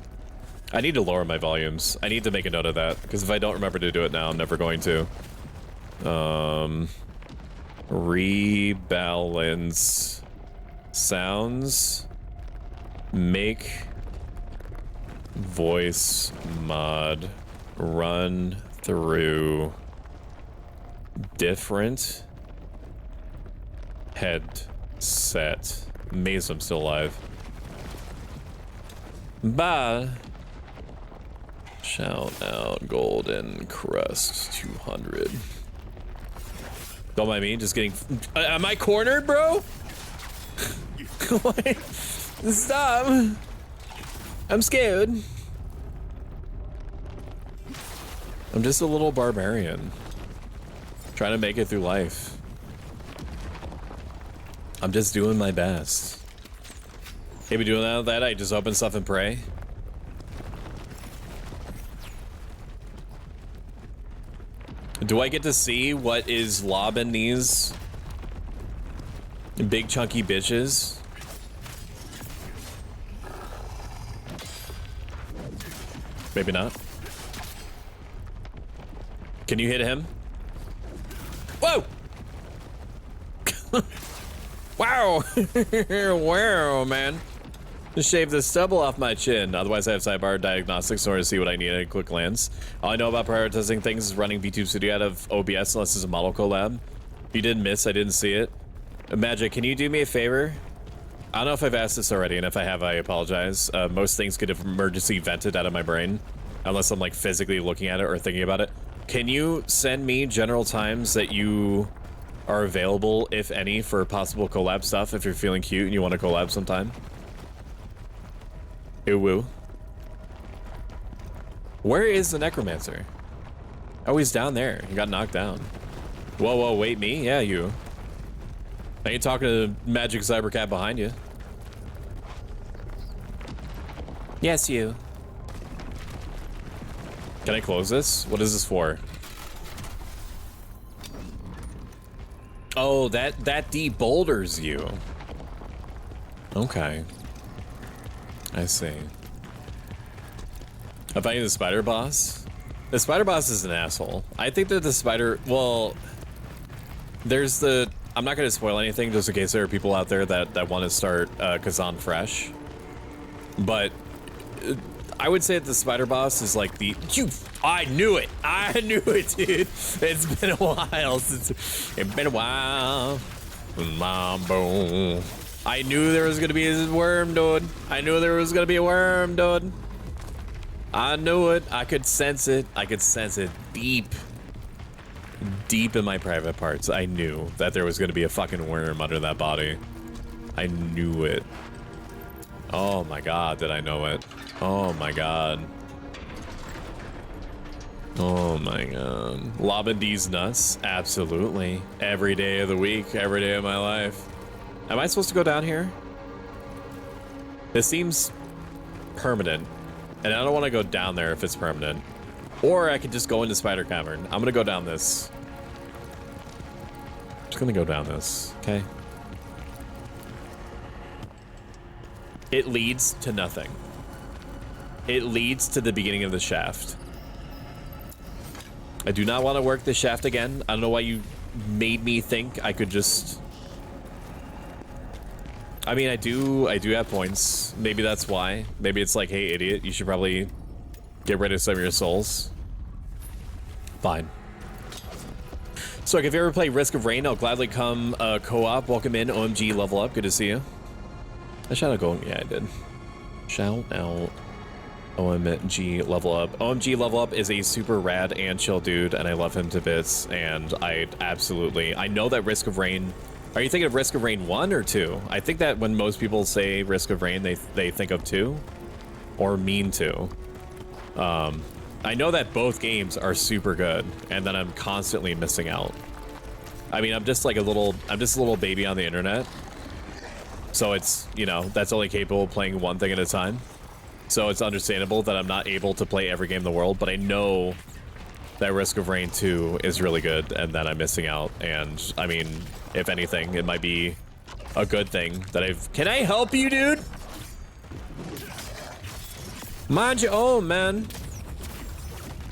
I need to lower my volumes. I need to make a note of that, because if I don't remember to do it now, I'm never going to. Rebalance sounds. Make voice mod run through different headset. Maze, I'm still alive. Bye. Shout out Golden Crust 200. Don't mind me, just getting. Am I cornered, bro? Stop. I'm scared. I'm just a little barbarian. Trying to make it through life. I'm just doing my best. Maybe doing that, I just open stuff and pray. Do I get to see what is lobbing these big chunky bitches? Maybe not. Can you hit him? Whoa! Wow! Wow, man. Just shave the stubble off my chin. Otherwise, I have sidebar diagnostics in order to see what I need at a quick glance. All I know about prioritizing things is running VTube Studio out of OBS unless it's a model collab. You did miss, I didn't see it. Magic, can you do me a favor? I don't know if I've asked this already, and if I have, I apologize. Most things could have emergency vented out of my brain, unless I'm like physically looking at it or thinking about it. Can you send me general times that you are available, if any, for possible collab stuff if you're feeling cute and you want to collab sometime? Ew woo. Where is the necromancer? Oh, he's down there. He got knocked down. Whoa, whoa, wait, me? Yeah, you. I ain't talking to the magic cybercat behind you. Yes, you. Can I close this? What is this for? Oh, that deboulders you. Okay. I see. I'm fighting the spider boss. The spider boss is an asshole. I think that the spider, well, there's the, I'm not going to spoil anything just in case there are people out there that want to start Khazan fresh. But I would say that the spider boss is like the, I knew it. I knew it, dude. It's been a while since, it's been a while. Mambo. I knew there was gonna be a worm, dude. I knew there was gonna be a worm, dude. I knew it. I could sense it. I could sense it deep in my private parts. I knew that there was gonna be a fucking worm under that body. I knew it. Oh my god, did I know it? Oh my god. Oh my god. Lobbing these nuts? Absolutely. Every day of the week, every day of my life. Am I supposed to go down here? This seems permanent, and I don't want to go down there if it's permanent. Or I could just go into Spider Cavern. I'm gonna go down this. Just gonna go down this, okay? it leads to nothing. It leads to the beginning of the shaft. I do not want to work the shaft again. I don't know why you made me think I could just... I mean, I do have points. Maybe that's why. Maybe it's like, hey, idiot, you should probably get rid of some of your souls. Fine. So if you ever play Risk of Rain, I'll gladly come co-op. Welcome in, OMG Level Up. Good to see you. I shout out going, yeah, I did. Shout out OMG Level Up. OMG Level Up is a super rad and chill dude, and I love him to bits. And I know that Risk of Rain. Are you thinking of Risk of Rain 1 or 2? I think that when most people say Risk of Rain, they think of 2 or mean to. I know that both games are super good, and that I'm constantly missing out. I mean, I'm just a little baby on the internet. So it's, you know, that's only capable of playing one thing at a time. So it's understandable that I'm not able to play every game in the world, but I know that Risk of Rain 2 is really good and that I'm missing out. And I mean, if anything, it might be a good thing that Can I help you, dude? Mind your own, man.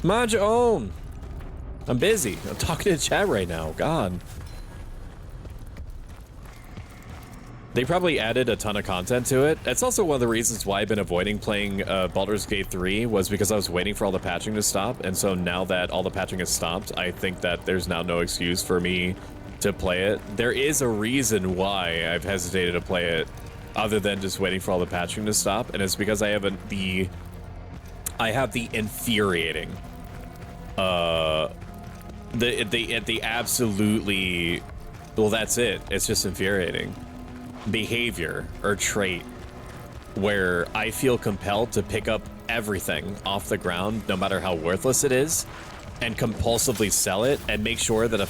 Mind your own. I'm busy. I'm talking to chat right now. God. They probably added a ton of content to it. That's also one of the reasons why I've been avoiding playing Baldur's Gate 3 was because I was waiting for all the patching to stop. And so now that all the patching has stopped, I think that there's now no excuse for me to play it. There is a reason why I've hesitated to play it other than just waiting for all the patching to stop. And it's because I have the infuriating, the absolutely, well, that's it. It's just infuriating behavior or trait where I feel compelled to pick up everything off the ground, no matter how worthless it is, and compulsively sell it, and make sure that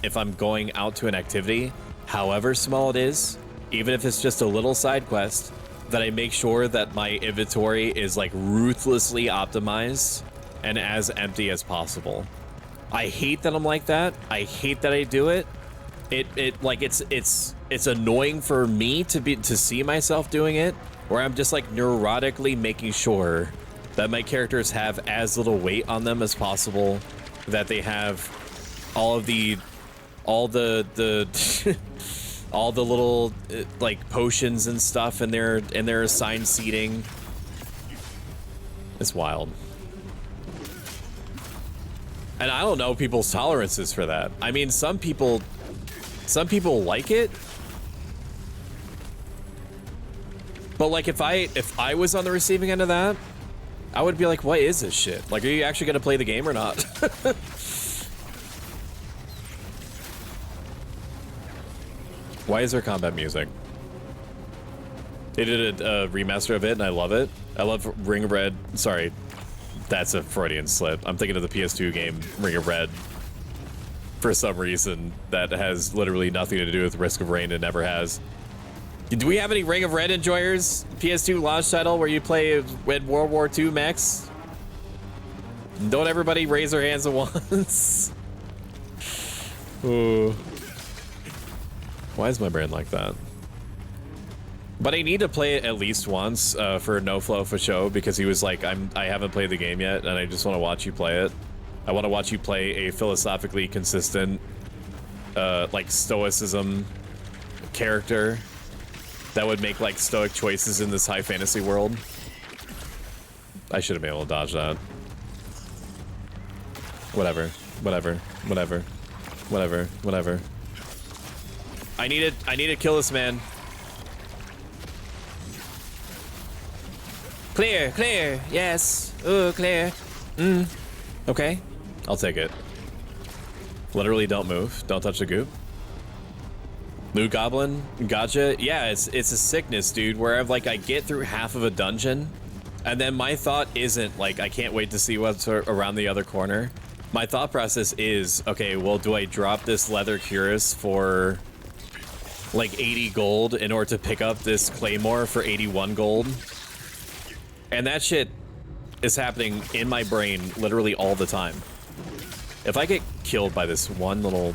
if I'm going out to an activity, however small it is, even if it's just a little side quest, that I make sure that my inventory is like ruthlessly optimized and as empty as possible. I hate that I'm like that. I hate that I do it. It's annoying for me to see myself doing it, where I'm just like neurotically making sure that my characters have as little weight on them as possible, that they have all the all the little like potions and stuff in their assigned seating. It's wild. And I don't know people's tolerances for that. I mean, some people like it. But like if I was on the receiving end of that, I would be like, what is this shit? Like, are you actually gonna play the game or not? Why is there combat music? They did a remaster of it and I love it. I love Ring of Red. Sorry, that's a Freudian slip. I'm thinking of the PS2 game Ring of Red. For some reason that has literally nothing to do with Risk of Rain. It never has. Do we have any Ring of Red enjoyers? PS2 launch title where you play with World War II mechs? Don't everybody raise their hands at once. Ooh. Why is my brain like that? But I need to play it at least once for No Flow for show, because he was like, I haven't played the game yet and I just want to watch you play it. I want to watch you play a philosophically consistent, like stoicism character that would make like stoic choices in this high fantasy world. I should have been able to dodge that. Whatever. I need to kill this man. Clear, yes. Ooh, clear. Okay. I'll take it. Literally don't move. Don't touch the goop. Loot Goblin? Gotcha. Yeah, it's a sickness, dude, where I get through half of a dungeon, and then my thought isn't, like, I can't wait to see what's around the other corner. My thought process is, okay, well, do I drop this leather cuirass for, like, 80 gold in order to pick up this claymore for 81 gold? And that shit is happening in my brain literally all the time. If I get killed by this one little...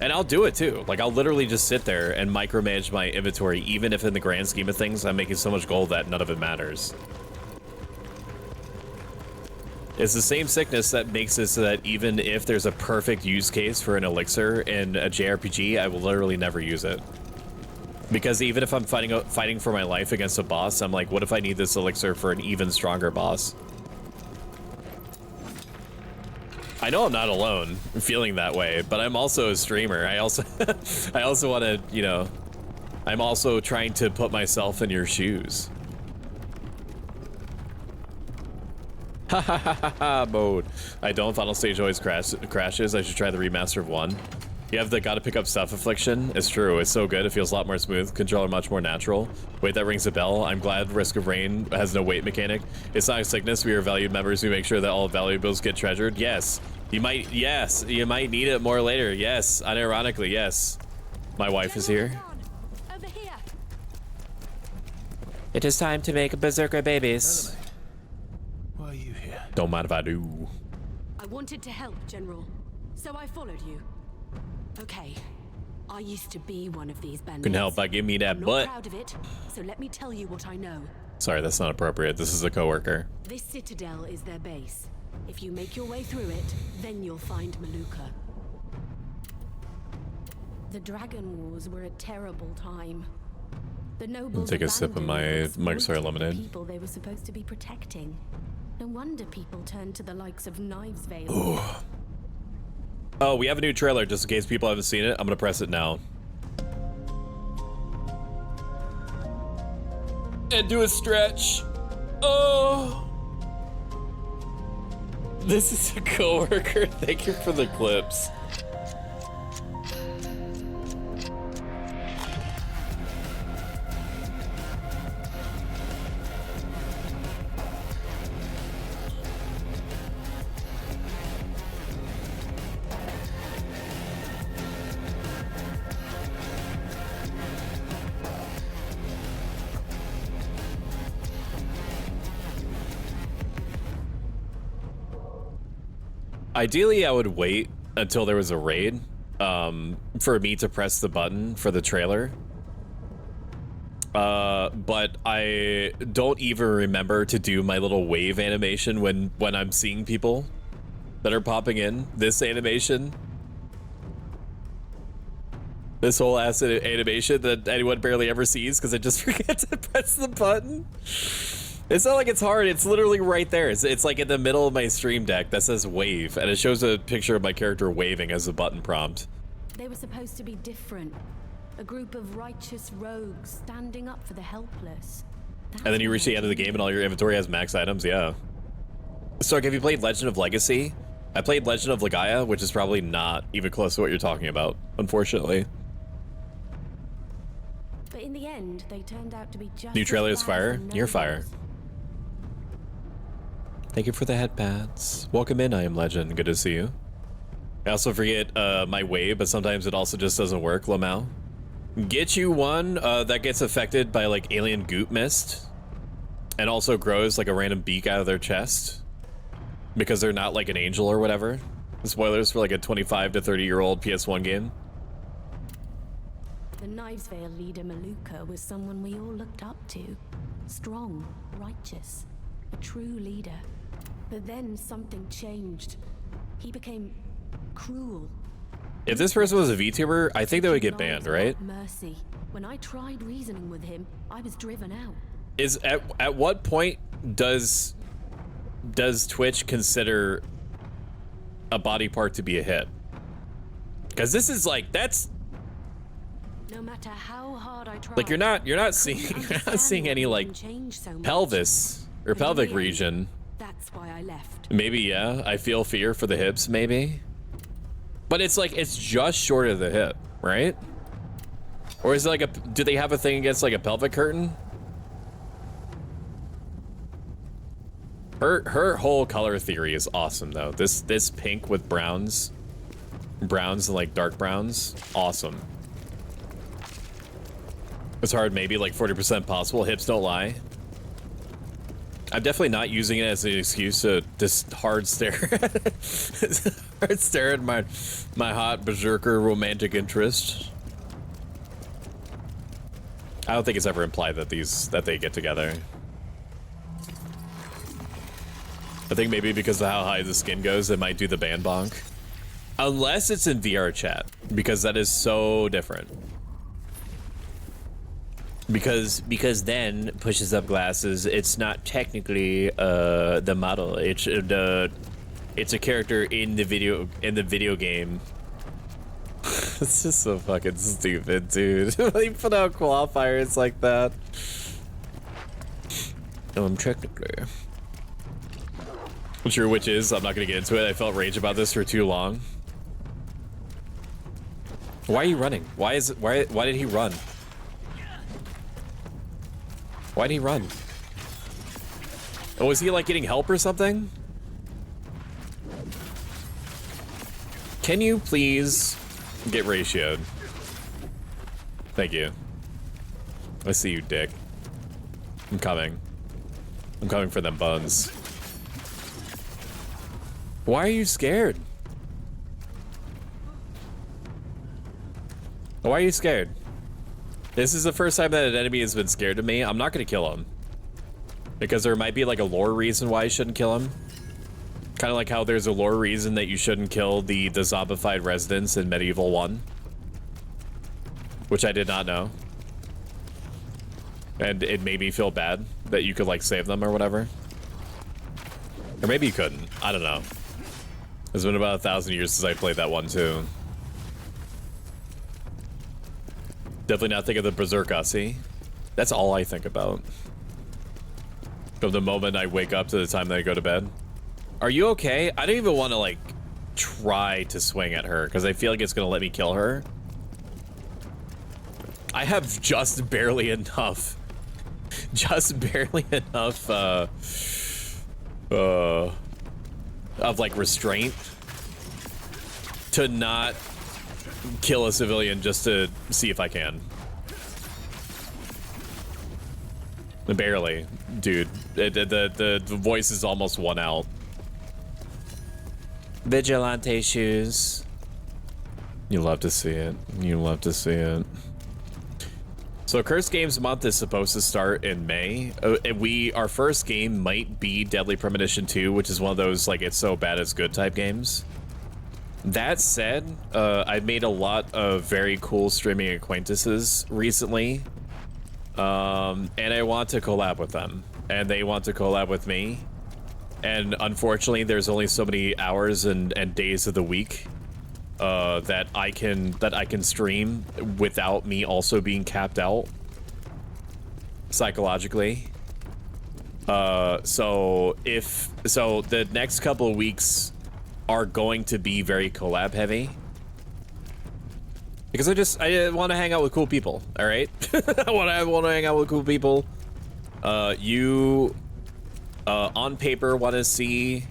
And I'll do it too. Like, I'll literally just sit there and micromanage my inventory, even if in the grand scheme of things, I'm making so much gold that none of it matters. It's the same sickness that makes it so that even if there's a perfect use case for an elixir in a JRPG, I will literally never use it. Because even if I'm fighting for my life against a boss, I'm like, what if I need this elixir for an even stronger boss? I know I'm not alone feeling that way, but I'm also a streamer. I also want to, you know, I'm also trying to put myself in your shoes. Ha ha ha ha ha mode. I don't. Final stage always crashes. I should try the remaster of 1. You have the gotta pick up stuff affliction. It's true. It's so good. It feels a lot more smooth. Controller much more natural. Wait, that rings a bell. I'm glad Risk of Rain has no weight mechanic. It's not a sickness. We are valued members. We make sure that all valuables get treasured. Yes. You might. Yes. You might need it more later. Yes. Unironically, yes. My wife is here. Over here. It is time to make berserker babies. Why are you here? Don't mind if I do. I wanted to help, General, so I followed you. Okay, I used to be one of these bandits. Couldn't help but give me that I'm butt. not proud of it, so let me tell you what I know. Sorry, that's not appropriate. This is a coworker. This citadel is their base. If you make your way through it, then you'll find Maluka. The Dragon Wars were a terrible time. The nobles Take a sip of my Microsoft Lemonade. The people they were supposed to be protecting. No wonder people turned to the likes of Knives Vale. Ooh. Oh, we have a new trailer, just in case people haven't seen it. I'm gonna press it now. And do a stretch. Oh. This is a coworker. Thank you for the clips. Ideally, I would wait until there was a raid for me to press the button for the trailer. But I don't even remember to do my little wave animation when I'm seeing people that are popping in. This animation. This whole ass animation that anyone barely ever sees because I just forget to press the button. It's not like it's hard, it's literally right there. It's like in the middle of my stream deck that says wave, and it shows a picture of my character waving as a button prompt. They were supposed to be different. A group of righteous rogues standing up for the helpless. And then you reach the end of the game and all your inventory has max items, yeah. So have you played Legend of Legacy? I played Legend of Legaia, which is probably not even close to what you're talking about, unfortunately. But in the end, they turned out to be just New trailer is as bad fire. as the You're fire. nobles. Thank you for the headpads. Welcome in, I am Legend. Good to see you. I also forget my wave, but sometimes it also just doesn't work, Lamau. Get you one that gets affected by like alien goop mist and also grows like a random beak out of their chest because they're not like an angel or whatever. Spoilers for like a 25 to 30-year-old PS1 game. The Knives Vale leader Maluka was someone we all looked up to. Strong, righteous, a true leader. But then something changed. He became cruel. If this person was a VTuber, I think they would get banned, right? Mercy. When I tried reasoning with him, I was driven out. Is at what point does Twitch consider a body part to be a hit? Because this is like No matter how hard I tried, like you're not seeing any like pelvis or pelvic region. That's why I left. Maybe, yeah. I feel fear for the hips, maybe. But it's like, it's just short of the hip, right? Or is it like do they have a thing against like a pelvic curtain? Her whole color theory is awesome though. This pink with browns and like dark browns, awesome. It's hard, maybe like 40% possible. Hips don't lie. I'm definitely not using it as an excuse to just hard stare. Staring at my hot berserker romantic interest. I don't think it's ever implied that they get together. I think maybe because of how high the skin goes, they might do the band bonk. Unless it's in VR chat, because that is so different. Because then pushes up glasses. It's not technically the model. It's a character in the video game. It's just so fucking stupid, dude. They put out qualifiers like that. Technically. Sure, which is, I'm not gonna get into it. I felt rage about this for too long. Why are you running? Why did he run? Why did he run? Oh, was he like getting help or something? Can you please get ratioed? Thank you. I see you, dick. I'm coming. I'm coming for them buns. Why are you scared? Why are you scared? This is the first time that an enemy has been scared of me. I'm not gonna kill him. Because there might be like a lore reason why I shouldn't kill him. Kind of like how there's a lore reason that you shouldn't kill the zombified residents in Medieval 1. Which I did not know. And it made me feel bad that you could like save them or whatever. Or maybe you couldn't. I don't know. It's been about 1,000 years since I played that one too. Definitely not think of the Berserker, see? That's all I think about. From the moment I wake up to the time that I go to bed. Are you okay? I don't even want to like try to swing at her because I feel like it's gonna let me kill her. I have just barely enough. Just barely enough of like restraint to not kill a civilian just to see if I can. Barely, dude. The voice is almost won out. Vigilante shoes. You love to see it. You love to see it. So Cursed Games Month is supposed to start in May. Our first game might be Deadly Premonition 2, which is one of those like it's so bad it's good type games. That said, I've made a lot of very cool streaming acquaintances recently. And I want to collab with them. And they want to collab with me. And unfortunately, there's only so many hours and days of the week that I can stream without me also being capped out psychologically. So the next couple of weeks are going to be very collab heavy because I want to hang out with cool people. All right, I want to hang out with cool people. You on paper want to see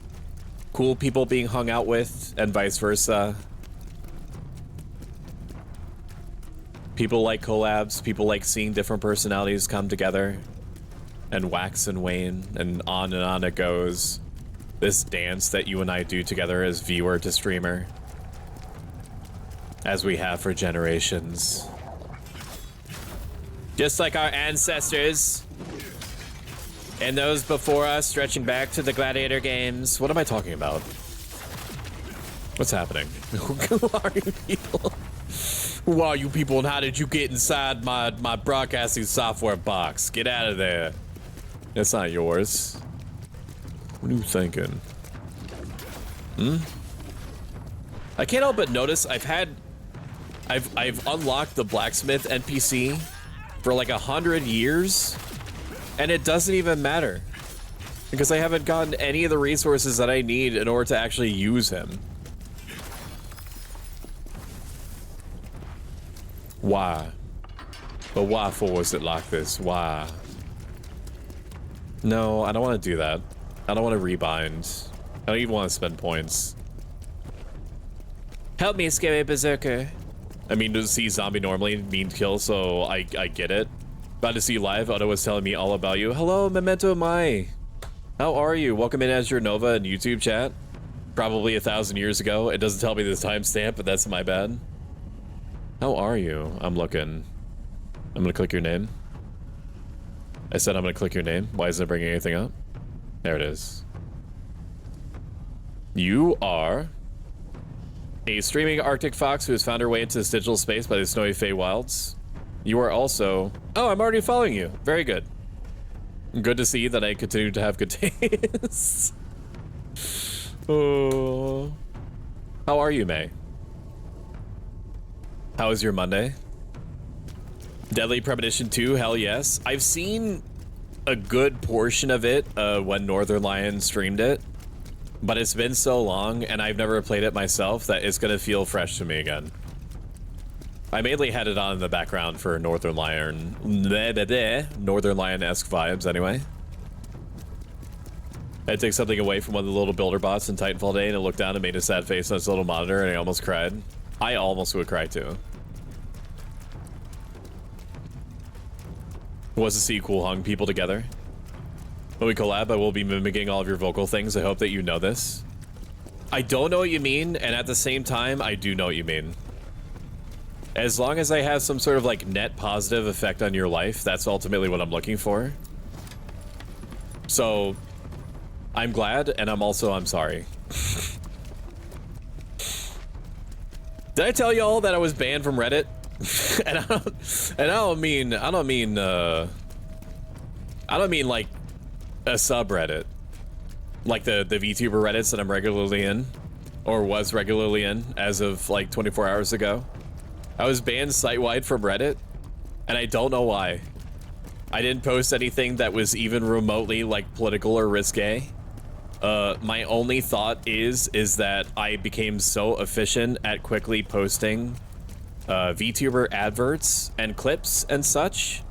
cool people being hung out with, and vice versa. People like collabs, people like seeing different personalities come together and wax and wane, and on it goes. This dance that you and I do together as viewer to streamer, as we have for generations. Just like our ancestors and those before us, stretching back to the gladiator games. What am I talking about? What's happening? Who are you people? Who are you people, and how did you get inside my broadcasting software box? Get out of there. That's not yours. What are you thinking? I can't help but notice I've unlocked the blacksmith NPC for like 100 years, and it doesn't even matter because I haven't gotten any of the resources that I need in order to actually use him. Why? But why for is it like this? Why? No, I don't want to do that. I don't want to rebind. I don't even want to spend points. Help me, scary berserker. I mean, to see zombie normally mean kill, so I get it. About to see you live. Otto was telling me all about you. Hello, Memento Mai. How are you? Welcome in as your Nova and YouTube chat. Probably 1,000 years ago. It doesn't tell me the timestamp, but that's my bad. How are you? I'm looking. I'm gonna click your name. I said I'm gonna click your name. Why isn't it bringing anything up? There it is. You are a streaming Arctic fox who has found her way into this digital space by the snowy Feywilds. You are also... Oh, I'm already following you. Very good. Good to see that I continue to have good taste. Oh. How are you, May? How was your Monday? Deadly Premonition 2, hell yes. I've seen a good portion of it when Northern Lion streamed it, but it's been so long and I've never played it myself that it's gonna feel fresh to me again. I mainly had it on in the background for Northern Lion-esque vibes anyway. I took something away from one of the little builder bots in Titanfall Day and it looked down and made a sad face on its little monitor and I almost cried. I almost would cry too. Was to see cool hung people together. When we collab, I will be mimicking all of your vocal things. I hope that you know this. I don't know what you mean, and at the same time, I do know what you mean. As long as I have some sort of like net positive effect on your life, that's ultimately what I'm looking for. So, I'm glad, and I'm sorry. Did I tell y'all that I was banned from Reddit? and I don't mean like a subreddit, like the VTuber Reddits that I'm regularly in, or was regularly in as of like 24 hours ago. I was banned site-wide from Reddit, and I don't know why. I didn't post anything that was even remotely like political or risque. My only thought is that I became so efficient at quickly posting VTuber adverts and clips and such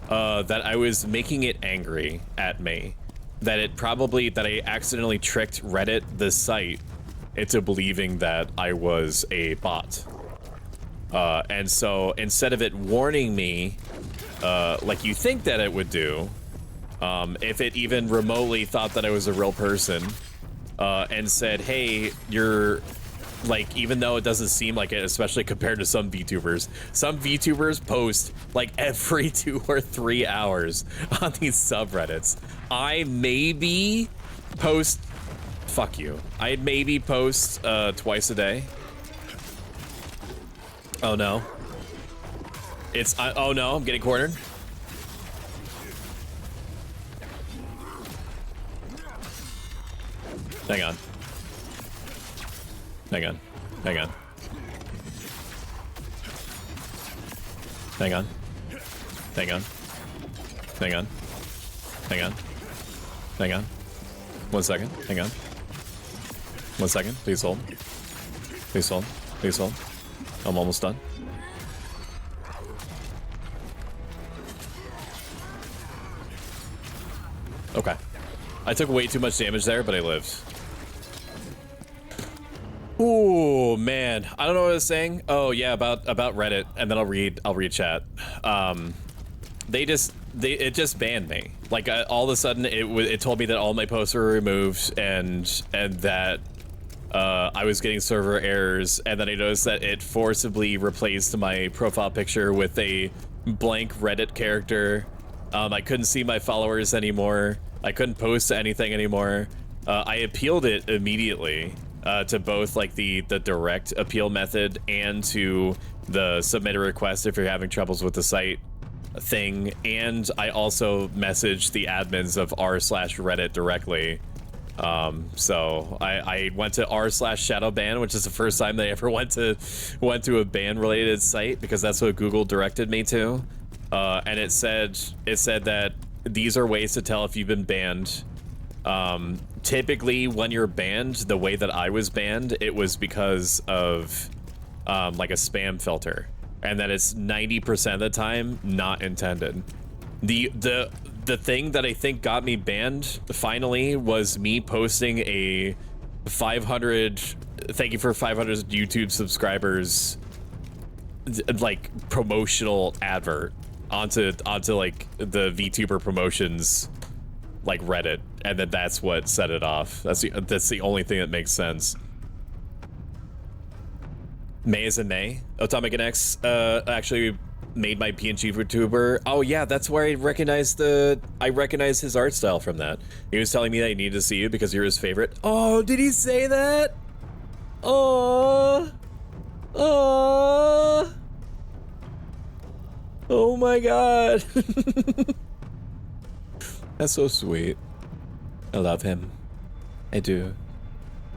that I was making it angry at me. That I accidentally tricked Reddit, the site, into believing that I was a bot. And so instead of it warning me, like you think that it would do, if it even remotely thought that I was a real person, and said, hey, you're... Like, even though it doesn't seem like it, especially compared to some VTubers post like every 2 or 3 hours on these subreddits. I maybe post, fuck you. I maybe post twice a day. Oh no. Oh no, I'm getting cornered. Hang on. Hang on. Hang on. Hang on. Hang on. Hang on. Hang on. Hang on. 1 second. Hang on. 1 second. Please hold. Please hold. Please hold. I'm almost done. Okay. I took way too much damage there, but I lived. Ooh, man. I don't know what I was saying. Oh yeah, about Reddit, and then I'll read chat. It just banned me. Like all of a sudden it told me that all my posts were removed and that I was getting server errors, and then I noticed that it forcibly replaced my profile picture with a blank Reddit character. I couldn't see my followers anymore. I couldn't post anything anymore. I appealed it immediately. To both like the direct appeal method and to the submit a request if you're having troubles with the site thing, and I also messaged the admins of r/Reddit directly. So I went to r/shadowban, which is the first time they ever went to a ban related site, because that's what Google directed me to, and it said that these are ways to tell if you've been banned. Typically when you're banned, the way that I was banned, it was because of like a spam filter, and that it's 90% of the time not intended. The thing that I think got me banned finally was me posting a 500 thank you for 500 YouTube subscribers like promotional advert onto like the VTuber promotions like Reddit, and then that's what set it off. That's the only thing that makes sense. May is in May. Atomic and X actually made my PNG VTuber. Oh yeah, that's where I recognized his art style from that. He was telling me that he needed to see you because you're his favorite. Oh, did he say that? Oh, oh, oh my god. That's so sweet. I love him. I do.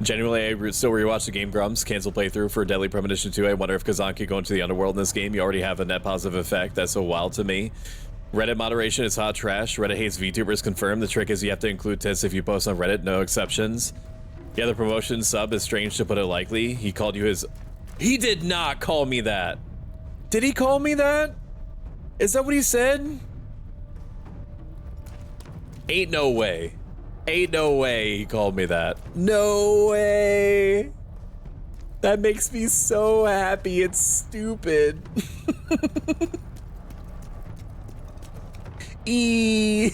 Genuinely, I still rewatch the game Grumps. Cancel playthrough for Deadly Premonition 2. I wonder if Khazan could go into the underworld in this game. You already have a net positive effect. That's so wild to me. Reddit moderation is hot trash. Reddit hates VTubers confirmed. The trick is you have to include tits if you post on Reddit. No exceptions. Yeah, the promotion sub is strange to put it lightly. He called you his... He did not call me that. Did he call me that? Is that what he said? Ain't no way. Ain't no way he called me that. No way. That makes me so happy. It's stupid. He's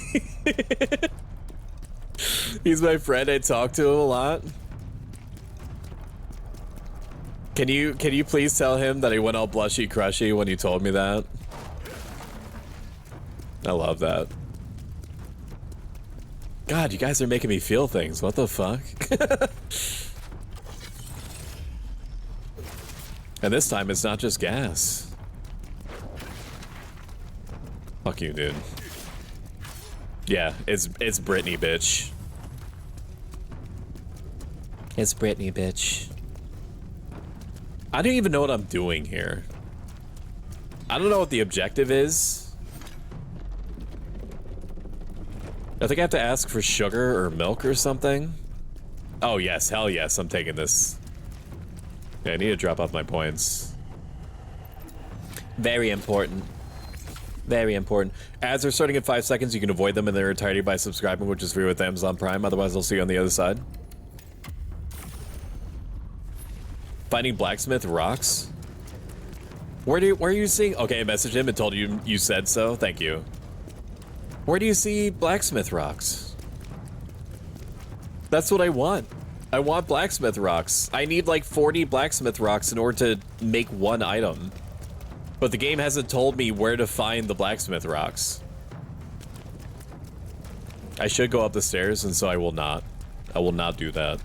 my friend. I talk to him a lot. Can you please tell him that he went all blushy crushy when you told me that? I love that. God, you guys are making me feel things. What the fuck? And this time it's not just gas. Fuck you, dude. Yeah, it's Britney, bitch. It's Britney, bitch. I don't even know what I'm doing here. I don't know what the objective is. I think I have to ask for sugar or milk or something. Oh yes, hell yes, I'm taking this. Yeah, I need to drop off my points. Very important. Very important. Ads are starting in 5 seconds. You can avoid them in their entirety by subscribing, which is free with Amazon Prime. Otherwise, I'll see you on the other side. Finding blacksmith rocks. Where are you seeing? Okay, I messaged him and told you you said so. Thank you. Where do you see blacksmith rocks? That's what I want. I want blacksmith rocks. I need like 40 blacksmith rocks in order to make one item. But the game hasn't told me where to find the blacksmith rocks. I should go up the stairs, and so I will not. I will not do that.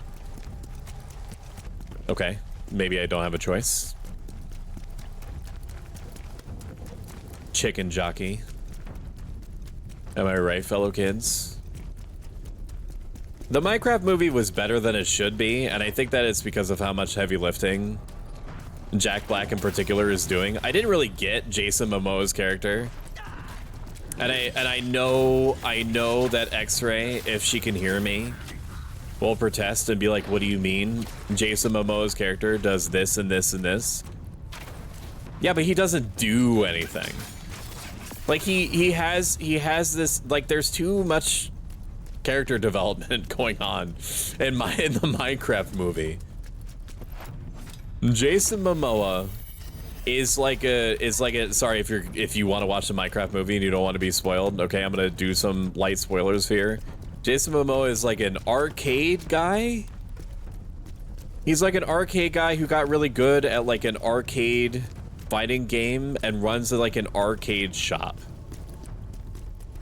Okay, maybe I don't have a choice. Chicken jockey. Am I right, fellow kids? The Minecraft movie was better than it should be, and I think that it's because of how much heavy lifting Jack Black in particular is doing. I didn't really get Jason Momoa's character. And I know that X-Ray, if she can hear me, will protest and be like, what do you mean? Jason Momoa's character does this and this and this. Yeah, but he doesn't do anything. Like he has this, like, there's too much character development going on in the Minecraft movie. Jason Momoa is like a sorry if you want to watch the Minecraft movie and you don't want to be spoiled. Okay, I'm gonna do some light spoilers here. Jason Momoa is like an arcade guy. He's like an arcade guy who got really good at like an arcade fighting game and runs like an arcade shop.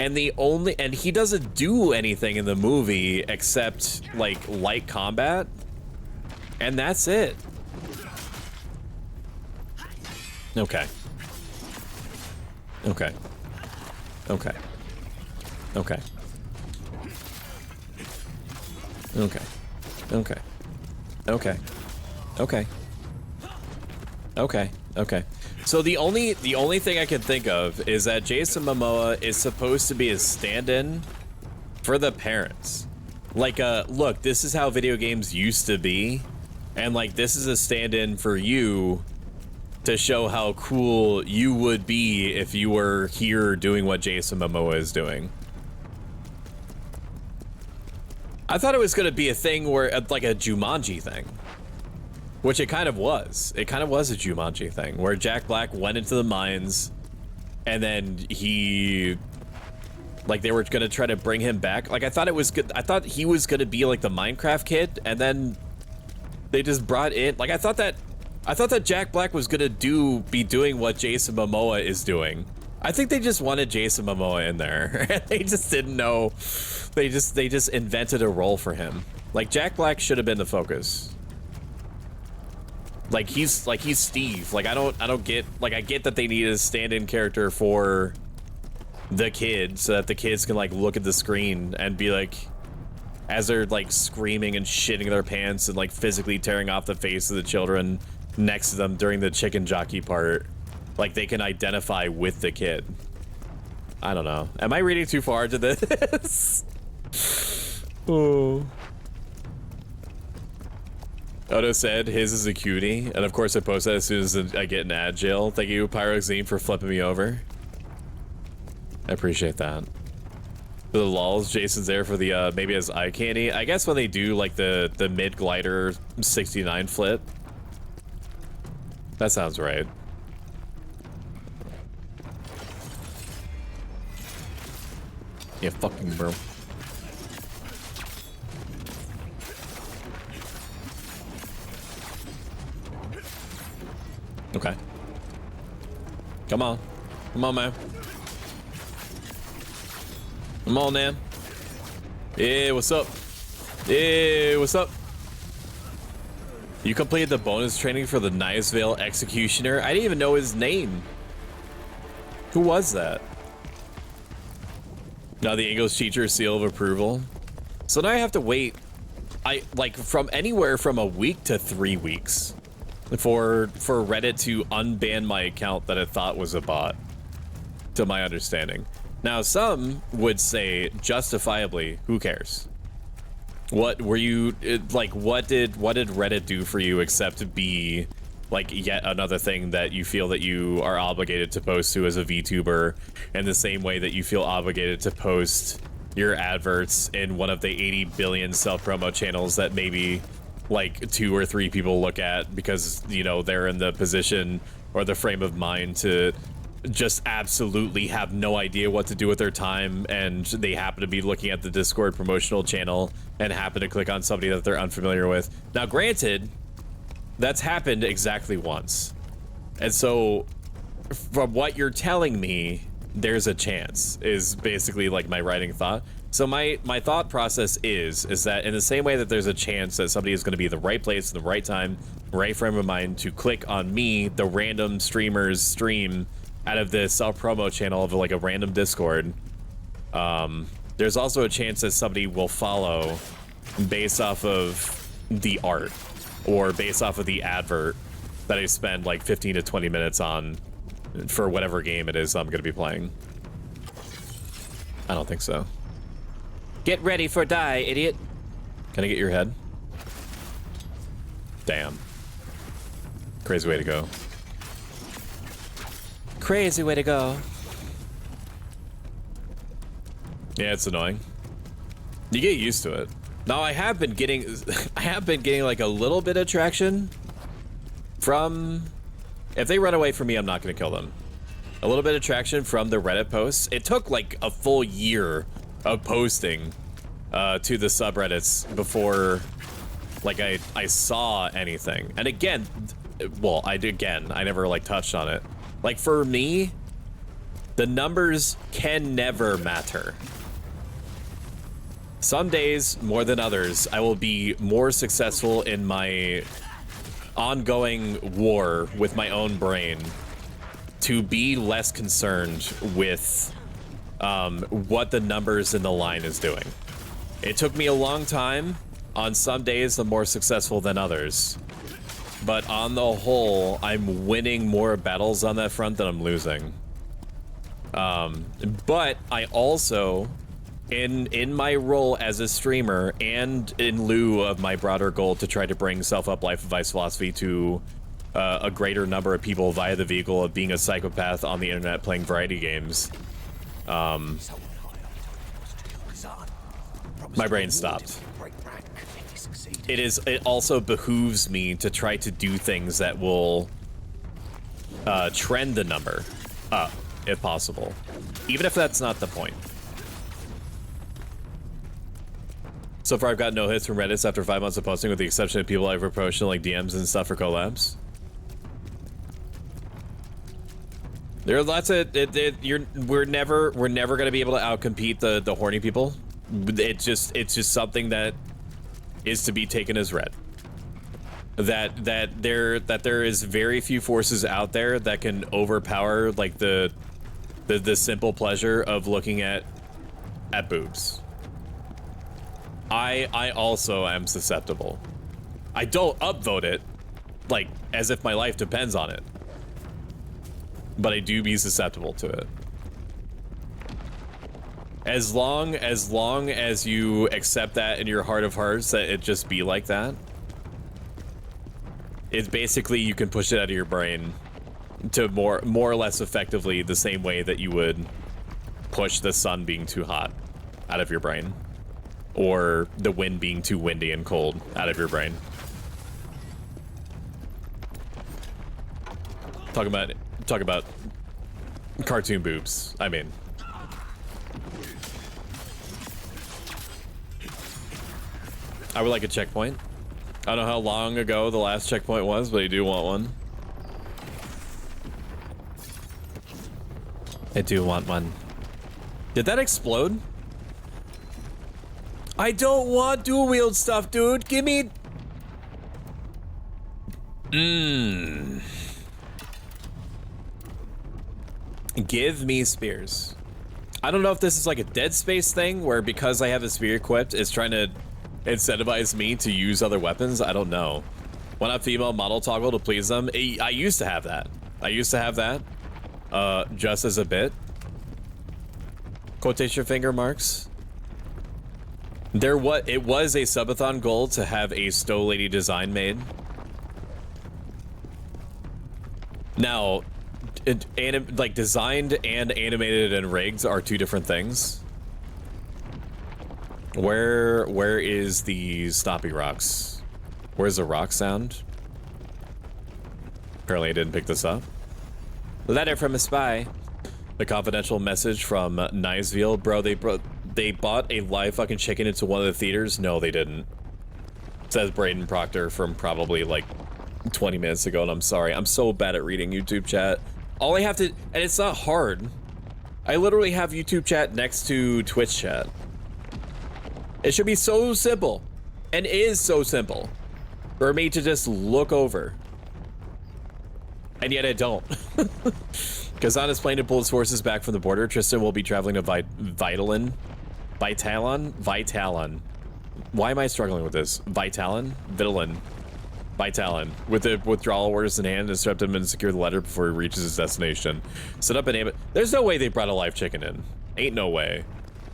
And he doesn't do anything in the movie except like light combat. And that's it. Okay. Okay. Okay. Okay. Okay. Okay. Okay. Okay. Okay. Okay. So the only thing I can think of is that Jason Momoa is supposed to be a stand-in for the parents. Like, look, this is how video games used to be, and like this is a stand-in for you to show how cool you would be if you were here doing what Jason Momoa is doing. I thought it was going to be a thing where, like a Jumanji thing. Which it kind of was. It kind of was a Jumanji thing, where Jack Black went into the mines, and then he Like they were gonna try to bring him back. Like I thought it was good. I thought he was gonna be like the Minecraft kid, and then they just brought in. Like I thought that Jack Black was gonna be doing what Jason Momoa is doing. I think they just wanted Jason Momoa in there. They just didn't know. They just invented a role for him. Like Jack Black should have been the focus. Like he's Steve. Like I don't get, like I get that they need a stand-in character for the kid so that the kids can like look at the screen and be like, as they're like screaming and shitting their pants and like physically tearing off the face of the children next to them during the chicken jockey part, like they can identify with the kid. I don't know. Am I reading too far into this? Oh. Odo said his is a cutie, and of course I post that as soon as I get in ad jail. Thank you, Pyroxene, for flipping me over. I appreciate that. For the lulz, Jason's there for the maybe as eye candy. I guess when they do like the mid glider 69 flip. That sounds right. Yeah, fucking bro. Okay. Come on. Come on, man. Come on, man. Yeah, what's up? Yeah, what's up? You completed the bonus training for the Nicevale Executioner? I didn't even know his name. Who was that? Now the English teacher seal of approval. So now I have to wait, from anywhere from a week to 3 weeks for Reddit to unban my account that I thought was a bot, to my understanding. Now some would say justifiably, who cares? What were you like? What did Reddit do for you except to be like yet another thing that you feel that you are obligated to post to as a VTuber, in the same way that you feel obligated to post your adverts in one of the 80 billion self-promo channels that maybe like 2 or 3 people look at because, you know, they're in the position or the frame of mind to just absolutely have no idea what to do with their time, and they happen to be looking at the Discord promotional channel and happen to click on somebody that they're unfamiliar with. Now, granted, that's happened exactly once. And so from what you're telling me, there's a chance, is basically like my writing thought. So my thought process is that in the same way that there's a chance that somebody is going to be at the right place at the right time, right frame of mind to click on me, the random streamer's stream out of the self-promo channel of like a random Discord, there's also a chance that somebody will follow based off of the art or based off of the advert that I spend like 15 to 20 minutes on for whatever game it is I'm going to be playing. I don't think so. Get ready for die, idiot. Can I get your head? Damn. Crazy way to go. Crazy way to go. Yeah, it's annoying. You get used to it. Now I have been getting like a little bit of traction from, if they run away from me, I'm not gonna kill them. A little bit of traction from the Reddit posts. It took like a full year of posting to the subreddits before like I saw anything. And again, well, I never like touched on it. Like for me, the numbers can never matter. Some days more than others, I will be more successful in my ongoing war with my own brain to be less concerned with what the numbers in the line is doing. It took me a long time. On some days, I'm more successful than others. But on the whole, I'm winning more battles on that front than I'm losing. But I also, in my role as a streamer and in lieu of my broader goal to try to bring self-up life advice philosophy to a greater number of people via the vehicle of being a psychopath on the internet playing variety games, my brain stopped. It also behooves me to try to do things that will trend the number up, if possible. Even if that's not the point. So far, I've got no hits from Reddits after 5 months of posting, with the exception of people I've approached in like DMs and stuff for collabs. There are lots of we're never gonna be able to outcompete the horny people. It's just something that is to be taken as read. That there is very few forces out there that can overpower like the simple pleasure of looking at boobs. I also am susceptible. I don't upvote it like as if my life depends on it, but I do be susceptible to it. As long as you accept that in your heart of hearts, that it just be like that, it's basically you can push it out of your brain to more or less effectively the same way that you would push the sun being too hot out of your brain, or the wind being too windy and cold out of your brain. Talk about cartoon boobs. I mean, I would like a checkpoint. I don't know how long ago the last checkpoint was, but I do want one. I do want one. Did that explode? I don't want dual wield stuff, dude. Give me... Give me spears. I don't know if this is like a Dead Space thing, where because I have a spear equipped, it's trying to incentivize me to use other weapons. I don't know. Want a female model toggle to please them? I used to have that. Just as a bit. Quotation finger marks. It was a subathon goal to have a Stow Lady design made. Now, like designed and animated and rigged are two different things. Where is the Stoppy Rocks? Where's the rock sound? Apparently I didn't pick this up. Letter from a spy. The confidential message from Niceville. Bro, they bought a live fucking chicken into one of the theaters? No, they didn't. Says Braden Proctor from probably like 20 minutes ago, and I'm sorry. I'm so bad at reading YouTube chat. All I have to, and it's not hard. I literally have YouTube chat next to Twitch chat. It should be so simple, and is so simple, for me to just look over. And yet I don't. Khazan is planning to pull his forces back from the border. Tristan will be traveling to Vitalon. Why am I struggling with this? Vitalon? With the withdrawal orders in hand, disrupt him and secure the letter before he reaches his destination. Set up an ambush. There's no way they brought a live chicken in. Ain't no way.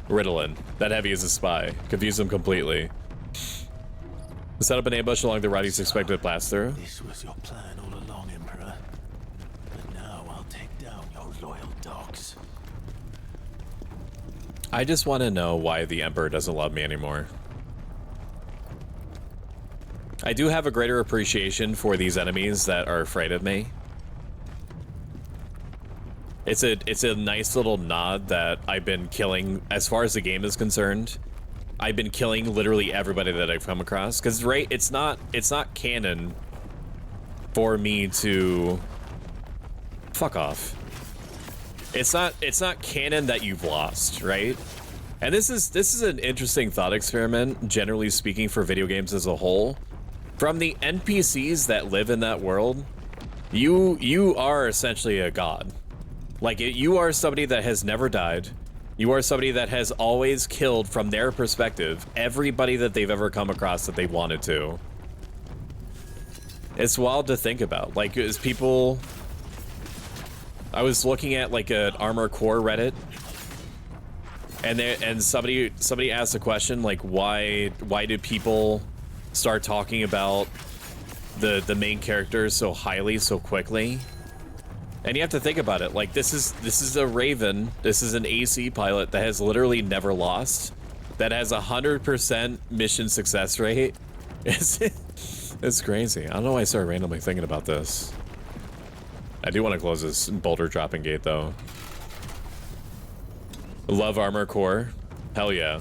Ritalin. That heavy is a spy. Confuse him completely. Set up an ambush along the route he's expected to blast through. This was your plan all along, Emperor. But now I'll take down your loyal dogs. I just want to know why the Emperor doesn't love me anymore. I do have a greater appreciation for these enemies that are afraid of me. It's a nice little nod that I've been killing, as far as the game is concerned. I've been killing literally everybody that I've come across, because right, it's not canon for me to fuck off. It's not canon that you've lost, right? And this is an interesting thought experiment, generally speaking, for video games as a whole. From the NPCs that live in that world, you are essentially a god. Like, you are somebody that has never died. You are somebody that has always killed, from their perspective, everybody that they've ever come across that they wanted to. It's wild to think about. Like, as people... I was looking at, like, an Armor Core Reddit, and somebody asked a question, like, why do people start talking about the main characters so highly, so quickly? And you have to think about it, like, this is a Raven, this is an AC pilot that has literally never lost, that has 100% mission success rate. It's crazy. I don't know why I started randomly thinking about this. I do want to close this boulder dropping gate, though. Love Armor Core. Hell yeah.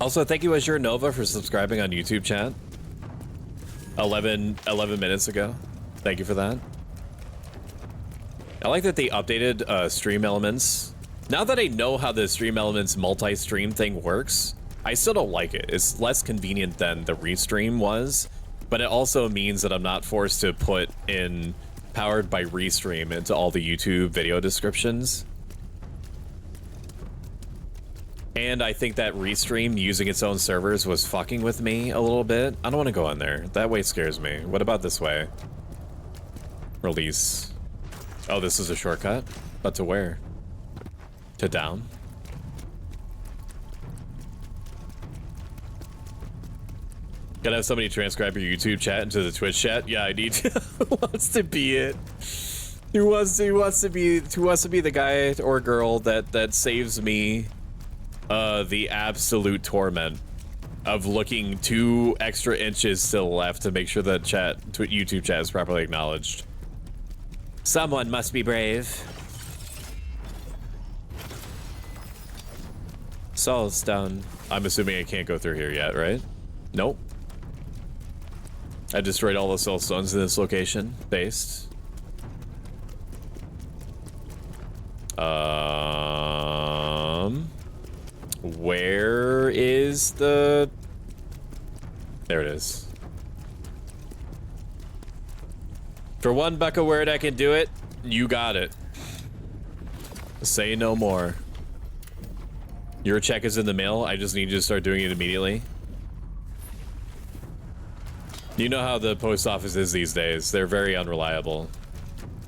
Also, thank you, Azure Nova, for subscribing on YouTube chat. 11 minutes ago. Thank you for that. I like that they updated stream elements. Now that I know how the stream elements multi-stream thing works, I still don't like it. It's less convenient than the restream was, but it also means that I'm not forced to put in powered by restream into all the YouTube video descriptions. And I think that restream using its own servers was fucking with me a little bit. I don't want to go in there. That way scares me. What about this way? Release. Oh, this is a shortcut? But to where? To down? Gotta have somebody transcribe your YouTube chat into the Twitch chat? Yeah, I need to. Who wants to be it? Who wants to be the guy or girl that saves me the absolute torment of looking 2 extra inches to the left to make sure that YouTube chat is properly acknowledged. Someone must be brave. Soulstone. I'm assuming I can't go through here yet, right? Nope. I destroyed all the soul stones in this location. Based. Where is the... There it is. For one buck a word I can do it, you got it. Say no more. Your check is in the mail. I just need you to start doing it immediately. You know how the post office is these days. They're very unreliable.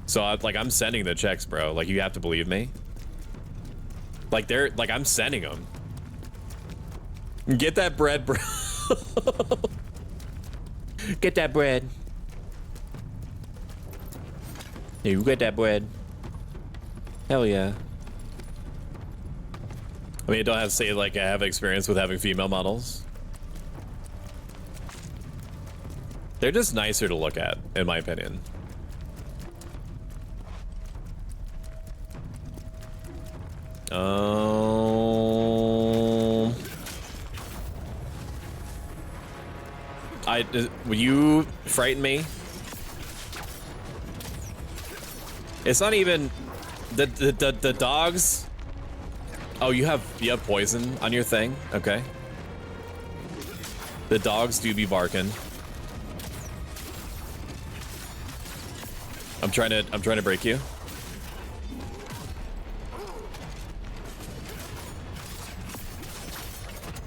So I'm sending the checks, bro. Like, you have to believe me. Like, I'm sending them. Get that bread, bro. Get that bread. Yeah, you get that bread. Hell yeah. I mean, I don't have to say, like, I have experience with having female models. They're just nicer to look at, in my opinion. Will you frighten me? It's not even the dogs. Oh, you have poison on your thing? Okay. The dogs do be barking. I'm trying to break you.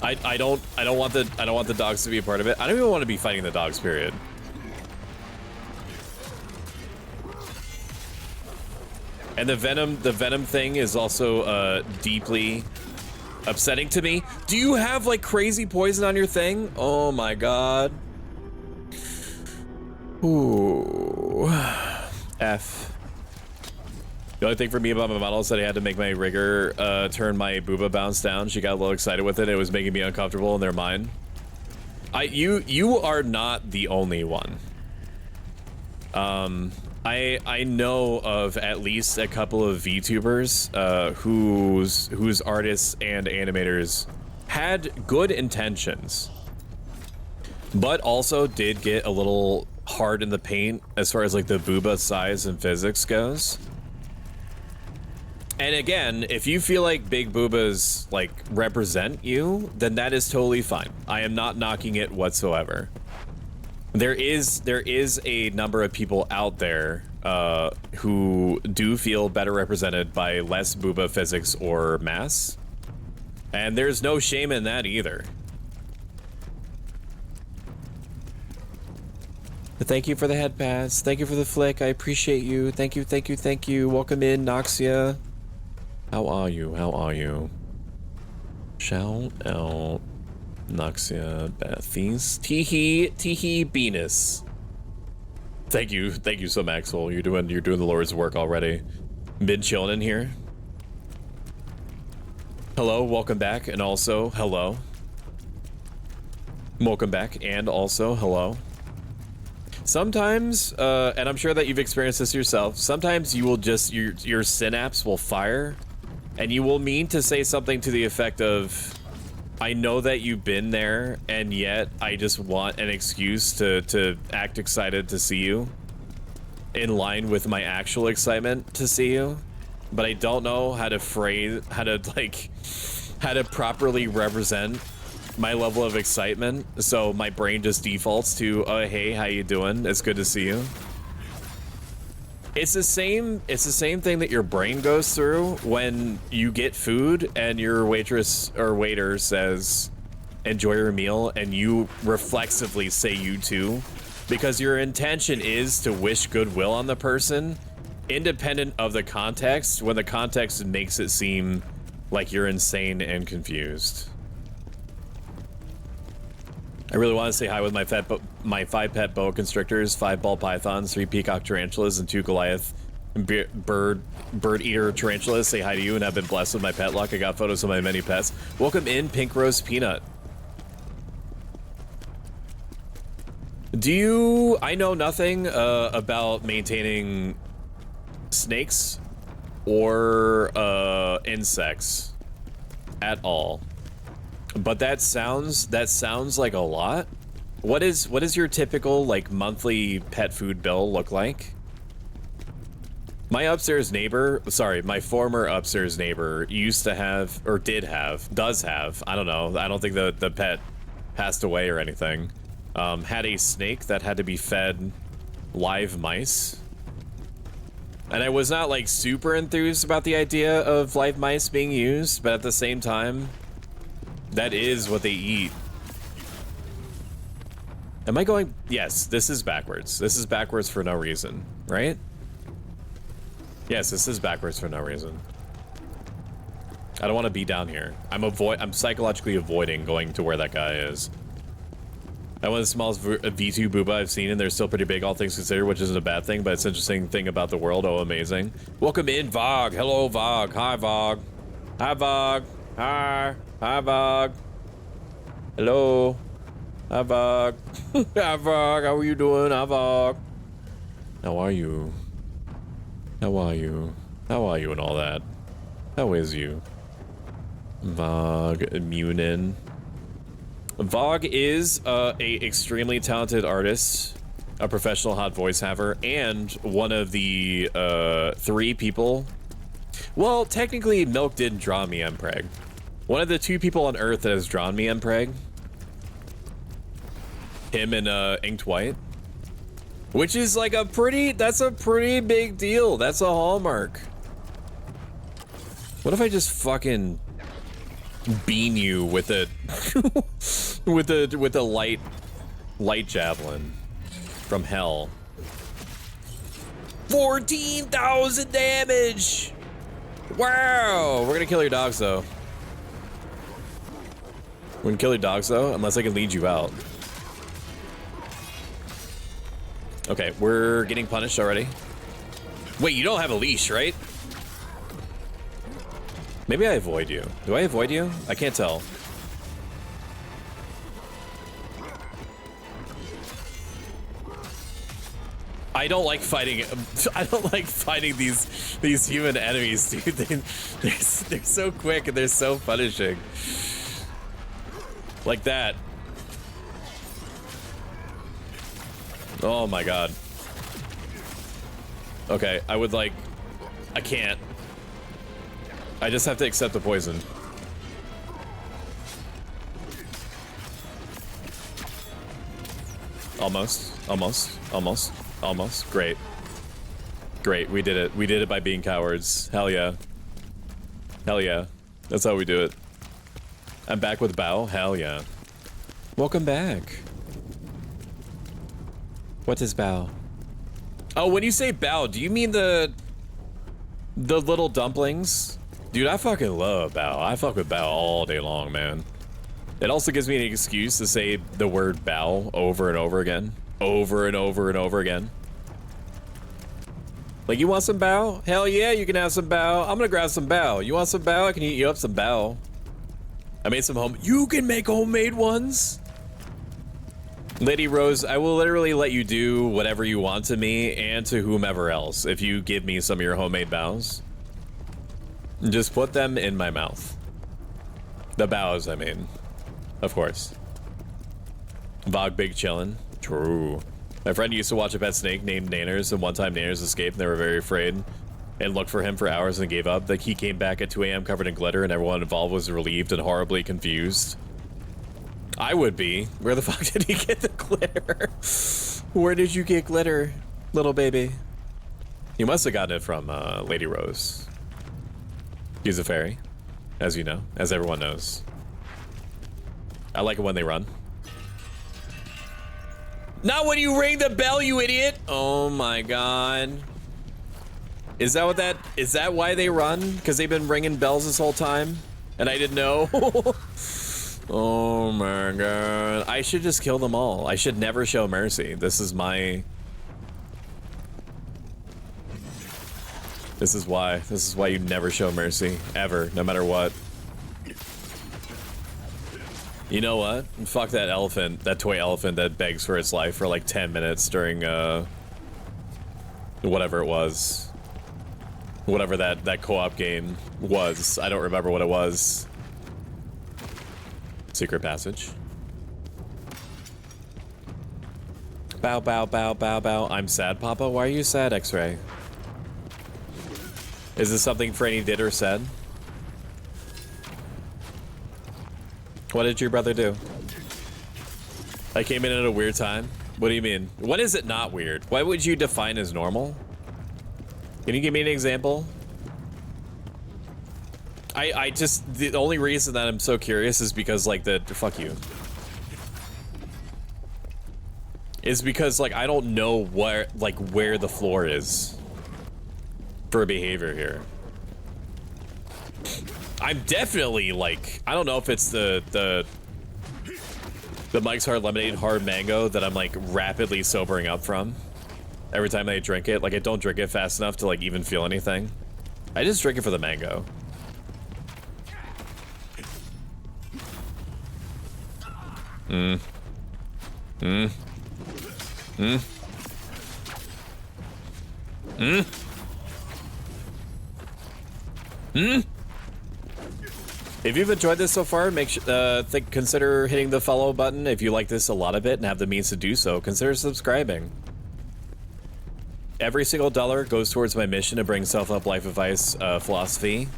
I don't want the dogs to be a part of it. I don't even want to be fighting the dogs, period. And the venom thing is also deeply upsetting to me. Do you have like crazy poison on your thing? Oh my god. Ooh. F. The only thing for me about my model is that I had to make my rigger turn my booba bounce down. She got a little excited with it. It was making me uncomfortable in their mind. You are not the only one. I know of at least a couple of VTubers whose artists and animators had good intentions, but also did get a little hard in the paint as far as like the booba size and physics goes. And again, if you feel like big boobas like represent you, then that is totally fine. I am not knocking it whatsoever. There is a number of people out there who do feel better represented by less booba physics or mass, and there's no shame in that either. But thank you for the head pass. Thank you for the flick. I appreciate you. Thank you, thank you, thank you. Welcome in, Noxia. How are you? How are you? Shout out, Noxia, Bethies, Teehee, Venus. Thank you so Maxwell. You're doing the Lord's work already. Been chilling in here. Hello, welcome back, and also hello. Welcome back, and also hello. Sometimes, and I'm sure that you've experienced this yourself, sometimes you will just, your synapse will fire, and you will mean to say something to the effect of, I know that you've been there, and yet I just want an excuse to act excited to see you, in line with my actual excitement to see you, but I don't know how to phrase, how to properly represent my level of excitement, so my brain just defaults to, oh, hey, how you doing? It's good to see you. It's the same thing that your brain goes through when you get food and your waitress or waiter says, enjoy your meal, and you reflexively say you too, because your intention is to wish goodwill on the person, independent of the context, when the context makes it seem like you're insane and confused. I really want to say hi with my 5 pet boa constrictors, 5 ball pythons, 3 peacock tarantulas, and 2 Goliath bird eater tarantulas. Say hi to you and have been blessed with my pet luck. I got photos of my many pets. Welcome in, Pink Rose Peanut. I know nothing about maintaining snakes or insects at all. But that sounds like a lot. What is your typical like monthly pet food bill look like? My upstairs neighbor, sorry, my former upstairs neighbor used to have, or does have, I don't know, I don't think the pet passed away or anything, had a snake that had to be fed live mice. And I was not like super enthused about the idea of live mice being used, but at the same time, that is what they eat. Am I going? Yes, this is backwards. This is backwards for no reason, right? Yes, this is backwards for no reason. I don't want to be down here. I'm psychologically avoiding going to where that guy is. I want the smallest V2 booba I've seen, and they're still pretty big, all things considered, which isn't a bad thing, but it's an interesting thing about the world. Oh, amazing. Welcome in, Vog. Hello, Vog. Hi, Vog. Hi, Vog. Hi. Hi, Vog. Hello. Hi, Vog. Hi, Vog. How are you doing? Hi, Vog. How are you? How are you? How are you and all that? How is you? Vog Munin. Vog is a extremely talented artist, a professional hot voice haver, and one of the 3 people. Well, technically, Milk didn't draw me, Mpreg. One of the 2 people on Earth that has drawn me, Mpreg. Him and Inked White. Which is like that's a pretty big deal. That's a hallmark. What if I just fucking bean you with a with a light javelin from hell? 14,000 damage. Wow. We're gonna kill your dogs though. We're gonna kill your dogs though, unless I can lead you out. Okay, we're getting punished already. Wait, you don't have a leash, right? Maybe I avoid you. Do I avoid you? I can't tell. I don't like fighting. I don't like fighting these human enemies, dude. They're so quick and they're so punishing. Like that. Oh my god. Okay, I can't. I just have to accept the poison. Almost. Great. We did it. We did it by being cowards. Hell yeah. Hell yeah. That's how we do it. I'm back with Bao. Hell yeah. Welcome back. What is Bao? Oh, when you say Bao, do you mean the little dumplings? Dude, I fucking love Bao. I fuck with Bao all day long, man. It also gives me an excuse to say the word Bao over and over again. Over and over and over again. Like, you want some Bao? Hell yeah, you can have some Bao. I'm gonna grab some Bao. You want some Bao? I can eat you up some Bao. I made some you can make homemade ones? Lady Rose, I will literally let you do whatever you want to me and to whomever else if you give me some of your homemade Baos. Just put them in my mouth. The Baos, I mean. Of course. Vog big chillin'. True. My friend used to watch a pet snake named Nanners, and one time Nanners escaped and they were very afraid and looked for him for hours and gave up. Like, he came back at 2 a.m. covered in glitter and everyone involved was relieved and horribly confused. I would be. Where the fuck did he get the glitter? Where did you get glitter, little baby? You must have gotten it from Lady Rose. She's a fairy, as you know, as everyone knows. I like it when they run. Not when you ring the bell, you idiot! Oh my god. Is that what that... Is that why they run? Because they've been ringing bells this whole time? And I didn't know? Oh my god. I should just kill them all. I should never show mercy. This is my... This is why. This is why you never show mercy. Ever. No matter what. You know what? Fuck that elephant, that toy elephant that begs for its life for like 10 minutes during, whatever it was. Whatever that co-op game was. I don't remember what it was. Secret passage. Bow, bow, bow, bow, bow. I'm sad, Papa. Why are you sad, X-Ray? Is this something Franny did or said? What did your brother do? I came in at a weird time. What do you mean? When is it not weird? What would you define as normal? Can you give me an example? I just, the only reason that I'm so curious is because like fuck you. Is because like I don't know where the floor is for behavior here. I'm definitely like, I don't know if it's the Mike's Hard Lemonade Hard Mango that I'm like rapidly sobering up from every time I drink it. Like I don't drink it fast enough to like even feel anything. I just drink it for the mango. If you've enjoyed this so far, consider hitting the follow button. If you like this a lot of it and have the means to do so, consider subscribing. Every single dollar goes towards my mission to bring self-help life advice philosophy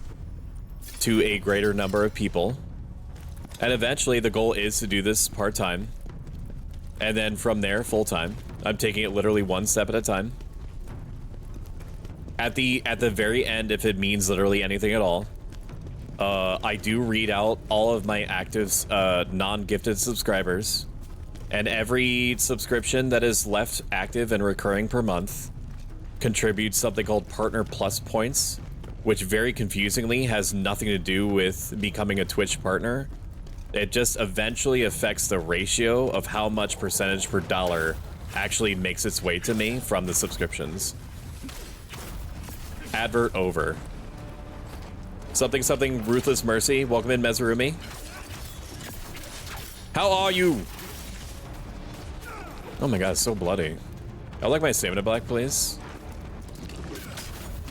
to a greater number of people. And eventually the goal is to do this part-time. And then from there, full-time. I'm taking it literally one step at a time. At the very end, if it means literally anything at all, I do read out all of my active non-gifted subscribers, and every subscription that is left active and recurring per month contributes something called Partner Plus points, which very confusingly has nothing to do with becoming a Twitch partner. It just eventually affects the ratio of how much percentage per dollar actually makes its way to me from the subscriptions. Advert over. Something Ruthless Mercy. Welcome in, Mezurumi. How are you? Oh my god, it's so bloody. I'd like my stamina back, please.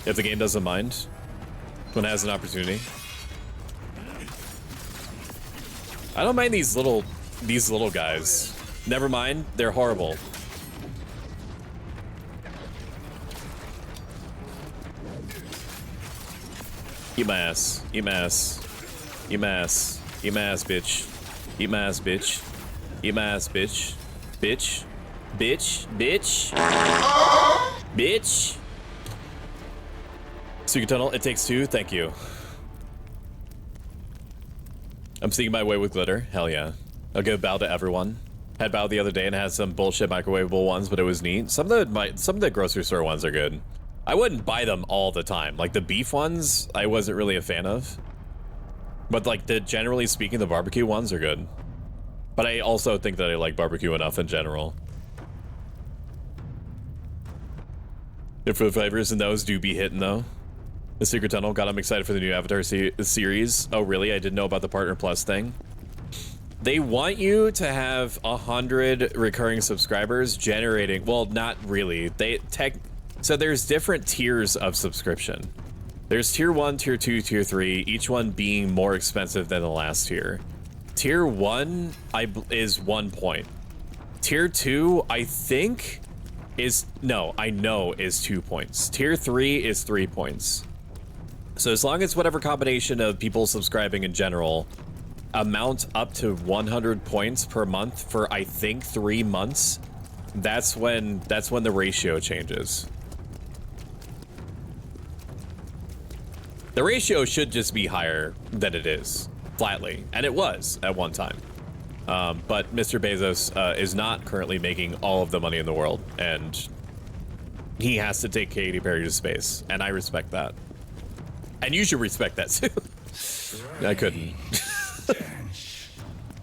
If the game doesn't mind. When it has an opportunity. I don't mind these little guys. Never mind, they're horrible. Eat my ass. Eat my ass. Eat my ass. Eat my ass, bitch. Eat my ass, bitch. Eat my ass, bitch. Bitch. Bitch. Bitch. Bitch. Secret tunnel, it takes two. Thank you. I'm seeing my way with glitter. Hell yeah. I'll give bow to everyone. Had bow the other day and had some bullshit microwavable ones, but it was neat. Some of the grocery store ones are good. I wouldn't buy them all the time. Like the beef ones, I wasn't really a fan of. But like generally speaking, the barbecue ones are good. But I also think that I like barbecue enough in general. If the flavors in those do be hitting though. The Secret Tunnel, God, I'm excited for the new Avatar series. Oh really? I didn't know about the Partner Plus thing. They want you to have 100 recurring subscribers generating, well, not really. So there's different tiers of subscription. There's tier 1, tier 2, tier 3, each one being more expensive than the last tier. Tier 1 is 1 point. Tier 2, I think, is... No, I know is 2 points. Tier 3 is 3 points. So as long as whatever combination of people subscribing in general amount up to 100 points per month for, I think, 3 months, that's when the ratio changes. The ratio should just be higher than it is, flatly, and it was at one time. But Mr. Bezos is not currently making all of the money in the world, and he has to take Katy Perry to space, and I respect that. And you should respect that too. I couldn't.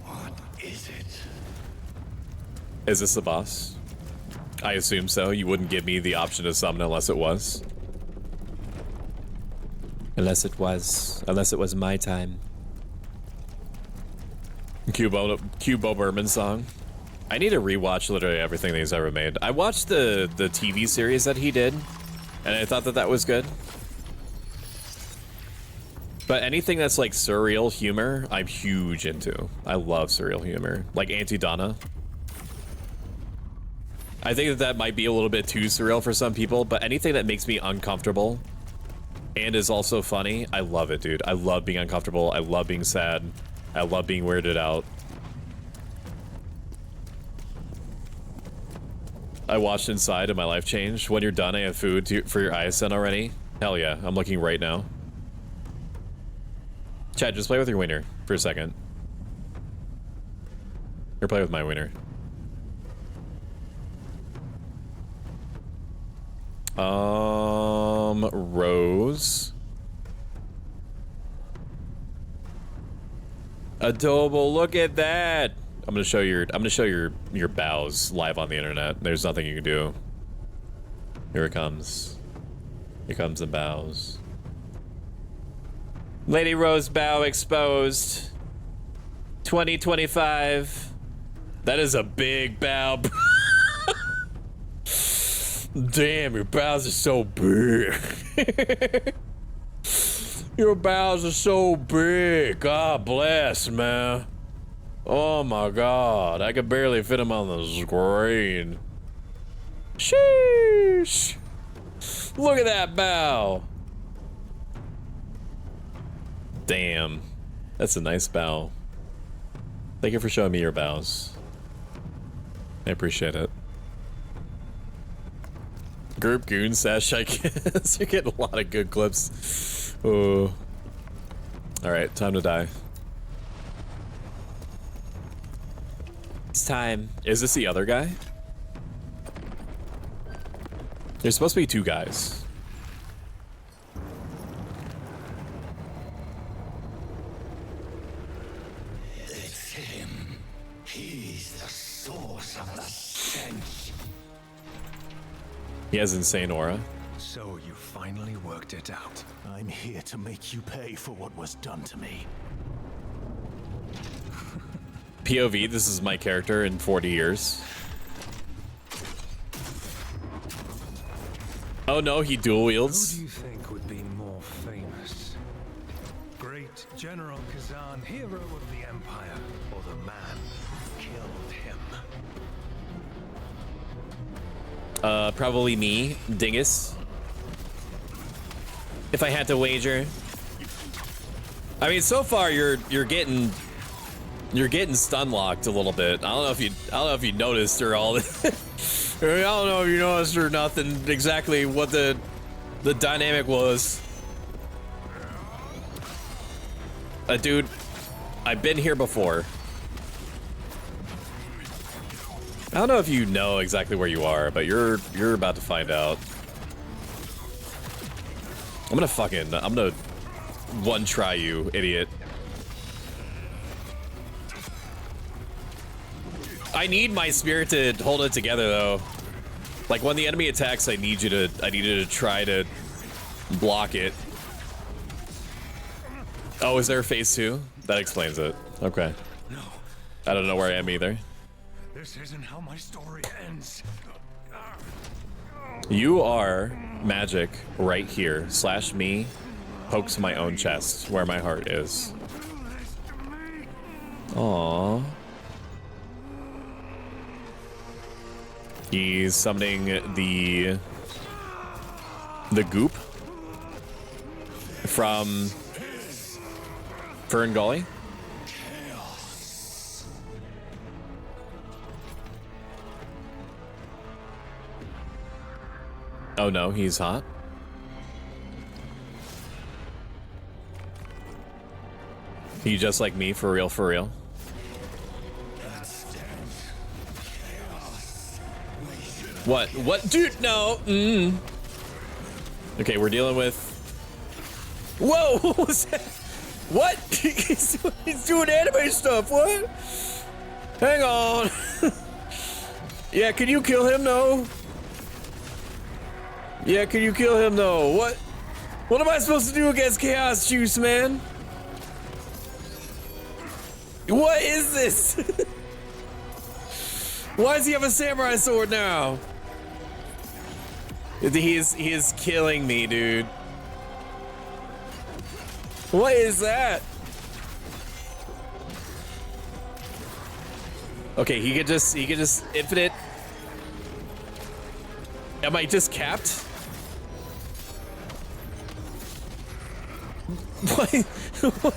What is it? Is this the boss? I assume so. You wouldn't give me the option to summon unless it was. Unless it was my time. Cubo Berman song. I need to rewatch literally everything that he's ever made. I watched the TV series that he did, and I thought that was good. But anything that's like surreal humor, I'm huge into. I love surreal humor. Like Auntie Donna. I think that might be a little bit too surreal for some people, but anything that makes me uncomfortable and is also funny, I love it, dude. I love being uncomfortable. I love being sad. I love being weirded out. I watched Inside and my life changed. When you're done, I have food for your eyes sent already. Hell yeah, I'm looking right now. Chad, just play with your wiener for a second. Or play with my wiener. Rose. Adobo, look at that. I'm gonna show your bows live on the internet. There's nothing you can do. Here it comes. Here comes the bows. Lady Rose bow exposed. 2025. That is a big bow. Damn, your bows are so big. Your bows are so big. God bless, man. Oh my God, I could barely fit them on the screen. Sheesh. Look at that bow. Damn, that's a nice bow. Thank you for showing me your bows. I appreciate it. Group Goon Sesh, I guess. You're getting a lot of good clips. Oh. Alright, time to die. It's time. Is this the other guy? There's supposed to be 2 guys. It's him. He's the source of the stench. He has insane aura. So you finally worked it out. I'm here to make you pay for what was done to me. POV, this is my character in 40 years. Oh no, he dual wields. Who do you think would be more famous? Great General Khazan, hero of the Empire, or the man who killed him? Probably me, Dingus. If I had to wager. I mean, so far you're getting stun locked a little bit. I don't know if you noticed or all. I don't know if you noticed or nothing exactly what the dynamic was. Dude, I've been here before. I don't know if you know exactly where you are, but you're about to find out. I'm gonna one try you, idiot. I need my spirit to hold it together though. Like when the enemy attacks, I need you to try to block it. Oh, is there a phase 2? That explains it. Okay. No. I don't know where I am either. This isn't how my story ends. You are magic right here. / me pokes my own chest where my heart is. Aww. He's summoning the goop from Fern Gully. Oh no, he's hot. He just like me, for real, for real. What? What? Dude, no. Okay, we're dealing with... Whoa, what was that? What? He's doing anime stuff, what? Hang on. Yeah, can you kill him? No. Yeah, can you kill him? No. What? What am I supposed to do against Chaos Juice, man? What is this? Why does he have a samurai sword now? He is killing me, dude. What is that? Okay, he could just infinite. Am I just capped? What? What?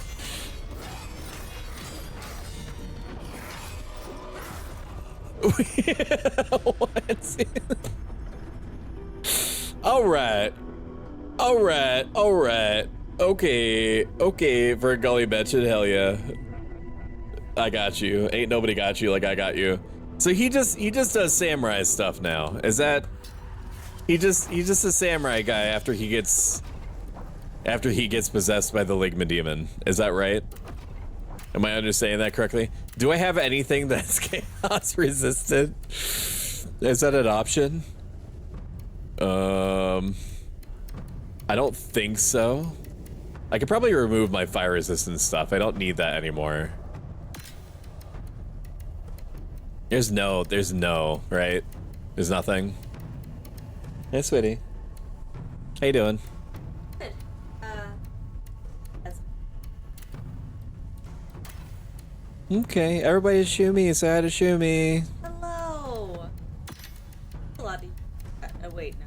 All right. Okay, for a gully mention, hell yeah. I got you. Ain't nobody got you like I got you. So he just does samurai stuff now. Is that he's just a samurai guy after he gets possessed by the Ligma demon. Is that right? Am I understanding that correctly? Do I have anything that's chaos resistant? Is that an option? I don't think so. I could probably remove my fire resistant stuff. I don't need that anymore. There's no, right? There's nothing. Hey, sweetie. How you doing? Good. Okay, everybody shoo me, say hi to shoo me. Hello. Lobby. Wait, no.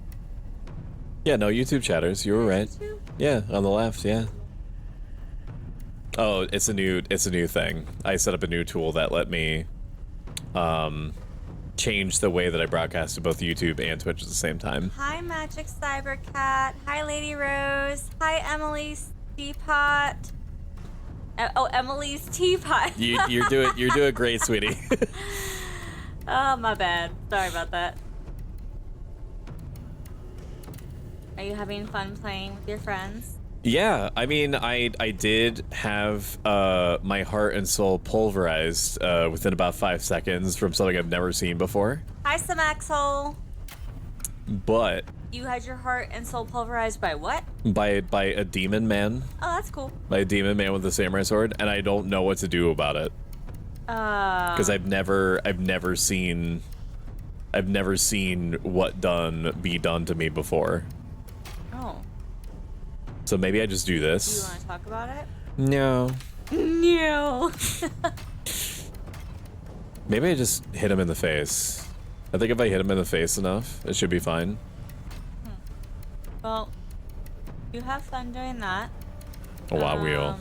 Yeah, no, YouTube chatters. You were right. YouTube? Yeah, on the left, yeah. Oh, it's a new thing. I set up a new tool that let me change the way that I broadcast to both YouTube and Twitch at the same time. Hi, Magic Cybercat. Hi, Lady Rose. Hi, Emily's Teapot. Oh, Emily's Teapot. You're doing great, sweetie. Oh, my bad. Sorry about that. Are you having fun playing with your friends? Yeah, I mean, I did have my heart and soul pulverized within about 5 seconds from something I've never seen before. Hi, Samaxhole. But You had your heart and soul pulverized by what? by a demon man. Oh, that's cool. By a demon man with a samurai sword, and I don't know what to do about it. Because I've never seen what be done to me before. Oh. So maybe I just do Do you this. want to talk about it? No. No. Maybe I just hit him in the face. I think if I hit him in the face enough, it should be fine. Well, you have fun doing that. Oh, wow, wheel.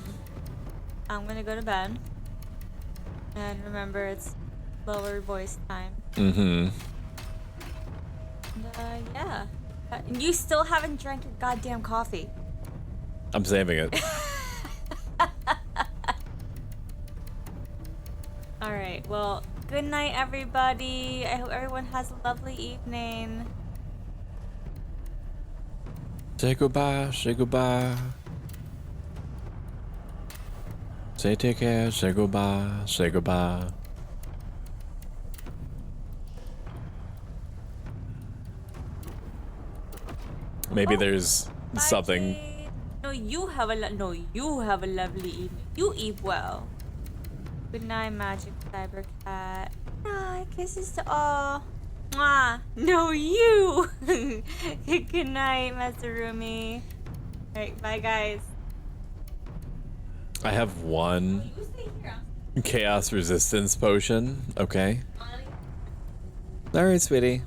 I'm gonna go to bed. And remember, it's lower voice time. Mm-hmm. And, yeah. You still haven't drank your goddamn coffee. I'm saving it. Alright, well, good night, everybody. I hope everyone has a lovely evening. Say goodbye, say goodbye. Say take care, say goodbye, say goodbye. Maybe there's something. Kate. No, you have a lovely evening. You eat well. Good night, Magic Cybercat. Ah, kisses to all. Mwah. No, you. Good night, Matsurumi. Alright, bye, guys. I have one. You stay here. Chaos resistance potion. Okay. Alright, sweetie.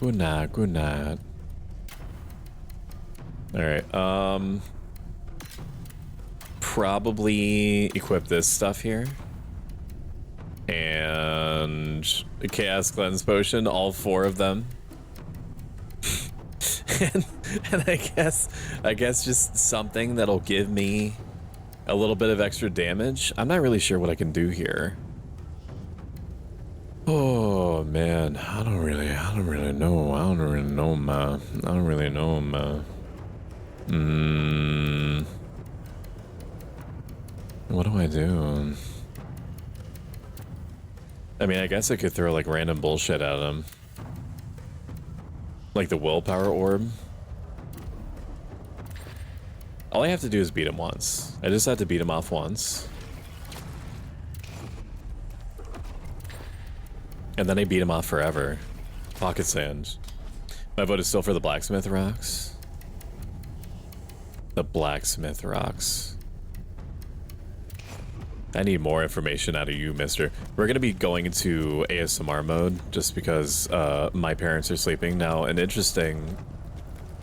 Good night, good night. Alright, probably equip this stuff here. And a Chaos Cleanse Potion, all 4 of them. and I guess just something that'll give me a little bit of extra damage. I'm not really sure what I can do here. Oh man, I don't really know. I don't really know. What do I do? I mean, I guess I could throw like random bullshit at him. Like the willpower orb. All I have to do is beat him once. I just have to beat him off once. And then I beat him off forever. Pocket sand. My vote is still for the blacksmith rocks. The blacksmith rocks. I need more information out of you, mister. We're gonna be going into ASMR mode just because my parents are sleeping. Now, an interesting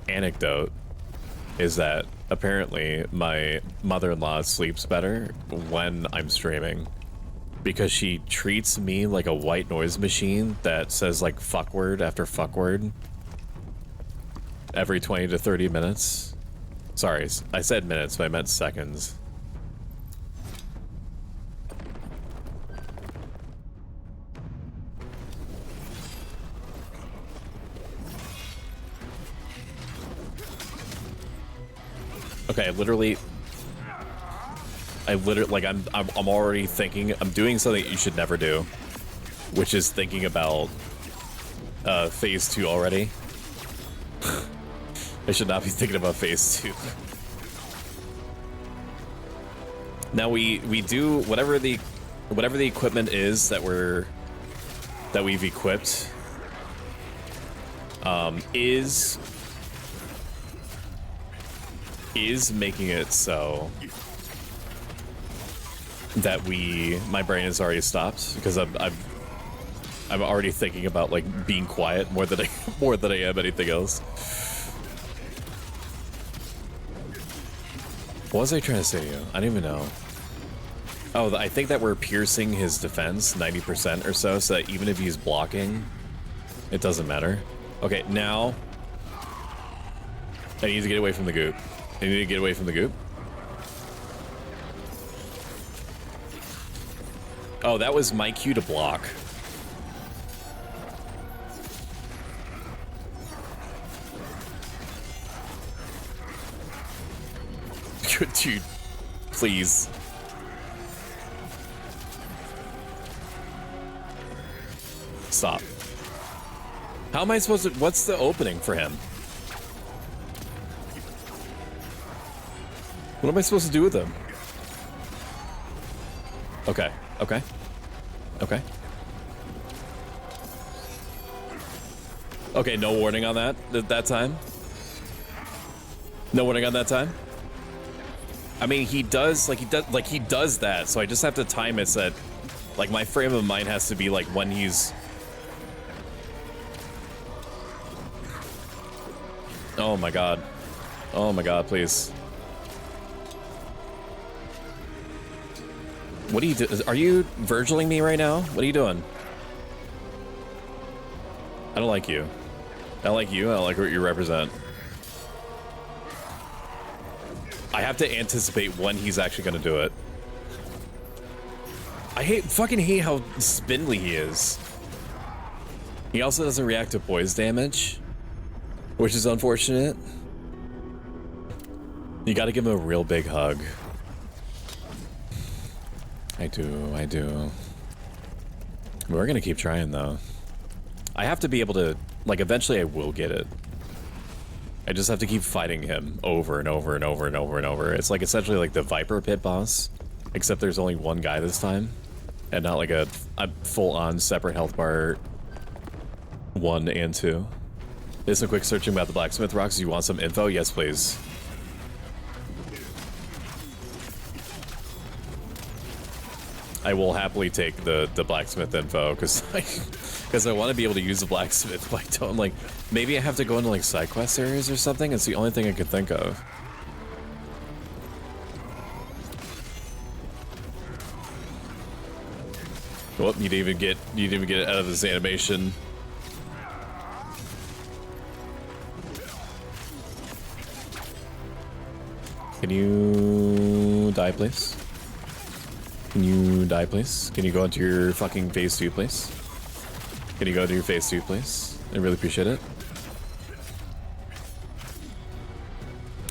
anecdote is that apparently my mother-in-law sleeps better when I'm streaming because she treats me like a white noise machine that says like fuck word after fuck word every 20 to 30 minutes. Sorry, I said minutes, but I meant seconds. Okay, I'm already thinking, I'm doing something you should never do, which is thinking about phase 2 already. I should not be thinking about phase 2. Now we do whatever the equipment is that we've equipped is making it so that my brain has already stopped because I'm already thinking about like being quiet more than I am anything else. What was I trying to say to you? I don't even know. Oh, I think that we're piercing his defense 90% or so that even if he's blocking, it doesn't matter. Okay, now I need to get away from the goop. I need to get away from the goop. Oh, that was my cue to block. Dude, please. Stop. How am I supposed to... What's the opening for him? What am I supposed to do with him? Okay, okay. Okay. Okay, no warning on that time? No warning on that time? I mean, he does that, so I just have to time it so that, like, my frame of mind has to be, like, when he's... Oh my god. Oh my god, please. What are you doing? Are you Virgiling me right now? What are you doing? I don't like you. I don't like you. I don't like what you represent. I have to anticipate when he's actually going to do it. I fucking hate how spindly he is. He also doesn't react to poise damage, which is unfortunate. You got to give him a real big hug. I do. We're gonna keep trying though. I have to be able to, like, eventually I will get it. I just have to keep fighting him over and over and over and over and over. It's like essentially like the Viper Pit boss, except there's only one guy this time, and not like a full-on separate health bar 1 and 2. There's some quick searching about the blacksmith rocks. Do you want some info? Yes, please. I will happily take the blacksmith info because I want to be able to use the blacksmith. But I don't like. Maybe I have to go into like side quest areas or something. It's the only thing I could think of. Well, you didn't even get it out of this animation. Can you die, please? Can you die, please? Can you go into your fucking phase 2, please? Can you go into your phase 2, please? I really appreciate it.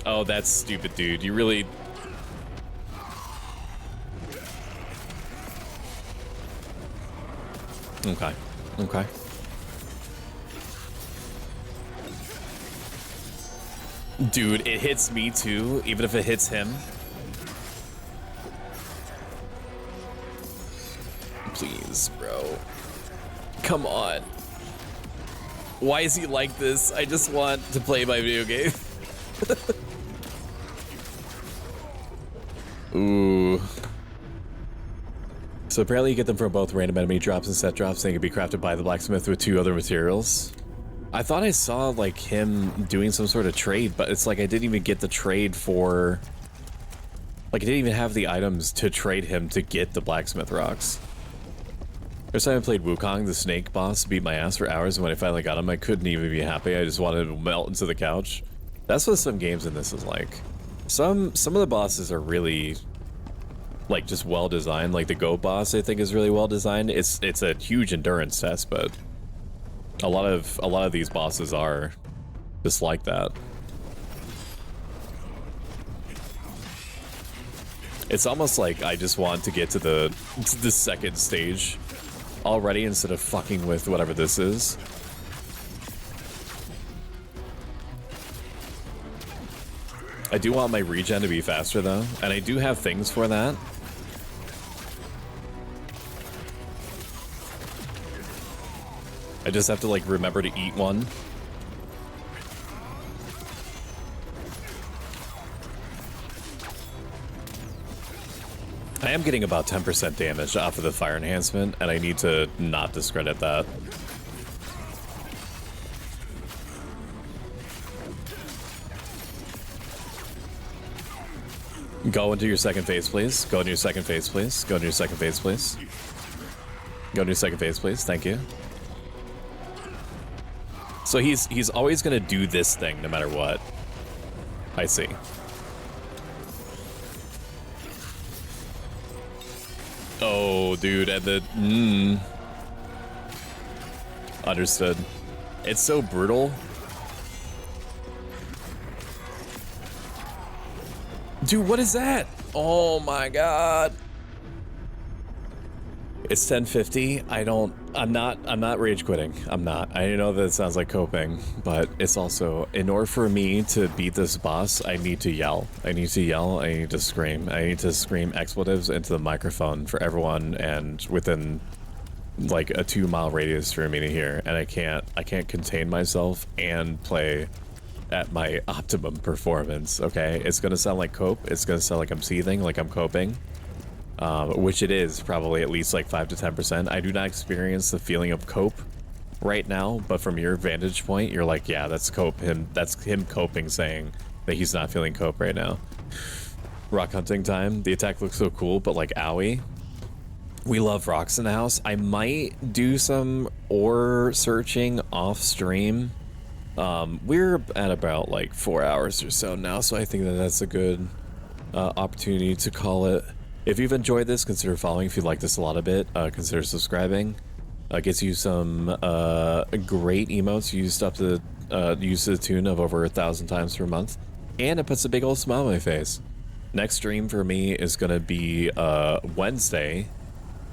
Oh, that's stupid, dude. You really... Okay. Okay. Dude, it hits me too, even if it hits him. Please, bro. Come on. Why is he like this? I just want to play my video game. Ooh. So apparently you get them from both random enemy drops and set drops. They can be crafted by the blacksmith with 2 other materials. I thought I saw like him doing some sort of trade, but it's like I didn't even get the trade for... Like I didn't even have the items to trade him to get the blacksmith rocks. First time I played Wukong, the snake boss beat my ass for hours, and when I finally got him, I couldn't even be happy. I just wanted to melt into the couch. That's what some games in this is like. Some of the bosses are really... like just well designed. Like the goat boss I think is really well designed. It's a huge endurance test, but a lot of these bosses are just like that. It's almost like I just want to get to the second stage already instead of fucking with whatever this is. I do want my regen to be faster though, and I do have things for that. I just have to like remember to eat one. I am getting about 10% damage off of the fire enhancement, and I need to not discredit that. Go into your second phase, please. Go into your second phase, please. Go into your second phase, please. Go into your second phase, please. Thank you. So he's always gonna do this thing no matter what. I see. Oh, dude, and the understood. It's so brutal. Dude, what is that? Oh my god. It's 10:50. I'm not rage quitting. I'm not. I know that it sounds like coping, but it's also, in order for me to beat this boss, I need to yell. I need to yell. I need to scream. I need to scream expletives into the microphone for everyone and within like a 2-mile radius for me to hear. And I can't contain myself and play at my optimum performance. Okay, it's gonna sound like cope. It's gonna sound like I'm seething, like I'm coping. Which it is probably at least like 5 to 10%. I do not experience the feeling of cope right now, but from your vantage point, you're like, yeah, that's cope. That's him coping, saying that he's not feeling cope right now. Rock hunting time. The attack looks so cool, but like, owie. We love rocks in the house. I might do some ore searching off stream. We're at about like 4 hours or so now, so I think that that's a good opportunity to call it. If you've enjoyed this, consider following. If you like this a lot of it, consider subscribing. Gets you some great emotes used to the tune of over 1,000 times per month, and it puts a big old smile on my face. Next stream for me is gonna be Wednesday,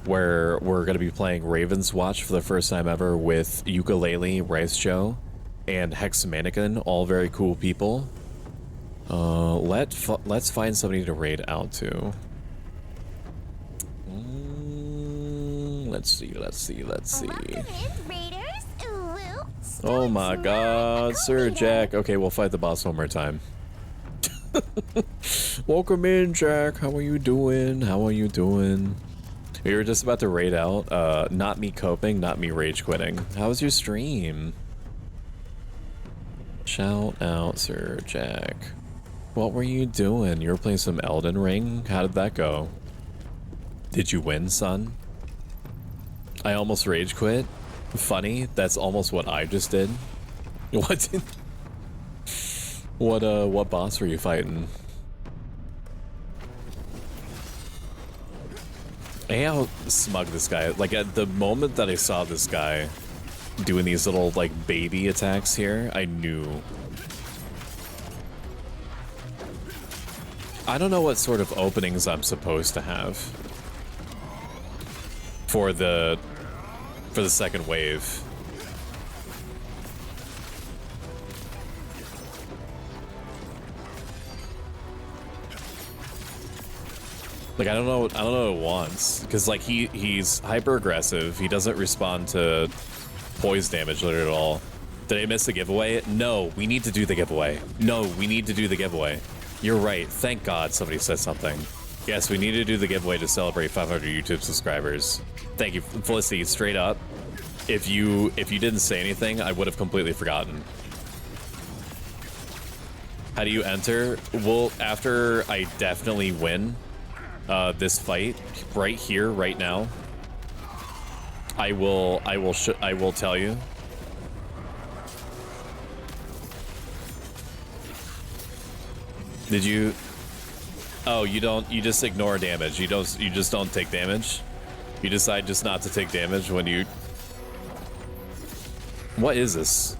where we're gonna be playing Raven's Watch for the first time ever with Ukulele, Rice Joe, and Hex Mannequin, all very cool people. Let's find somebody to raid out to. Let's see. Oh my god, Sir Jack. Okay, we'll fight the boss one more time. Welcome in, Jack. How are you doing? How are you doing? We were just about to raid out. Not me coping, not me rage quitting. How was your stream? Shout out, Sir Jack. What were you doing? You were playing some Elden Ring? How did that go? Did you win, son? I almost rage quit. Funny, that's almost what I just did. What? What boss were you fighting? Hey, how smug this guy. Like, at the moment that I saw this guy doing these little, like, baby attacks here, I knew. I don't know what sort of openings I'm supposed to have for the second wave. Like, I don't know what it wants, because like he's hyper aggressive. He doesn't respond to poise damage literally at all. Did I miss the giveaway? No, we need to do the giveaway. No, we need to do the giveaway. You're right. Thank God somebody said something. Yes, we need to do the giveaway to celebrate 500 YouTube subscribers. Thank you, Felicity. Straight up, if you didn't say anything, I would have completely forgotten. How do you enter? Well, after I definitely win this fight right here, right now, I will tell you. Did you? Oh, you don't. You just ignore damage. You just don't take damage. You decide just not to take damage when you. What is this?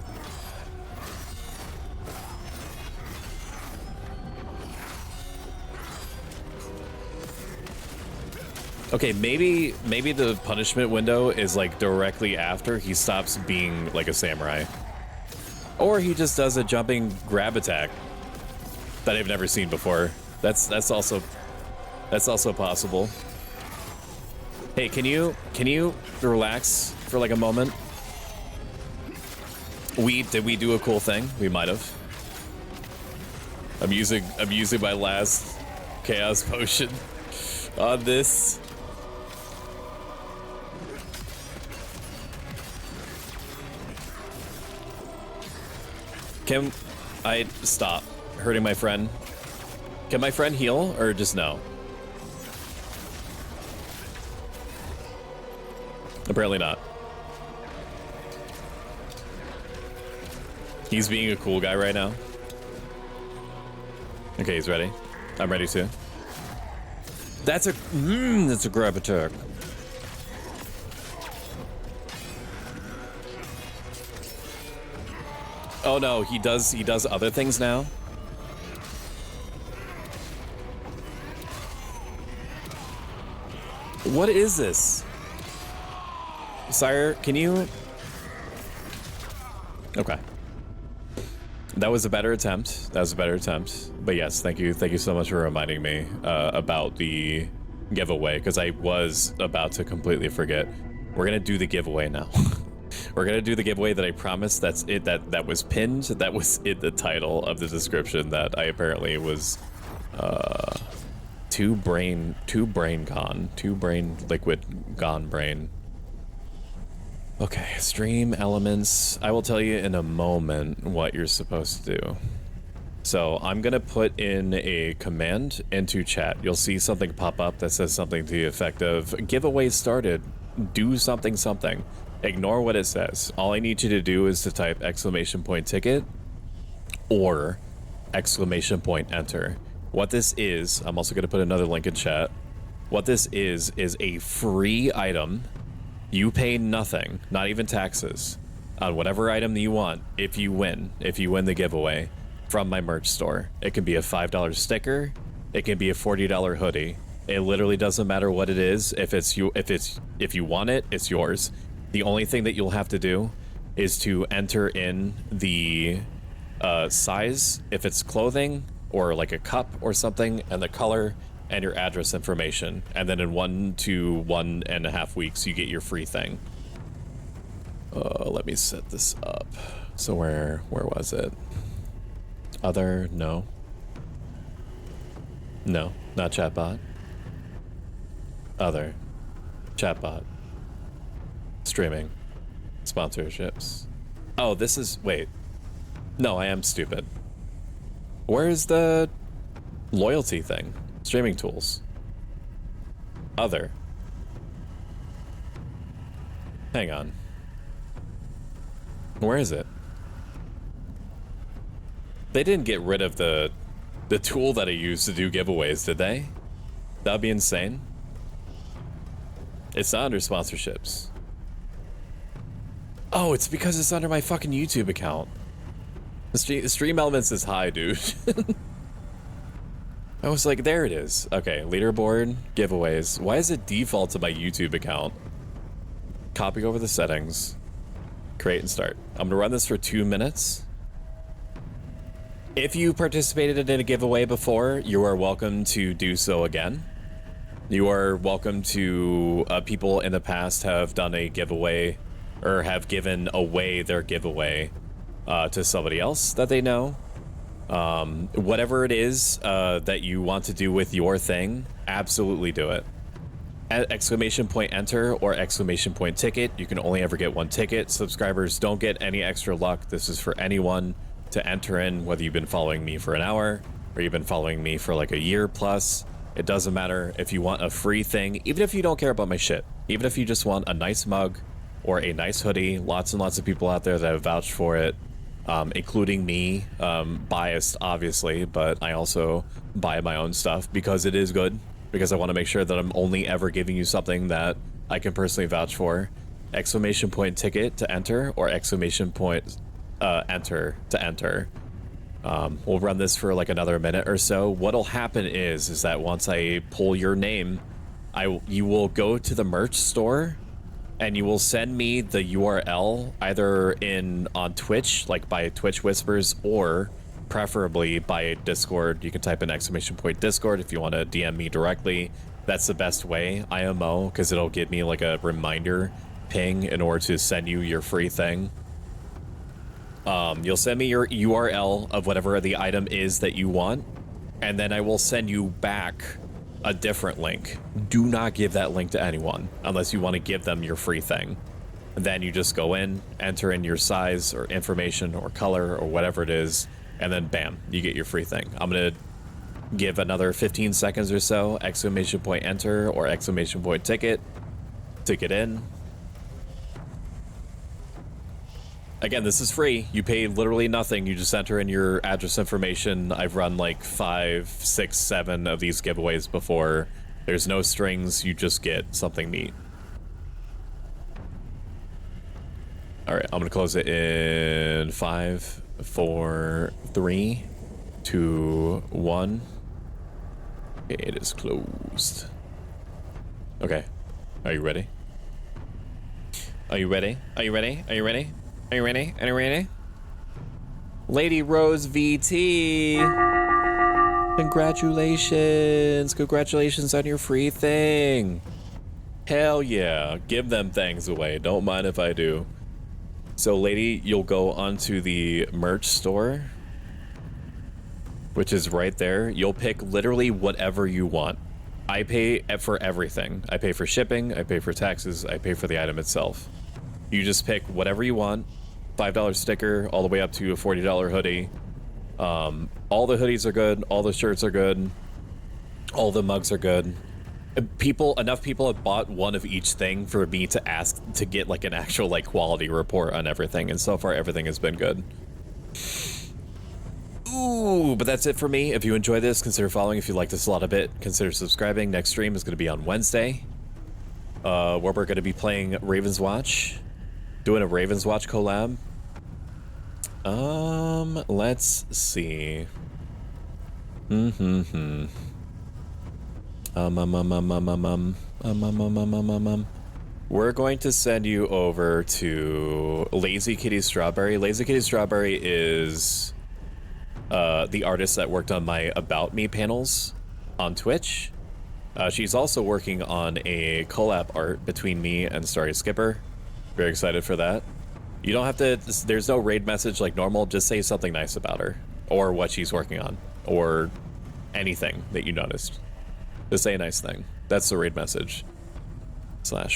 Okay, maybe the punishment window is like directly after he stops being like a samurai. Or he just does a jumping grab attack that I've never seen before. That's also possible. Hey, can you relax for like a moment? Did we do a cool thing? We might have. I'm using my last chaos potion on this. Can I stop hurting my friend? Can my friend heal or just no? Apparently not. He's being a cool guy right now. Okay, he's ready. I'm ready too. That's a grab attack. Oh no, he does other things now. What is this? Sire, can you? Okay. That was a better attempt. But yes, thank you so much for reminding me about the giveaway, because I was about to completely forget. We're gonna do the giveaway now. We're gonna do the giveaway that I promised. That's it. That was pinned. That was in the title of the description. That I apparently was two brain liquid gone brain. Okay, stream elements. I will tell you in a moment what you're supposed to do. So I'm gonna put in a command into chat. You'll see something pop up that says something to the effect of "Giveaway started. Do something something." Ignore what it says. All I need you to do is to type !ticket or !enter. What this is, I'm also going to put another link in chat. What this is a free item. You pay nothing, not even taxes, on whatever item that you want if you win the giveaway from my merch store. It can be a $5 sticker, it can be a $40 hoodie. It literally doesn't matter what it is. If you want it, it's yours. The only thing that you'll have to do is to enter in the size, if it's clothing or like a cup or something, and the color and your address information. And then in 1 to 1.5 weeks, you get your free thing. Let me set this up. So where was it? Other, no. No, not chatbot. Other. Chatbot. Streaming. Sponsorships. Oh, this is... Wait. No, I am stupid. Where's the loyalty thing? Streaming tools. Other. Hang on. Where is it? They didn't get rid of the tool that I used to do giveaways, did they? That'd be insane. It's not under sponsorships. Oh, it's because it's under my fucking YouTube account. The stream elements is high, dude. I was like, there it is. Okay, leaderboard, giveaways. Why is it default to my YouTube account? Copy over the settings. Create and start. I'm gonna run this for 2 minutes. If you participated in a giveaway before, you are welcome to do so again. You are welcome to, people in the past have done a giveaway or have given away their giveaway to somebody else that they know. Whatever it is that you want to do with your thing, absolutely do it. Exclamation point enter or exclamation point ticket. You can only ever get 1 ticket. Subscribers don't get any extra luck. This is for anyone to enter in, whether you've been following me for an hour or you've been following me for like a year plus. It doesn't matter. If you want a free thing, even if you don't care about my shit, even if you just want a nice mug or a nice hoodie, lots and lots of people out there that have vouched for it, including me, biased obviously, but I also buy my own stuff because it is good, because I want to make sure that I'm only ever giving you something that I can personally vouch for. Exclamation point ticket to enter or exclamation point enter to enter. We'll run this for like another minute or so. What'll happen is that once I pull your name, you will go to the merch store and you will send me the URL either on Twitch, like by Twitch Whispers, or preferably by Discord. You can type in exclamation point Discord if you want to DM me directly. That's the best way, IMO, because it'll give me like a reminder ping in order to send you your free thing. You'll send me your URL of whatever the item is that you want, and then I will send you back a different link. Do not give that link to anyone unless you want to give them your free thing. And then you just go in, enter in your size or information or color or whatever it is, and then bam, you get your free thing. I'm gonna give another 15 seconds or so, exclamation point enter or exclamation point ticket to get in. Again, this is free. You pay literally nothing. You just enter in your address information. I've run like 5, 6, 7 of these giveaways before. There's no strings. You just get something neat. All right, I'm gonna close it in 5, 4, 3, 2, 1. It is closed. Okay, are you ready? Are you ready? Are you ready? Are you ready? Are you ready? Are you ready? Lady Rose VT. Congratulations. Congratulations on your free thing. Hell yeah. Give them things away. Don't mind if I do. So, lady, you'll go onto the merch store, which is right there. You'll pick literally whatever you want. I pay for everything. I pay for shipping. I pay for taxes. I pay for the item itself. You just pick whatever you want. $5 sticker all the way up to a $40 hoodie. All the hoodies are good. All the shirts are good. All the mugs are good. Enough people have bought one of each thing for me to ask to get like an actual like quality report on everything, and so far everything has been good. Ooh, but that's it for me. If you enjoy this, consider following. If you like this a lot of it, consider subscribing. Next stream is going to be on Wednesday, where we're going to be playing Raven's Watch, doing a Raven's Watch collab. Let's see. We're going to send you over to Lazy Kitty Strawberry. Lazy Kitty Strawberry is the artist that worked on my About Me panels on Twitch. She's also working on a collab art between me and Starry Skipper. Very excited for that. You don't have to, there's no raid message like normal, just say something nice about her, or what she's working on, or anything that you noticed. Just say a nice thing. That's the raid message.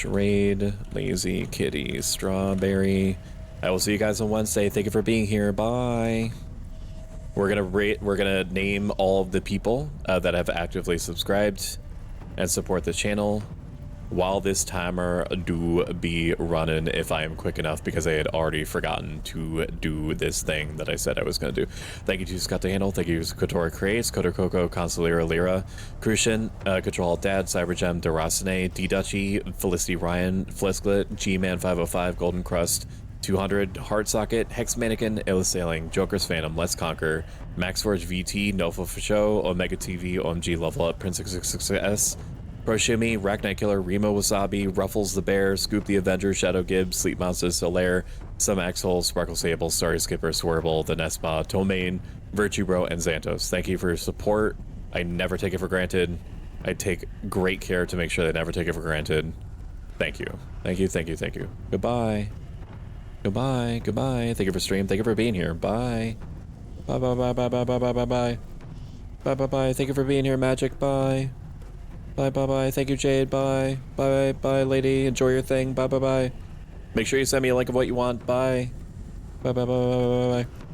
/raid, lazy kitty, strawberry. I will see you guys on Wednesday. Thank you for being here. Bye. We're gonna name all of the people that have actively subscribed and support the channel while this timer do be running, if I am quick enough, because I had already forgotten to do this thing that I said I was going to do. Thank you to Scott the Handle, thank you to Kotora Creates, Kotor Coco, Consolera Lyra, Crucian, Control Dad, Cybergem, Derasane, D-Dutchy, Felicity Ryan, Flisklet, G-Man 505, Golden Crust, 200, Heart Socket, Hex Mannequin, Illusailing, Joker's Phantom, Let's Conquer, MaxForge VT, Nofo for Show, Omega TV, OMG Level Up, Prince 666S, Proshimi, Racknight Killer, Remo Wasabi, Ruffles the Bear, Scoop the Avenger, Shadow Gibbs, Sleep Monster, Solaire, Some Axhole, Sparkle Sable, Starry Skipper, Swerble, The Nespa, Tomaine, Virtue Bro, and Xantos. Thank you for your support. I never take it for granted. I take great care to make sure that I never take it for granted. Thank you. Thank you, thank you, thank you. Goodbye. Goodbye, goodbye. Thank you for stream. Thank you for being here. Bye. Bye, bye, bye, bye, bye, bye, bye, bye, bye. Bye, bye, bye. Thank you for being here, Magic. Bye. Bye, bye, bye. Thank you, Jade. Bye. Bye, bye, lady. Enjoy your thing. Bye, bye, bye. Make sure you send me a link of what you want. Bye. Bye, bye, bye, bye, bye, bye.